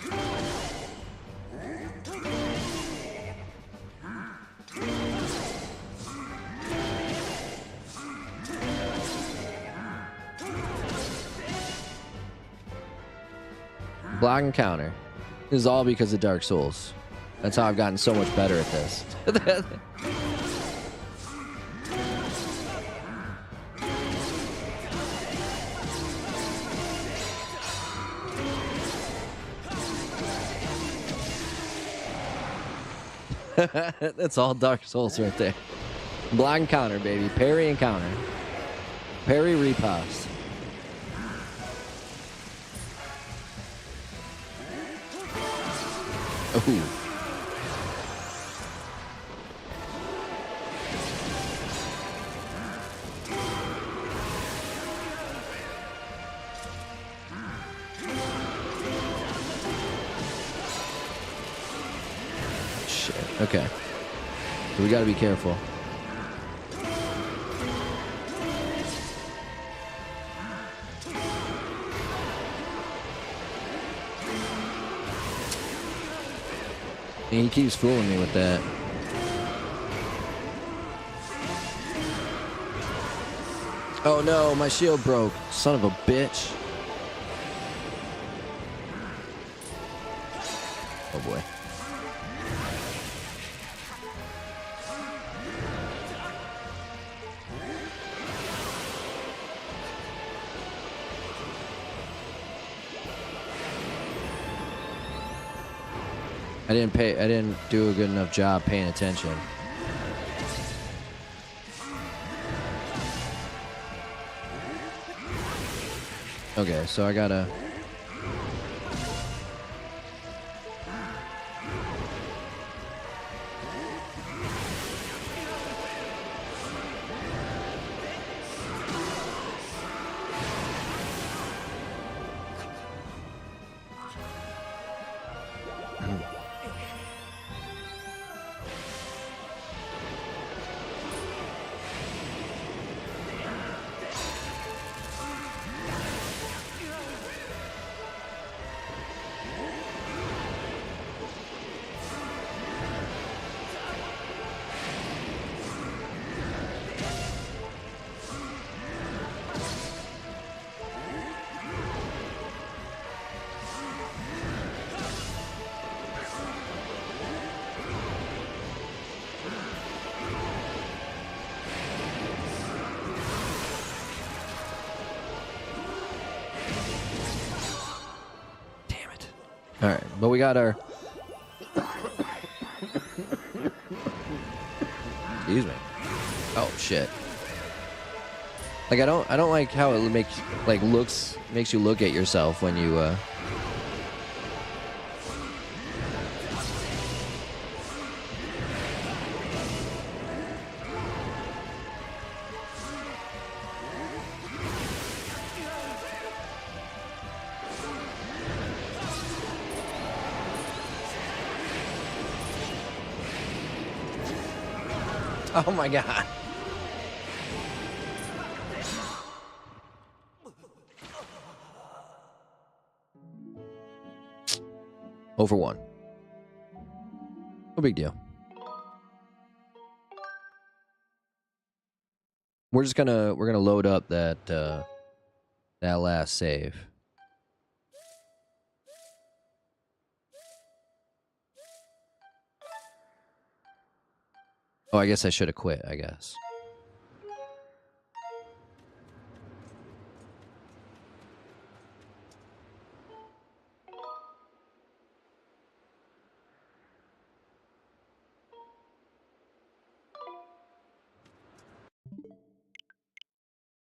Block and counter. This is all because of Dark Souls. That's how I've gotten so much better at this. That's all Dark Souls right there. Block and counter, baby. Parry and counter. Parry, riposte. Ooh. Shit. Okay. So we gotta be careful. And he keeps fooling me with that. Oh no, my shield broke. Son of a bitch. Oh boy. I didn't do a good enough job paying attention. Okay, so I gotta... All right, but we got our. Excuse me. Oh shit. Like I don't like how it makes you look at yourself when you Oh my god. Over 1. No big deal. We're gonna load up that last save. Oh, I guess I should have quit, I guess.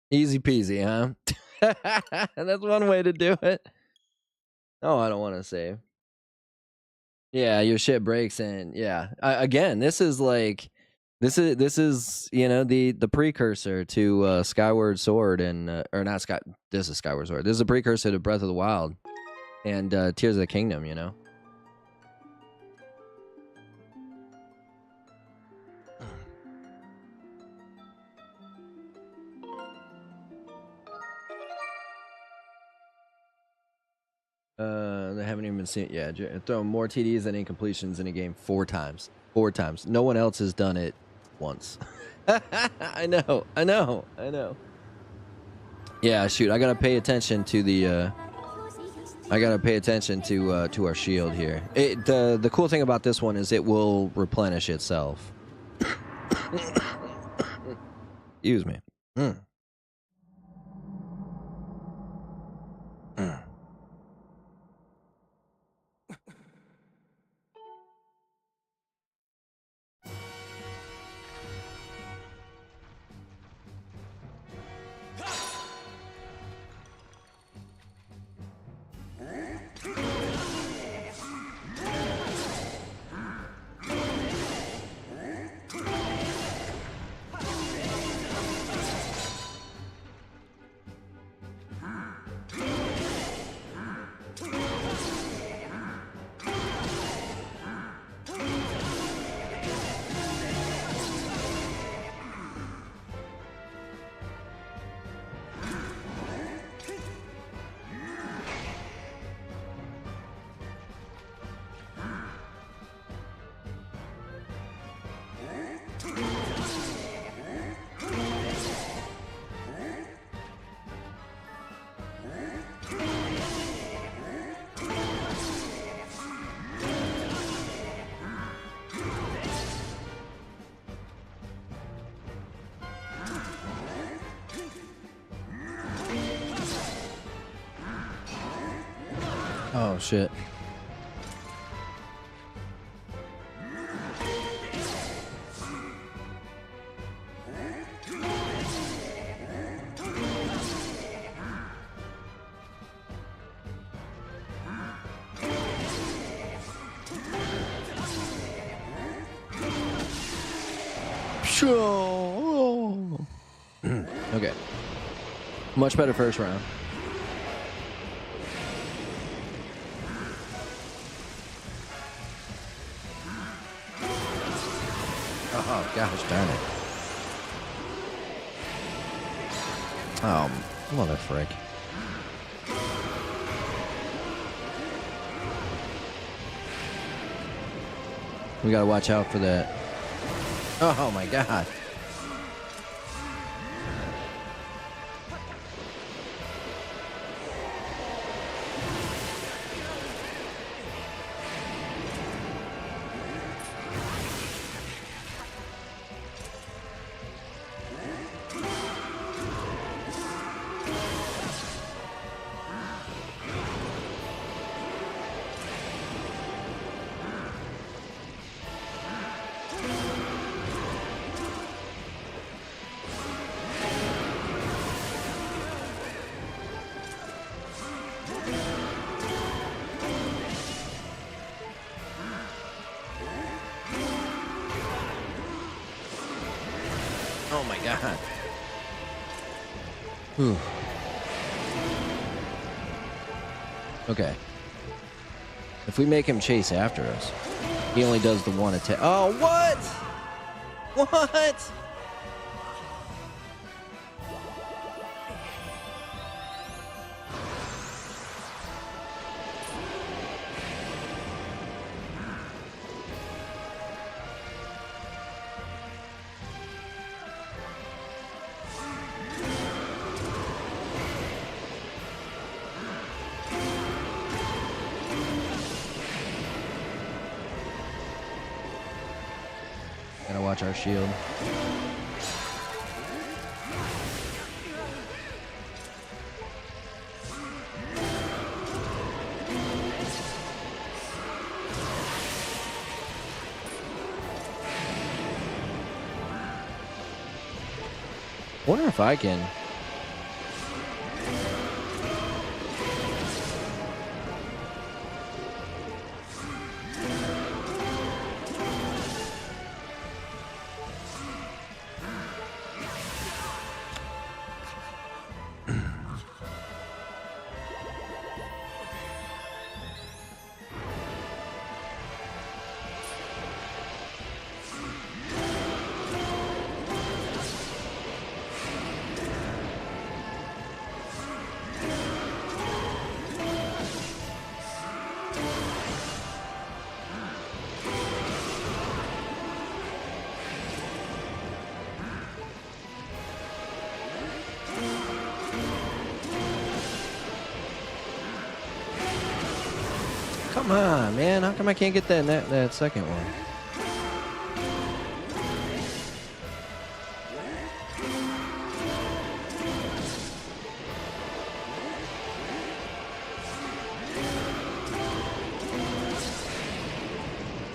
Easy peasy, huh? That's one way to do it. Oh, I don't want to save. Yeah, your shit breaks, and yeah. Again, this is like, this is you know the precursor to Skyward Sword and or not Sky. This is Skyward Sword. This is a precursor to Breath of the Wild and Tears of the Kingdom. You know. They haven't even seen it. Yeah, throw more TDs than incompletions in a game 4 times. 4 times. No one else has done it once. I know. Yeah, shoot. I gotta pay attention to the. I gotta pay attention to our shield here. The cool thing about this one is it will replenish itself. Excuse me. Oh shit. Okay. Much better first round. Oh, gosh darn it. Oh, mother frick. We gotta watch out for that. Oh my god. Oh my god. Whew. Okay. If we make him chase after us, he only does the one attack. Oh, what? What? Gotta watch our shield. Wonder if I can. Come on, man. How come I can't get that second one?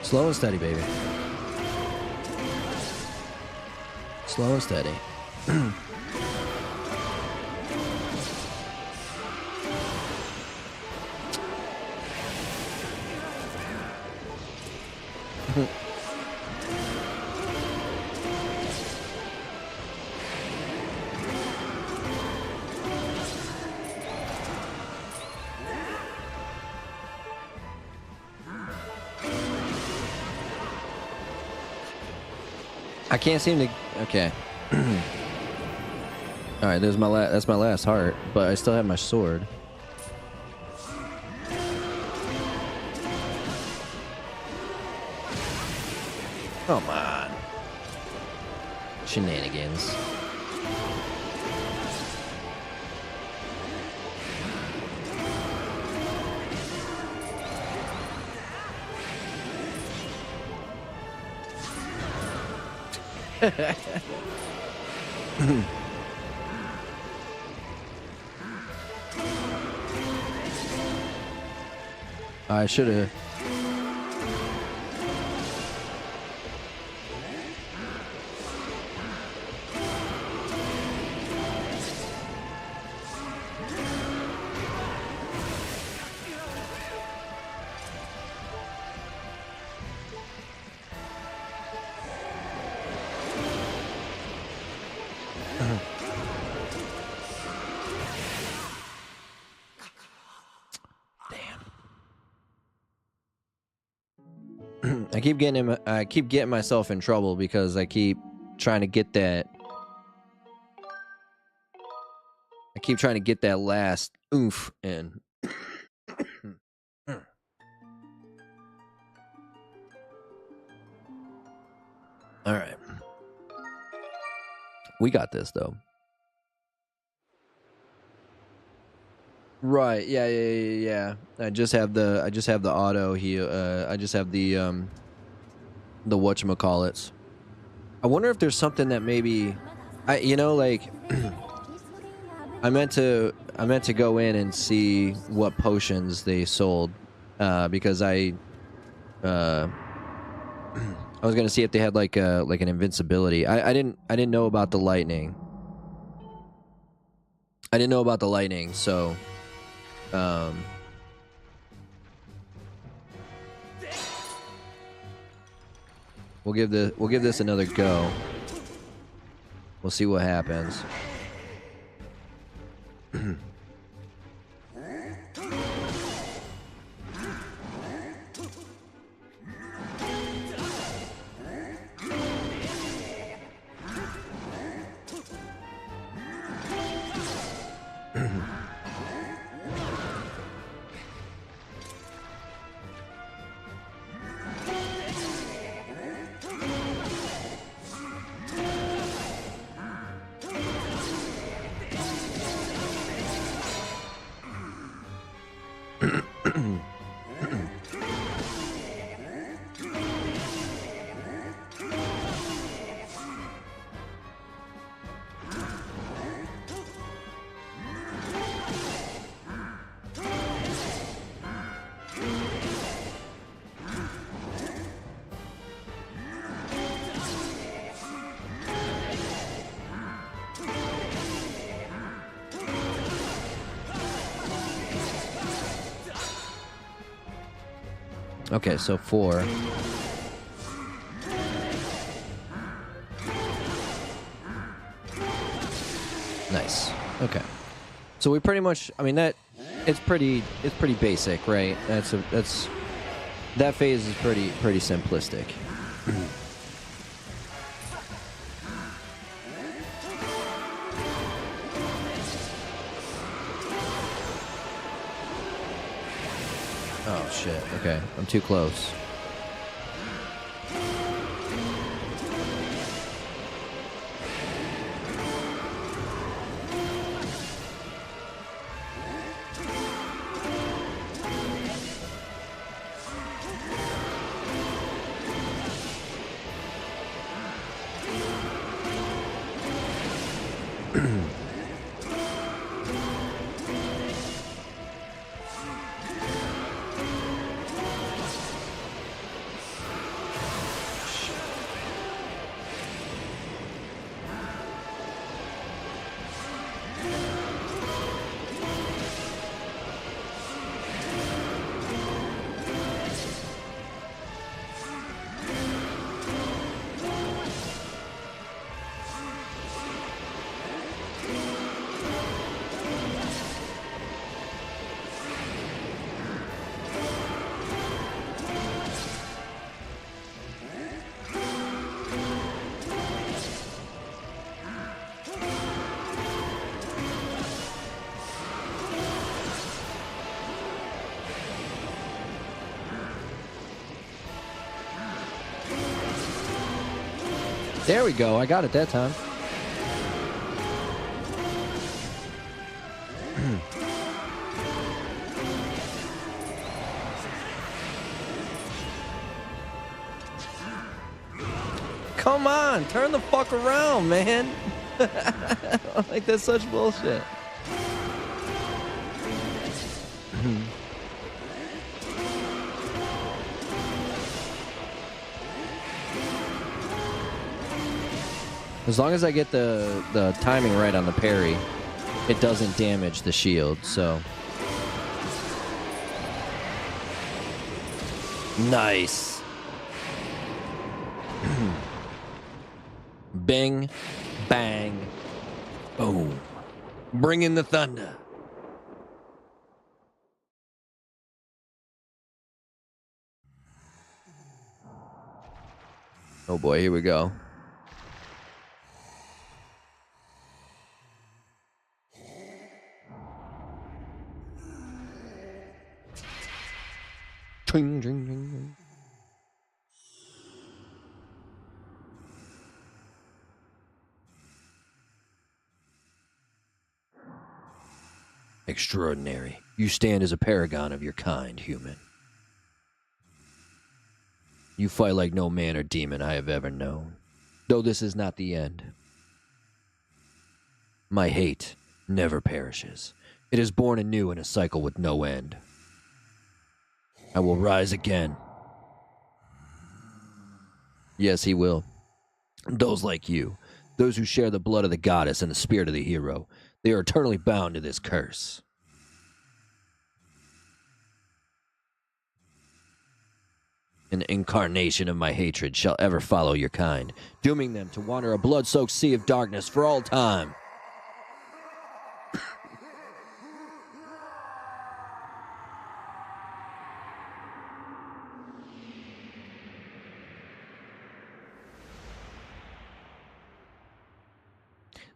Slow and steady, baby. Slow and steady. I can't seem to. Okay. All right. There's my that's my last heart, but I still have my sword. Come on. Shenanigans. I should have. I keep getting myself in trouble because I keep trying to get that. I keep trying to get that last oomph in. All right, we got this though. Right? Yeah. I just have the auto heal. I just have the whatchamacallits. I wonder if there's something that maybe like I meant to go in and see what potions they sold because I was gonna see if they had like an invincibility. I didn't know about the lightning. I didn't know about the lightning, so we'll give this another go. We'll see what happens. Okay, so 4. Nice. Okay. So we pretty much, I mean, that it's pretty basic, right? That phase is pretty simplistic. Oh shit. Okay, I'm too close. There we go. I got it that time. Come on, turn the fuck around, man. Like, that's such bullshit. As long as I get the timing right on the parry, it doesn't damage the shield, so. Nice. Bing, bang, boom. Bring in the thunder. Oh boy, here we go. Ding, ding, ding, ding. Extraordinary. You stand as a paragon of your kind, human. You fight like no man or demon I have ever known. Though this is not the end. My hate never perishes. It is born anew in a cycle with no end. I will rise again. Yes, he will. Those like you, those who share the blood of the goddess and the spirit of the hero, they are eternally bound to this curse. an incarnation of my hatred shall ever follow your kind, dooming them to wander a blood-soaked sea of darkness for all time.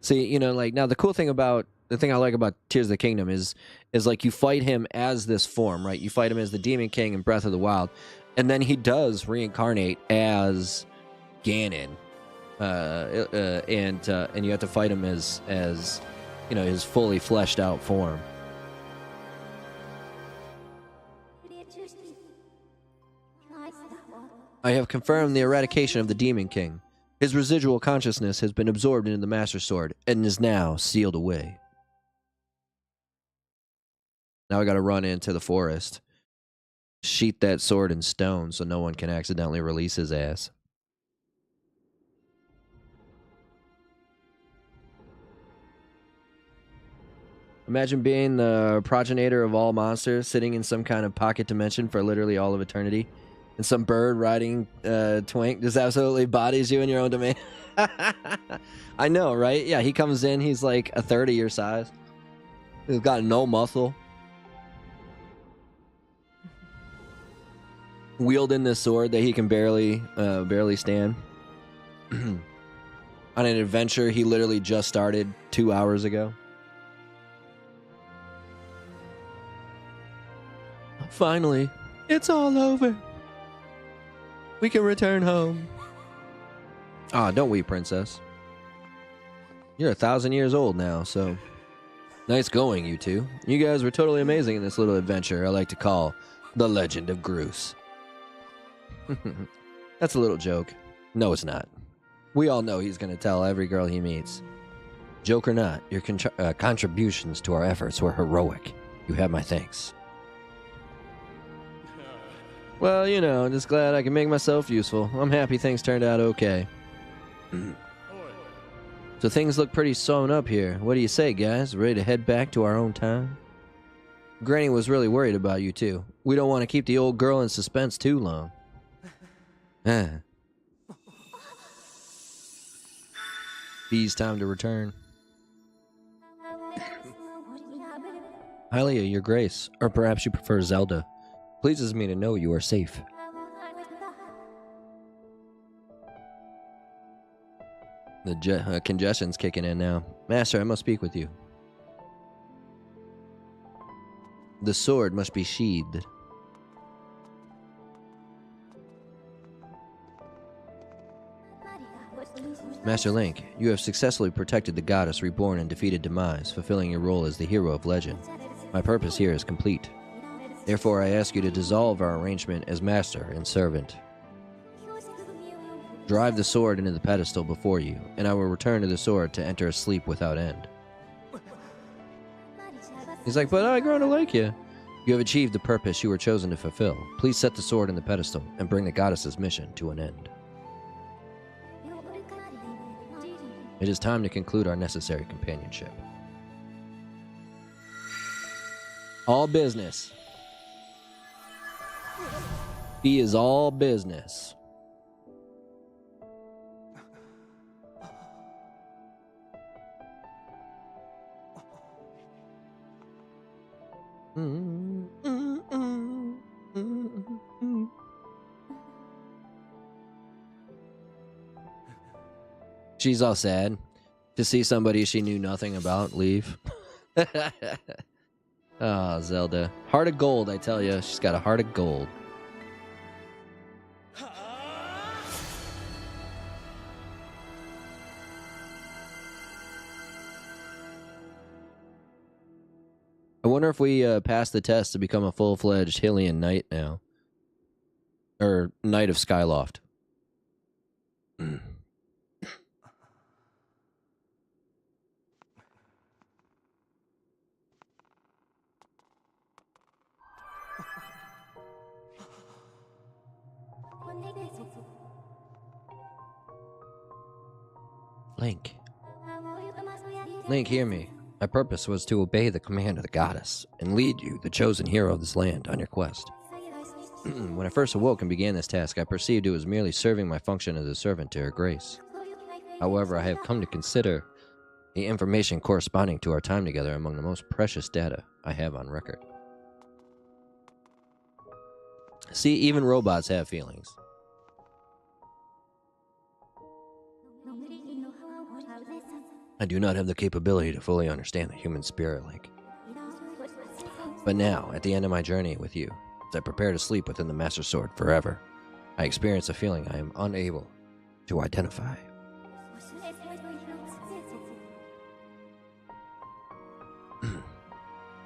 See, you know, like, now the cool thing about, the thing I like about Tears of the Kingdom is like, you fight him as this form, right? You fight him as the Demon King in Breath of the Wild, and then he does reincarnate as Ganon, and you have to fight him as you know, his fully fleshed out form. I have confirmed the eradication of the Demon King. His residual consciousness has been absorbed into the Master Sword and is now sealed away. Now I gotta run into the forest, sheath that sword in stone so no one can accidentally release his ass. Imagine being the progenitor of all monsters, sitting in some kind of pocket dimension for literally all of eternity. And some bird riding twink just absolutely bodies you in your own domain. I know, right? Yeah, he comes in, he's like a third of your size. He's got no muscle. Wielding this sword that he can barely stand. On an adventure he literally just started 2 hours ago. Finally, it's all over. We can return home. Ah, don't weep, princess. You're 1,000 years old now, so nice going, you two. You guys were totally amazing in this little adventure I like to call the Legend of Groose. That's a little joke. No, it's not. We all know he's going to tell every girl he meets. Joke or not, your contributions to our efforts were heroic. You have my thanks. Well, you know, I'm just glad I can make myself useful. I'm happy things turned out okay. So things look pretty sewn up here. What do you say, guys? Ready to head back to our own time? Granny was really worried about you, too. We don't want to keep the old girl in suspense too long. Bee's time to return. Hylia, your grace. Or perhaps you prefer Zelda. Pleases me to know you are safe. The congestion's kicking in now. Master, I must speak with you. The sword must be sheathed. Master Link, you have successfully protected the goddess reborn and defeated Demise, fulfilling your role as the hero of legend. My purpose here is complete. Therefore, I ask you to dissolve our arrangement as master and servant. Drive the sword into the pedestal before you, and I will return to the sword to enter a sleep without end. He's like, but I grow to like you. You have achieved the purpose you were chosen to fulfill. Please set the sword in the pedestal and bring the goddess's mission to an end. It is time to conclude our necessary companionship. All business. He is all business. She's all sad to see somebody she knew nothing about leave. Oh, Zelda. Heart of gold, I tell you. She's got a heart of gold. I wonder if we pass the test to become a full-fledged Hylian knight now. Or Knight of Skyloft. Link. Link, hear me. My purpose was to obey the command of the goddess and lead you, the chosen hero of this land, on your quest. When I first awoke and began this task, I perceived it was merely serving my function as a servant to her grace. However, I have come to consider the information corresponding to our time together among the most precious data I have on record. See, even robots have feelings. I do not have the capability to fully understand the human spirit But now, at the end of my journey with you, as I prepare to sleep within the Master Sword forever, I experience a feeling I am unable to identify.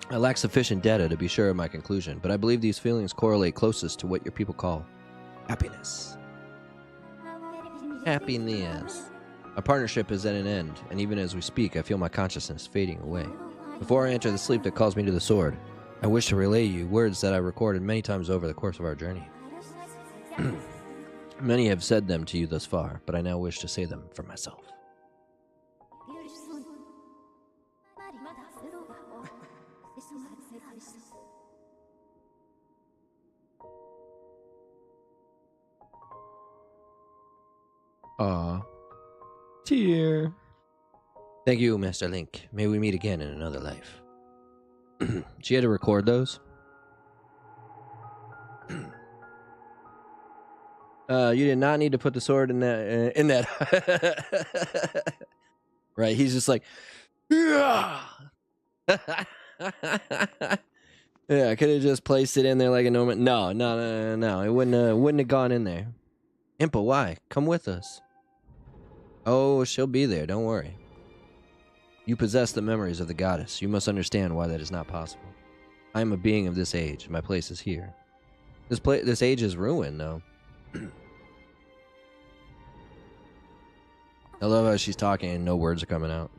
I lack sufficient data to be sure of my conclusion, but I believe these feelings correlate closest to what your people call happiness. Happiness. Our partnership is at an end, and even as we speak, I feel my consciousness fading away. Before I enter the sleep that calls me to the sword, I wish to relay you words that I recorded many times over the course of our journey. Many have said them to you thus far, but I now wish to say them for myself. Aw. Tear. Thank you, Master Link. May we meet again in another life. She had to record those? You did not need to put the sword in that. Right, he's just like, yeah. Yeah, I could have just placed it in there like a normal. No. It wouldn't have gone in there. Impa, why? Come with us. Oh, she'll be there. Don't worry. You possess the memories of the goddess. You must understand why that is not possible. I am a being of this age. My place is here. This age is ruined, though. I love how she's talking and no words are coming out.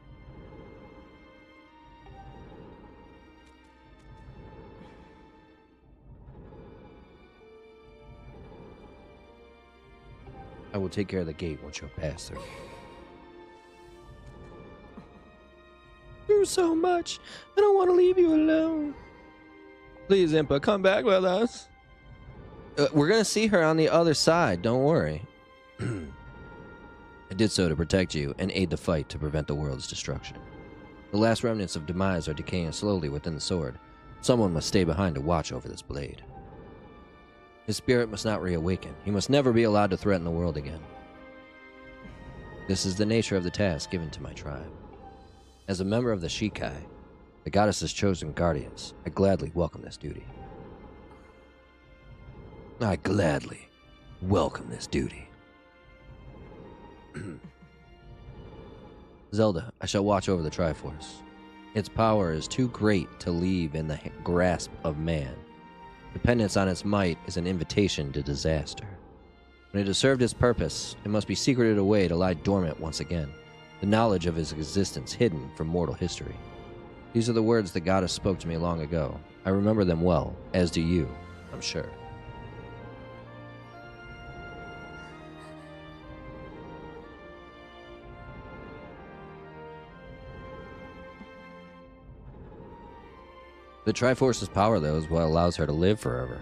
I will take care of the gate once you're past through. There's so much. I don't want to leave you alone. Please, Impa, come back with us. We're going to see her on the other side. Don't worry. I did so to protect you and aid the fight to prevent the world's destruction. The last remnants of demise are decaying slowly within the sword. Someone must stay behind to watch over this blade. His spirit must not reawaken. He must never be allowed to threaten the world again. This is the nature of the task given to my tribe. As a member of the Shikai, the goddess's chosen guardians, I gladly welcome this duty. I gladly welcome this duty. Zelda, I shall watch over the Triforce. Its power is too great to leave in the grasp of man. Dependence on its might is an invitation to disaster. When it has served its purpose, it must be secreted away to lie dormant once again, the knowledge of its existence hidden from mortal history. These are the words the goddess spoke to me long ago. I remember them well, as do you, I'm sure. The Triforce's power, though, is what allows her to live forever.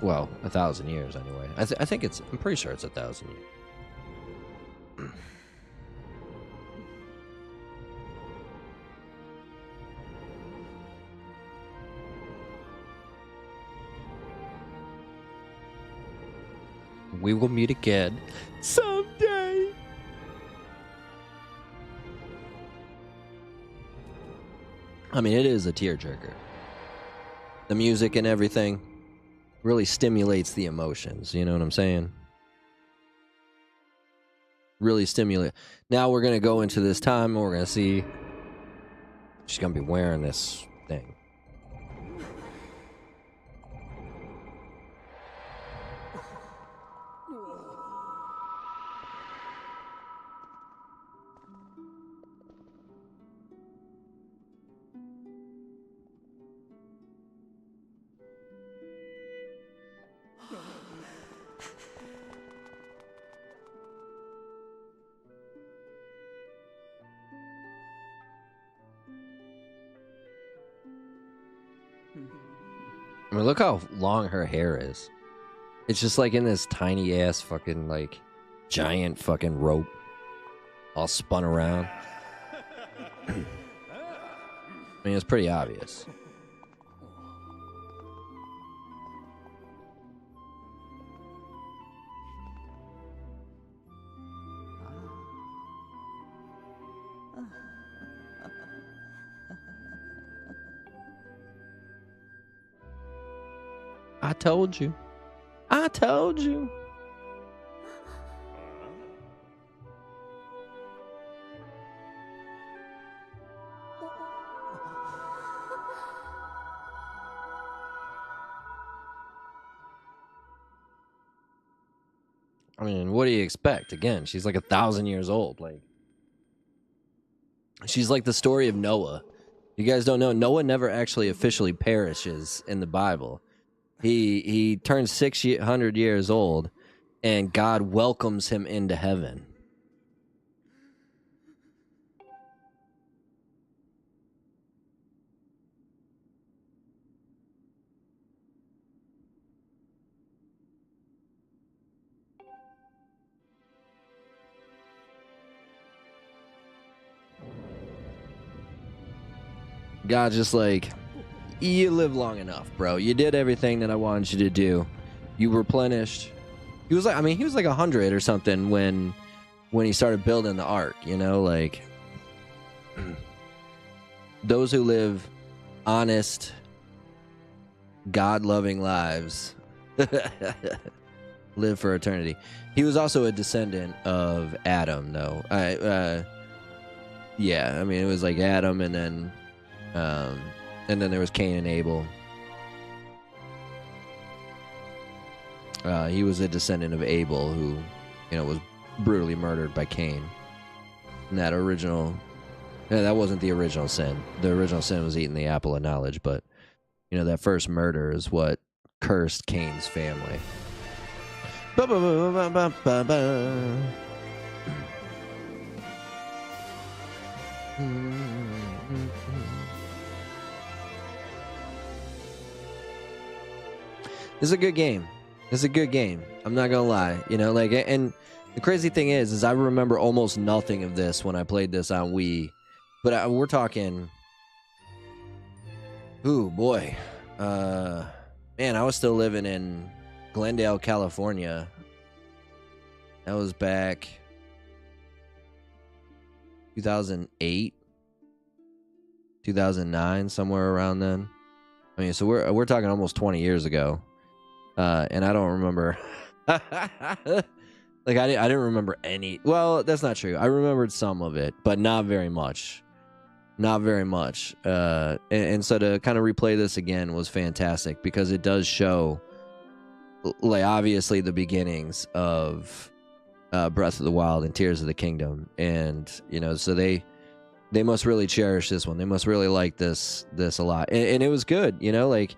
Well, 1,000 years, anyway. I think it's... I'm pretty sure it's 1,000 years. We will meet again someday. I mean, it is a tearjerker. The music and everything really stimulates the emotions. You know what I'm saying? Really stimulate. Now we're going to go into this time and we're going to see she's going to be wearing this thing. mean, look how long her hair is. It's just like in this tiny ass fucking like giant fucking rope all spun around. I mean, it's pretty obvious. I told you. I told you. I mean, what do you expect? Again, she's like 1,000 years old. Like, she's like the story of Noah. You guys don't know, Noah never actually officially perishes in the Bible. He turns 600 years old, and God welcomes him into heaven. God just like, you live long enough, bro. You did everything that I wanted you to do. You replenished. He was like, I mean, he was like 100 or something when he started building the ark, you know, like those who live honest, God-loving lives live for eternity. He was also a descendant of Adam, though. Yeah, I mean, it was like Adam, and then there was Cain and Abel. He was a descendant of Abel, who, you know, was brutally murdered by Cain. And that wasn't the original sin. The original sin was eating the apple of knowledge, but, you know, that first murder is what cursed Cain's family. It's a good game. It's a good game. I'm not gonna lie. You know, like, and the crazy thing is I remember almost nothing of this when I played this on Wii. But we're talking. Ooh, boy. Man, I was still living in Glendale, California. That was back 2008, 2009, somewhere around then. I mean, so we're talking almost 20 years ago. And I don't remember. Like, I didn't remember any. Well, that's not true. I remembered some of it, but not very much. Not very much. And so to kind of replay this again was fantastic, because it does show, like, obviously the beginnings of Breath of the Wild and Tears of the Kingdom. And, you know, so they must really cherish this one. They must really like this a lot. And it was good, you know, like,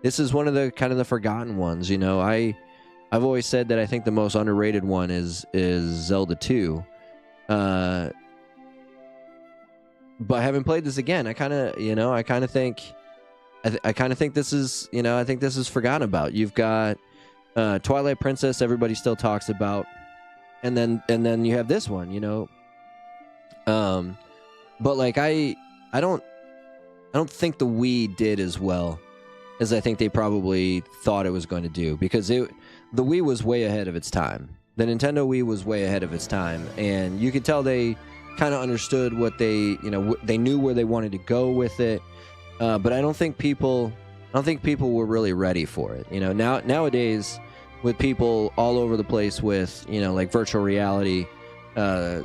this is one of the kind of the forgotten ones, you know. I've always said that I think the most underrated one is Zelda 2. But having played this again, I kind of think this is, you know, I think this is forgotten about. You've got Twilight Princess, everybody still talks about, and then you have this one, you know. But like I don't think the Wii did as well as I think they probably thought it was going to do, because the Wii was way ahead of its time. The Nintendo Wii was way ahead of its time, and you could tell they kind of understood what they knew where they wanted to go with it. But I don't think people were really ready for it. You know, nowadays with people all over the place with, you know, like virtual reality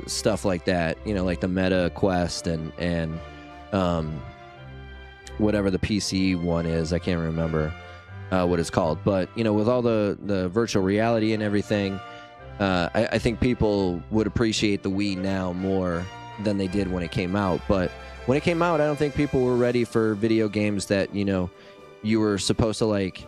stuff like that, you know, like the Meta Quest and whatever the PC one is, I can't remember what it's called. But, you know, with all the virtual reality and everything, I think people would appreciate the Wii now more than they did when it came out. But when it came out, I don't think people were ready for video games that, you know, you were supposed to, like,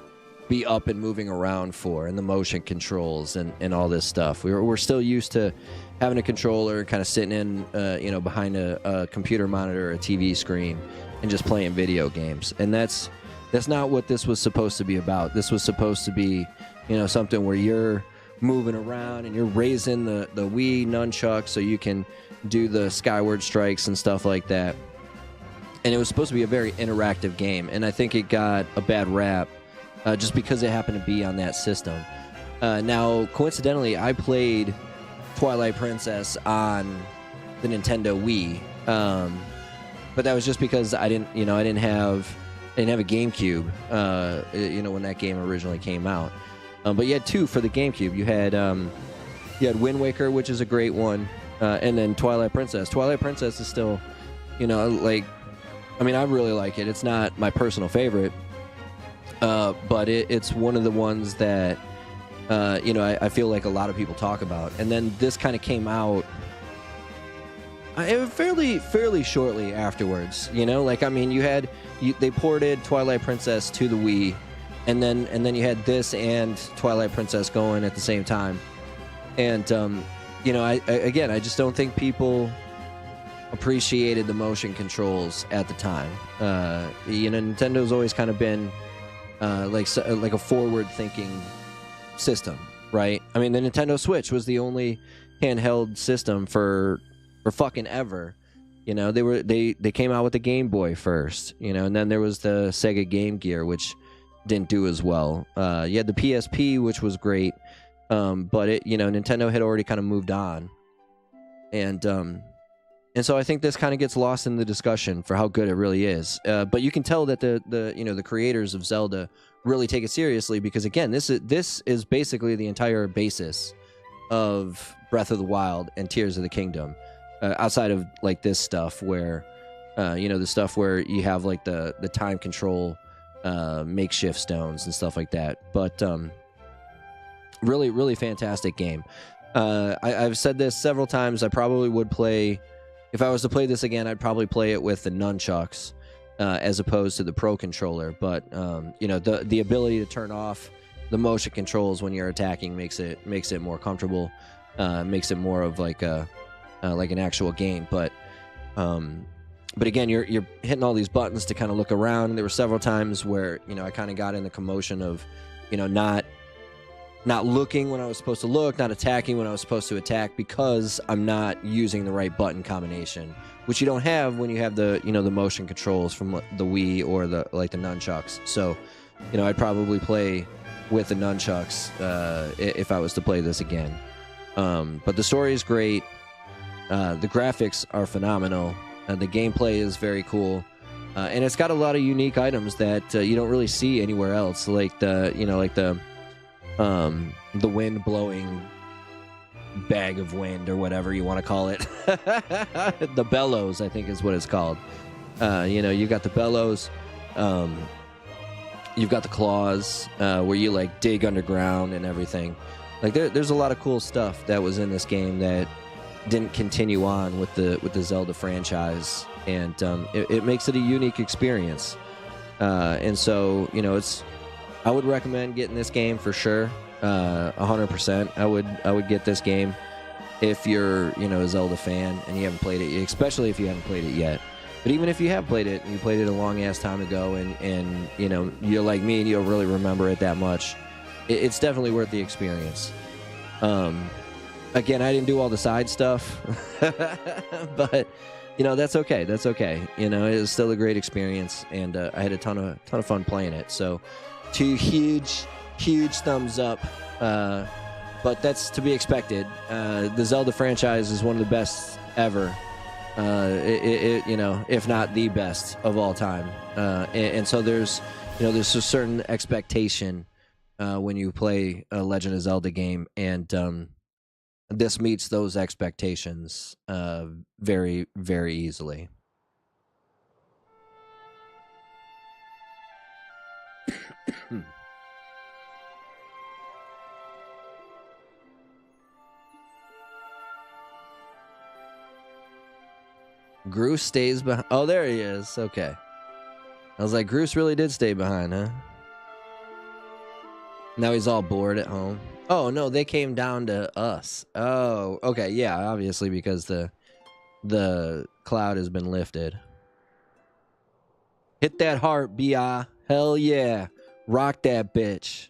be up and moving around for, and the motion controls and all this stuff. We're still used to having a controller kind of sitting in, you know, behind a computer monitor or a TV screen and just playing video games. And that's That's not what this was supposed to be about. This was supposed to be, you know, something where you're moving around and you're raising the Wii nunchuck so you can do the Skyward strikes and stuff like that. And it was supposed to be a very interactive game, and I think it got a bad rap just because it happened to be on that system. Now, coincidentally, I played Twilight Princess on the Nintendo Wii, but that was just because I didn't have a GameCube, when that game originally came out. But you had two for the GameCube. You had Wind Waker, which is a great one, and then Twilight Princess. Twilight Princess is still, I really like it. It's not my personal favorite, but it's one of the ones that, I feel like a lot of people talk about. And then this kind of came out fairly shortly afterwards. They ported Twilight Princess to the Wii, and then you had this and Twilight Princess going at the same time. And I just don't think people appreciated the motion controls at the time. Nintendo's always kind of been like a forward-thinking system, right? I mean, the Nintendo Switch was the only handheld system for fucking ever. They came out with the Game Boy first, and then there was the Sega Game Gear, which didn't do as well. You had the PSP, which was great, but Nintendo had already kind of moved on, and so I think this kind of gets lost in the discussion for how good it really is. But you can tell that the creators of Zelda really take it seriously, because again, this is basically the entire basis of Breath of the Wild and Tears of the Kingdom. Outside of like this stuff where, the stuff where you have like the time control, makeshift stones and stuff like that. But really, really fantastic game. I've said this several times. I probably would play, if I was to play this again, I'd probably play it with the nunchucks as opposed to the Pro controller. But the ability to turn off the motion controls when you're attacking makes it more comfortable. Makes it more of like an actual game. But again, you're hitting all these buttons to kind of look around. And there were several times where I kind of got in the commotion of not looking when I was supposed to look, not attacking when I was supposed to attack, because I'm not using the right button combination, which you don't have when you have the the motion controls from the Wii or the nunchucks. So I'd probably play with the nunchucks if I was to play this again. But the story is great. The graphics are phenomenal. The gameplay is very cool, and it's got a lot of unique items that you don't really see anywhere else, like the wind blowing bag of wind, or whatever you want to call it. The bellows, I think, is what it's called. You got the bellows. You've got the claws, where you like dig underground and everything. Like there's a lot of cool stuff that was in this game that didn't continue on with the Zelda franchise, and it makes it a unique experience. And so I would recommend getting this game for sure. 100%. I would get this game if you're a Zelda fan and you haven't played it, especially if you haven't played it yet. But even if you have played it and you played it a long ass time ago, and you're like me and you don't really remember it that much, it's definitely worth the experience. Again, I didn't do all the side stuff, but that's okay. That's okay. It was still a great experience, and I had a ton of fun playing it. So, 2 huge thumbs up. But that's to be expected. The Zelda franchise is one of the best ever. If not the best of all time. And so there's a certain expectation when you play a Legend of Zelda game, and this meets those expectations very, very easily. Groose stays behind. Oh, there he is. Okay. I was like, Groose really did stay behind, huh? Now he's all bored at home. Oh, no, they came down to us. Oh, okay. Yeah, obviously, because the cloud has been lifted. Hit that heart, B.I. Hell yeah. Rock that bitch.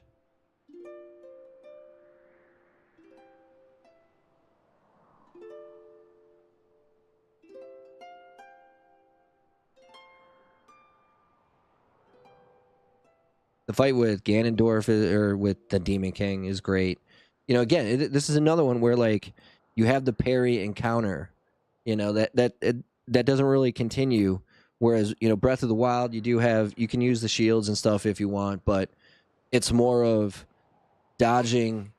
The fight with Ganondorf or with the Demon King is great. You know, again, this is another one where like you have the parry and counter. You know that doesn't really continue. Whereas Breath of the Wild, you can use the shields and stuff if you want, but it's more of dodging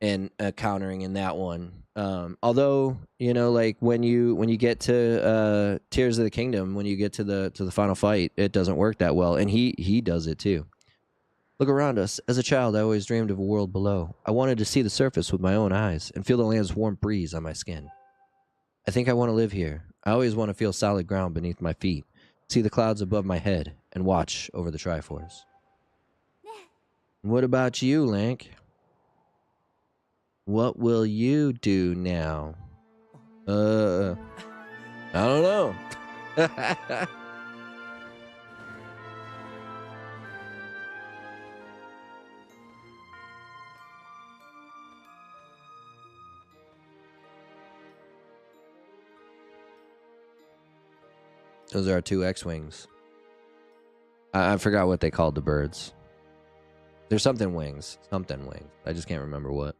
and countering in that one. Although like when you get to Tears of the Kingdom, when you get to the final fight, it doesn't work that well, and he does it too. Look around us. As a child, I always dreamed of a world below. I wanted to see the surface with my own eyes and feel the land's warm breeze on my skin. I think I want to live here. I always want to feel solid ground beneath my feet, see the clouds above my head, and watch over the Triforce. What about you, Link? What will you do now? I don't know. Those are our two X-Wings. I forgot what they called the birds. There's something wings. Something wings. I just can't remember what.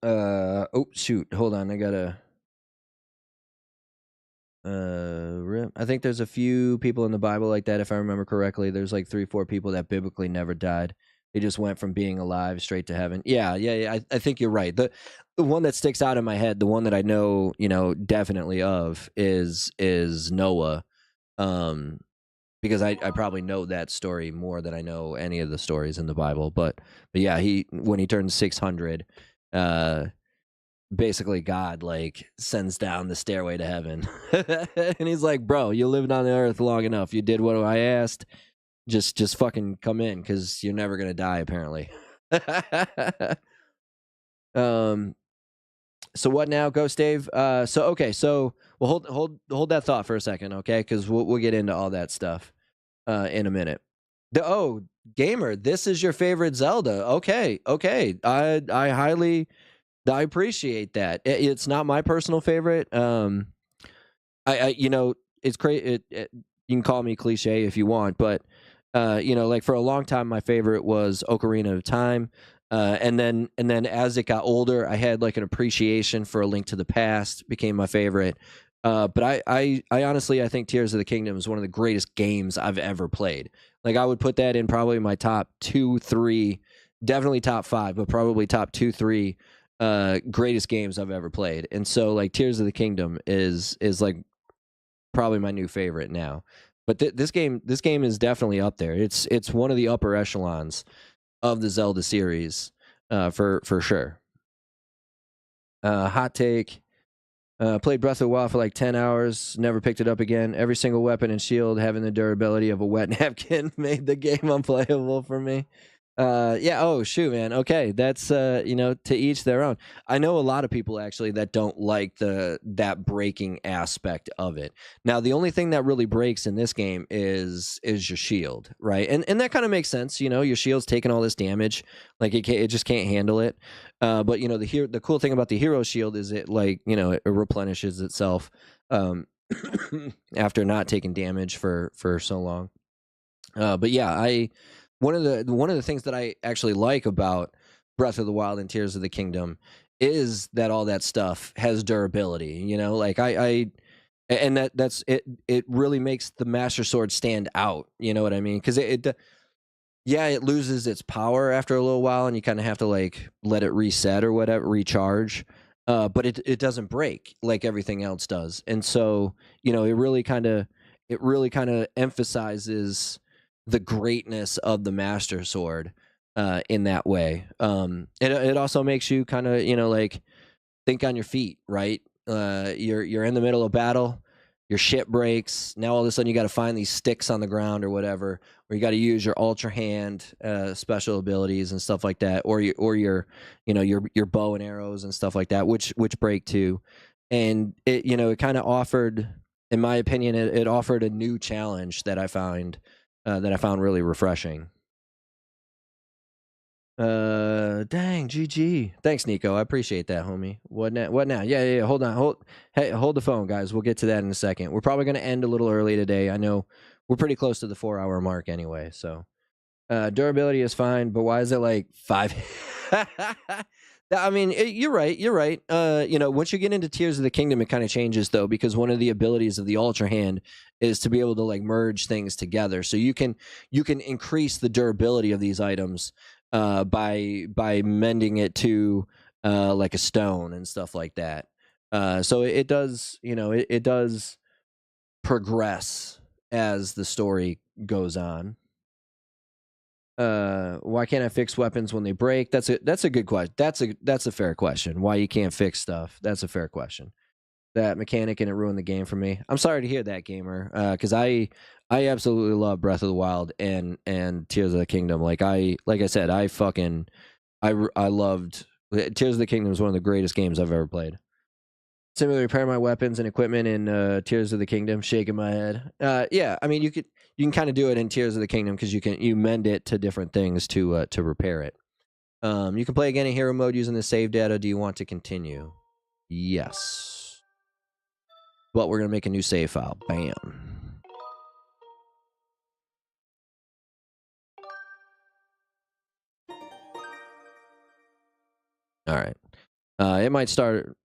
Oh, shoot. Hold on. I gotta... I think there's a few people in the Bible like that, if I remember correctly. There's like 3-4 people that biblically never died. They just went from being alive straight to heaven. Yeah. I think you're right. The one that sticks out in my head, the one that I know, definitely of is Noah. Because I probably know that story more than I know any of the stories in the Bible. But yeah, when he turned 600, basically God like sends down the stairway to heaven. And he's like, bro, you lived on the earth long enough. You did what I asked. Just fucking come in, because you're never gonna die, apparently. So what now, Ghost Dave? So well, hold that thought for a second, okay? Because we'll get into all that stuff in a minute. Gamer, this is your favorite Zelda. Okay. I appreciate that. It's not my personal favorite. It's crazy. You can call me cliche if you want, but like for a long time, my favorite was Ocarina of Time. And then as it got older, I had like an appreciation for A Link to the Past, became my favorite. But I honestly, I think Tears of the Kingdom is one of the greatest games I've ever played. Like I would put that in probably my top 2, 3, definitely top 5, but probably top 2, 3 greatest games I've ever played. And so like Tears of the Kingdom is like probably my new favorite now. But this game is definitely up there. It's one of the upper echelons of the Zelda series, for sure. Hot take. Played Breath of the Wild for like 10 hours, never picked it up again. Every single weapon and shield having the durability of a wet napkin made the game unplayable for me. Yeah, oh shoot, man. Okay, that's to each their own. I know a lot of people actually that don't like that breaking aspect of it. Now, the only thing that really breaks in this game is your shield, right? And that kind of makes sense. Your shield's taking all this damage, like it just can't handle it. But the cool thing about the hero shield is it it replenishes itself after not taking damage for so long. But yeah, one of the things that I actually like about Breath of the Wild and Tears of the Kingdom is that all that stuff has durability. Like and that's it. It really makes the Master Sword stand out. You know what I mean? Because it loses its power after a little while, and you kind of have to like let it reset or whatever, recharge. But it doesn't break like everything else does, and so it really kind of emphasizes the greatness of the Master Sword in that way. It also makes you kind of like think on your feet, right? You're in the middle of battle, your ship breaks. Now all of a sudden you got to find these sticks on the ground or whatever, or you got to use your Ultra Hand special abilities and stuff like that, or your bow and arrows and stuff like that, which break too. and it, you know, it kind of offered, in my opinion, it offered a new challenge that I found really refreshing. Dang, GG. Thanks, Nico. I appreciate that, homie. What now? What now? Yeah. Hold on. Hold the phone, guys. We'll get to that in a second. We're probably going to end a little early today. I know we're pretty close to the 4-hour mark anyway. So, durability is fine, but why is it like 5? I mean, you're right. You're right. You know, once you get into Tears of the Kingdom, it kind of changes though, because one of the abilities of the Ultra Hand is to be able to like merge things together. So you can increase the durability of these items by mending it to like a stone and stuff like that. So it does, you know, it does progress as the story goes on. Why can't I fix weapons when they break? That's a good question. That's a fair question. Why you can't fix stuff? That's a fair question. That mechanic and it ruined the game for me. I'm sorry to hear that, gamer. Because I absolutely love Breath of the Wild and Tears of the Kingdom. Like I said, I loved Tears of the Kingdom is one of the greatest games I've ever played. Simply repair my weapons and equipment in Tears of the Kingdom. Shaking my head. Yeah, I mean you can kind of do it in Tears of the Kingdom because you mend it to different things to repair it. You can play again in hero mode using the save data. Do you want to continue? Yes. But we're gonna make a new save file. Bam. All right. It might start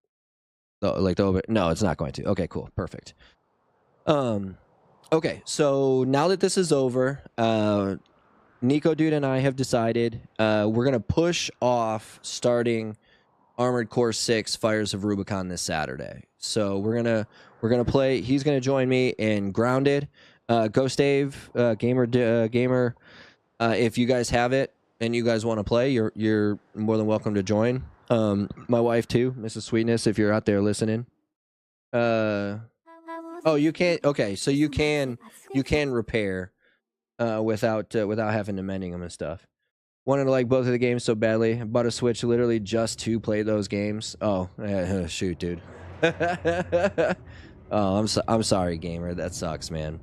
like the no, it's not going to. Okay, cool, perfect. Okay, so now that this is over, Nico Dude and I have decided we're gonna push off starting Armored Core 6 Fires of Rubicon this Saturday. So we're gonna play. He's gonna join me in Grounded. Ghost Dave, gamer. If you guys have it and you guys want to play, you're more than welcome to join. My wife too, Mrs. Sweetness, if you're out there listening. Oh, you can't. Okay, so you can repair without having to mending them and stuff. Wanted to like both of the games so badly. Bought a Switch literally just to play those games. Oh, shoot, dude. Oh, I'm sorry, gamer. That sucks, man.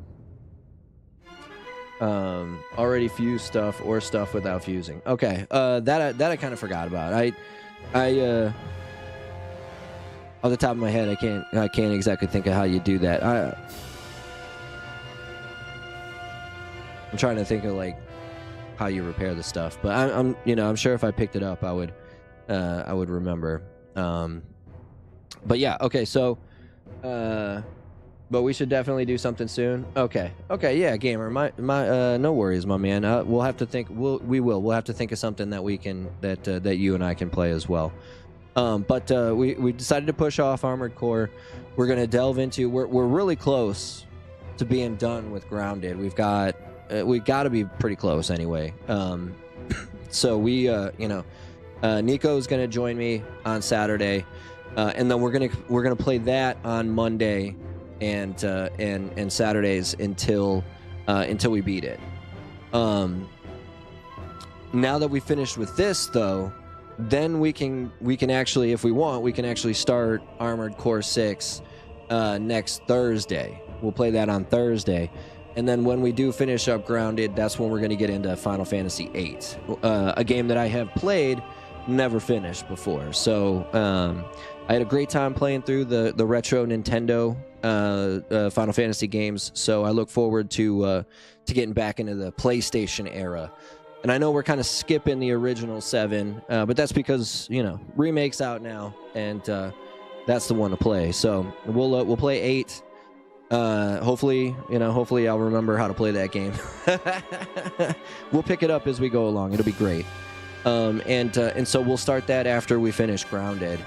Already fused stuff or stuff without fusing. Okay. That I kind of forgot about. I off the top of my head, I can't exactly think of how you do that. I'm trying to think of like how you repair the stuff, but I'm sure if I picked it up, I would remember. But yeah, okay, so but we should definitely do something soon. Okay, yeah, gamer, my no worries, my man. We'll have to think. We'll have to think of something that we can that you and I can play as well. But we decided to push off Armored Core. We're gonna delve into. We're really close to being done with Grounded. We've got to be pretty close anyway. So Nico's gonna join me on Saturday, and then we're gonna play that on Monday and Saturdays until we beat it. Now that we finished with this, though, then we can actually, if we want, we can actually start Armored Core 6 next Thursday. We'll play that on Thursday. And then when we do finish up Grounded, that's when we're going to get into Final Fantasy VIII, a game that I have played, never finished before. So I had a great time playing through the retro Nintendo Final Fantasy games. So I look forward to getting back into the PlayStation era. And I know we're kind of skipping the original 7, but that's because, remake's out now, and that's the one to play. So we'll play 8. Hopefully I'll remember how to play that game. We'll pick it up as we go along. It'll be great. And so we'll start that after we finish Grounded.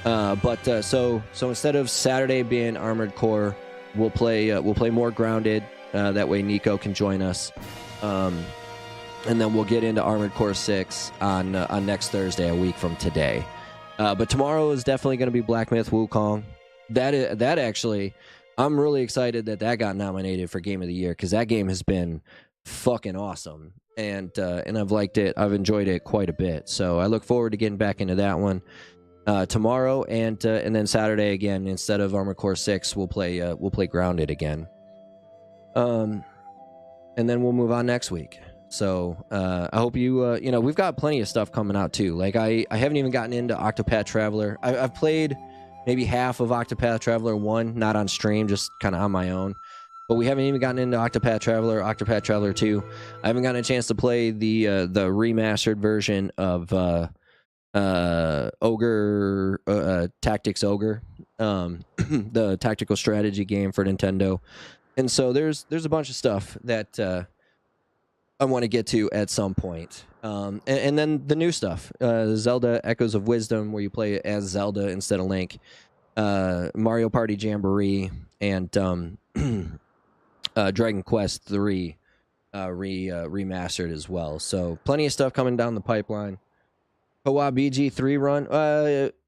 So instead of Saturday being Armored Core, we'll play more Grounded. That way Nico can join us. And then we'll get into Armored Core 6 on next Thursday, a week from today. But tomorrow is definitely going to be Black Myth Wukong. That actually, I'm really excited that got nominated for Game of the Year, because that game has been fucking awesome, and I've liked it. I've enjoyed it quite a bit. So I look forward to getting back into that one. tomorrow, and then Saturday again. Instead of Armored Core 6, we'll play Grounded again. And then we'll move on next week. So I hope you we've got plenty of stuff coming out too. Like I haven't even gotten into Octopath Traveler. I've played maybe half of Octopath Traveler 1, not on stream, just kind of on my own. But we haven't even gotten into Octopath Traveler 2. I haven't gotten a chance to play the remastered version of Tactics Ogre, the tactical strategy game for Nintendo. And so there's a bunch of stuff that I want to get to at some point. And then the new stuff, Zelda Echoes of Wisdom, where you play as Zelda instead of Link, Mario Party Jamboree, and Dragon Quest III remastered as well. So plenty of stuff coming down the pipeline. Co-op BG3 run.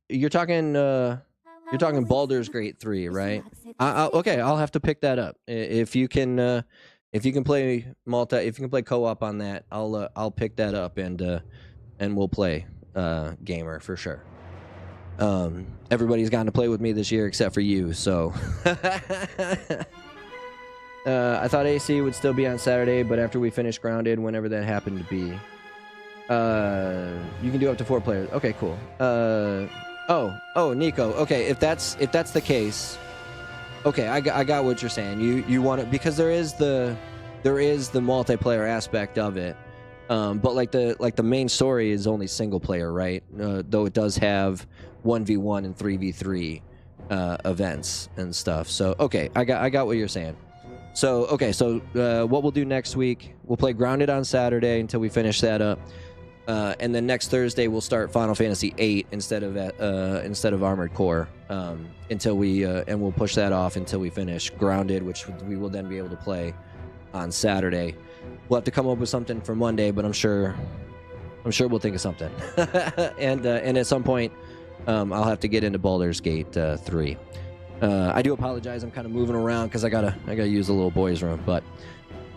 You're talking Baldur's Gate 3, right? Okay, I'll have to pick that up. If you can play co-op on that, I'll pick that up and we'll play gamer for sure. Everybody's gotten to play with me this year except for you, so I thought AC would still be on Saturday, but after we finish Grounded, whenever that happened to be, you can do up to 4 players. Okay, cool. Oh, Nico. Okay, if that's the case, okay, I got what you're saying. You want it because there is the multiplayer aspect of it, but like the main story is only single player, right? Though it does have 1v1 and 3v3 events and stuff. So okay, I got what you're saying. So okay, so what we'll do next week, we'll play Grounded on Saturday until we finish that up. And then next Thursday we'll start Final Fantasy VIII instead of Armored Core, until and we'll push that off until we finish Grounded, which we will then be able to play on Saturday. We'll have to come up with something for Monday, but I'm sure we'll think of something. and at some point, I'll have to get into Baldur's Gate 3. I do apologize. I'm kind of moving around because I gotta use the little boys' room, but.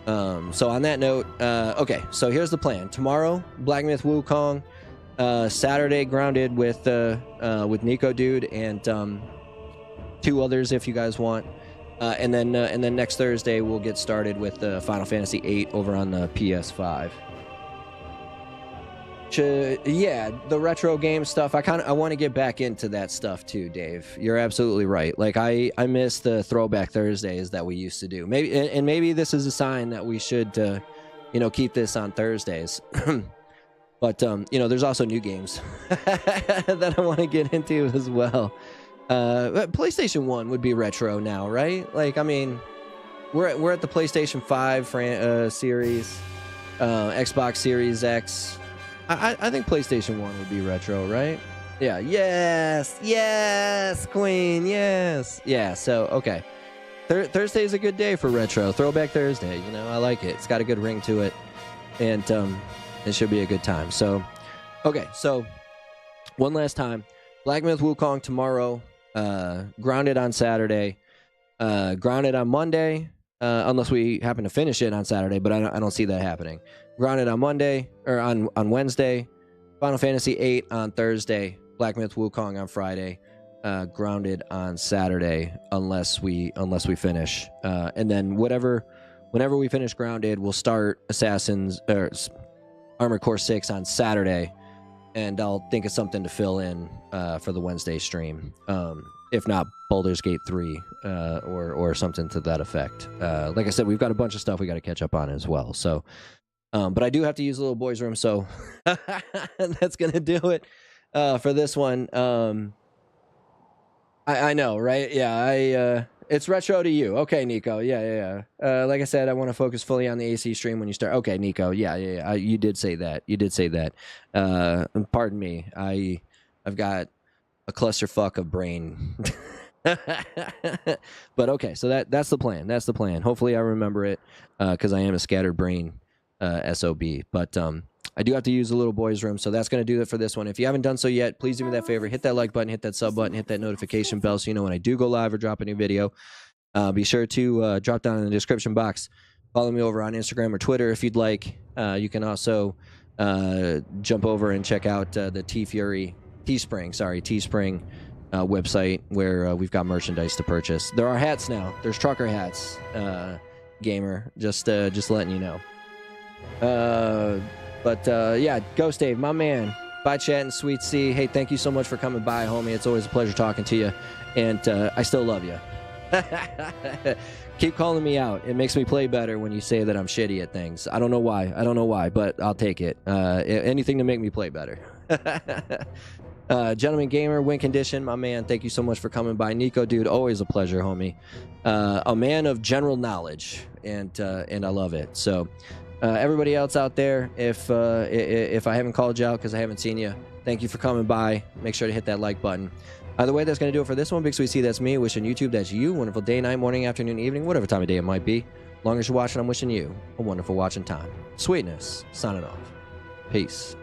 So on that note, okay, so here's the plan. Tomorrow, Black Myth Wukong. Saturday, Grounded with Nico Dude and 2 others if you guys want. And then next Thursday we'll get started with Final Fantasy VIII over on the PS5. Yeah, the retro game stuff. I want to get back into that stuff too, Dave. You're absolutely right. Like I miss the throwback Thursdays that we used to do. Maybe this is a sign that we should keep this on Thursdays. But there's also new games that I want to get into as well. PlayStation 1 would be retro now, right? Like I mean, we're at the PlayStation 5 series, Xbox Series X. I think PlayStation 1 would be retro, right? Yeah. Yes, Queen. Yes. Yeah. So okay, Thursday is a good day for retro. Throwback Thursday. I like it. It's got a good ring to it, and it should be a good time. So, okay. So, one last time, Black Myth Wukong tomorrow. Grounded on Saturday. Grounded on Monday. Unless we happen to finish it on Saturday, but I don't see that happening. Grounded on Monday or on Wednesday, Final Fantasy VIII on Thursday, Black Myth Wukong on Friday, Grounded on Saturday, unless we finish. And then whenever we finish Grounded, we'll start Armored Core 6 on Saturday, and I'll think of something to fill in for the Wednesday stream. If not Baldur's Gate 3 or something to that effect. Like I said, we've got a bunch of stuff we got to catch up on as well. So, but I do have to use the little boys' room, so that's going to do it for this one. I know, right? Yeah, it's retro to you. Okay, Nico. Yeah. Like I said, I want to focus fully on the AC stream when you start. Okay, Nico. Yeah. You did say that. Pardon me. I've got a clusterfuck of brain. But okay, so that's the plan. Hopefully I remember it, because I am a scattered brain SOB. But I do have to use the little boys' room, so that's going to do it for this one. If you haven't done so yet, please do me that favor. Hit that like button, hit that sub button, hit that notification bell so you know when I do go live or drop a new video. Be sure to drop down in the description box. Follow me over on Instagram or Twitter if you'd like. You can also jump over and check out the T-Fury Teespring, sorry, Teespring website where we've got merchandise to purchase. There are hats now. There's trucker hats, gamer. Just letting you know. But yeah, Ghost Dave, my man. Bye, chat and BigSweetC. Hey, thank you so much for coming by, homie. It's always a pleasure talking to you, and I still love you. Keep calling me out. It makes me play better when you say that I'm shitty at things. I don't know why, but I'll take it. Anything to make me play better. Gentleman Gamer, Win Condition, my man, thank you so much for coming by. Nico, dude, always a pleasure, homie. A man of general knowledge, and I love it. So everybody else out there, if I haven't called you out because I haven't seen you, thank you for coming by. Make sure to hit that like button. Either way, that's going to do it for this one. BigSweetC, that's me. Wishing YouTube, that's you. Wonderful day, night, morning, afternoon, evening, whatever time of day it might be. Long as you're watching, I'm wishing you a wonderful watching time. Sweetness, signing off. Peace.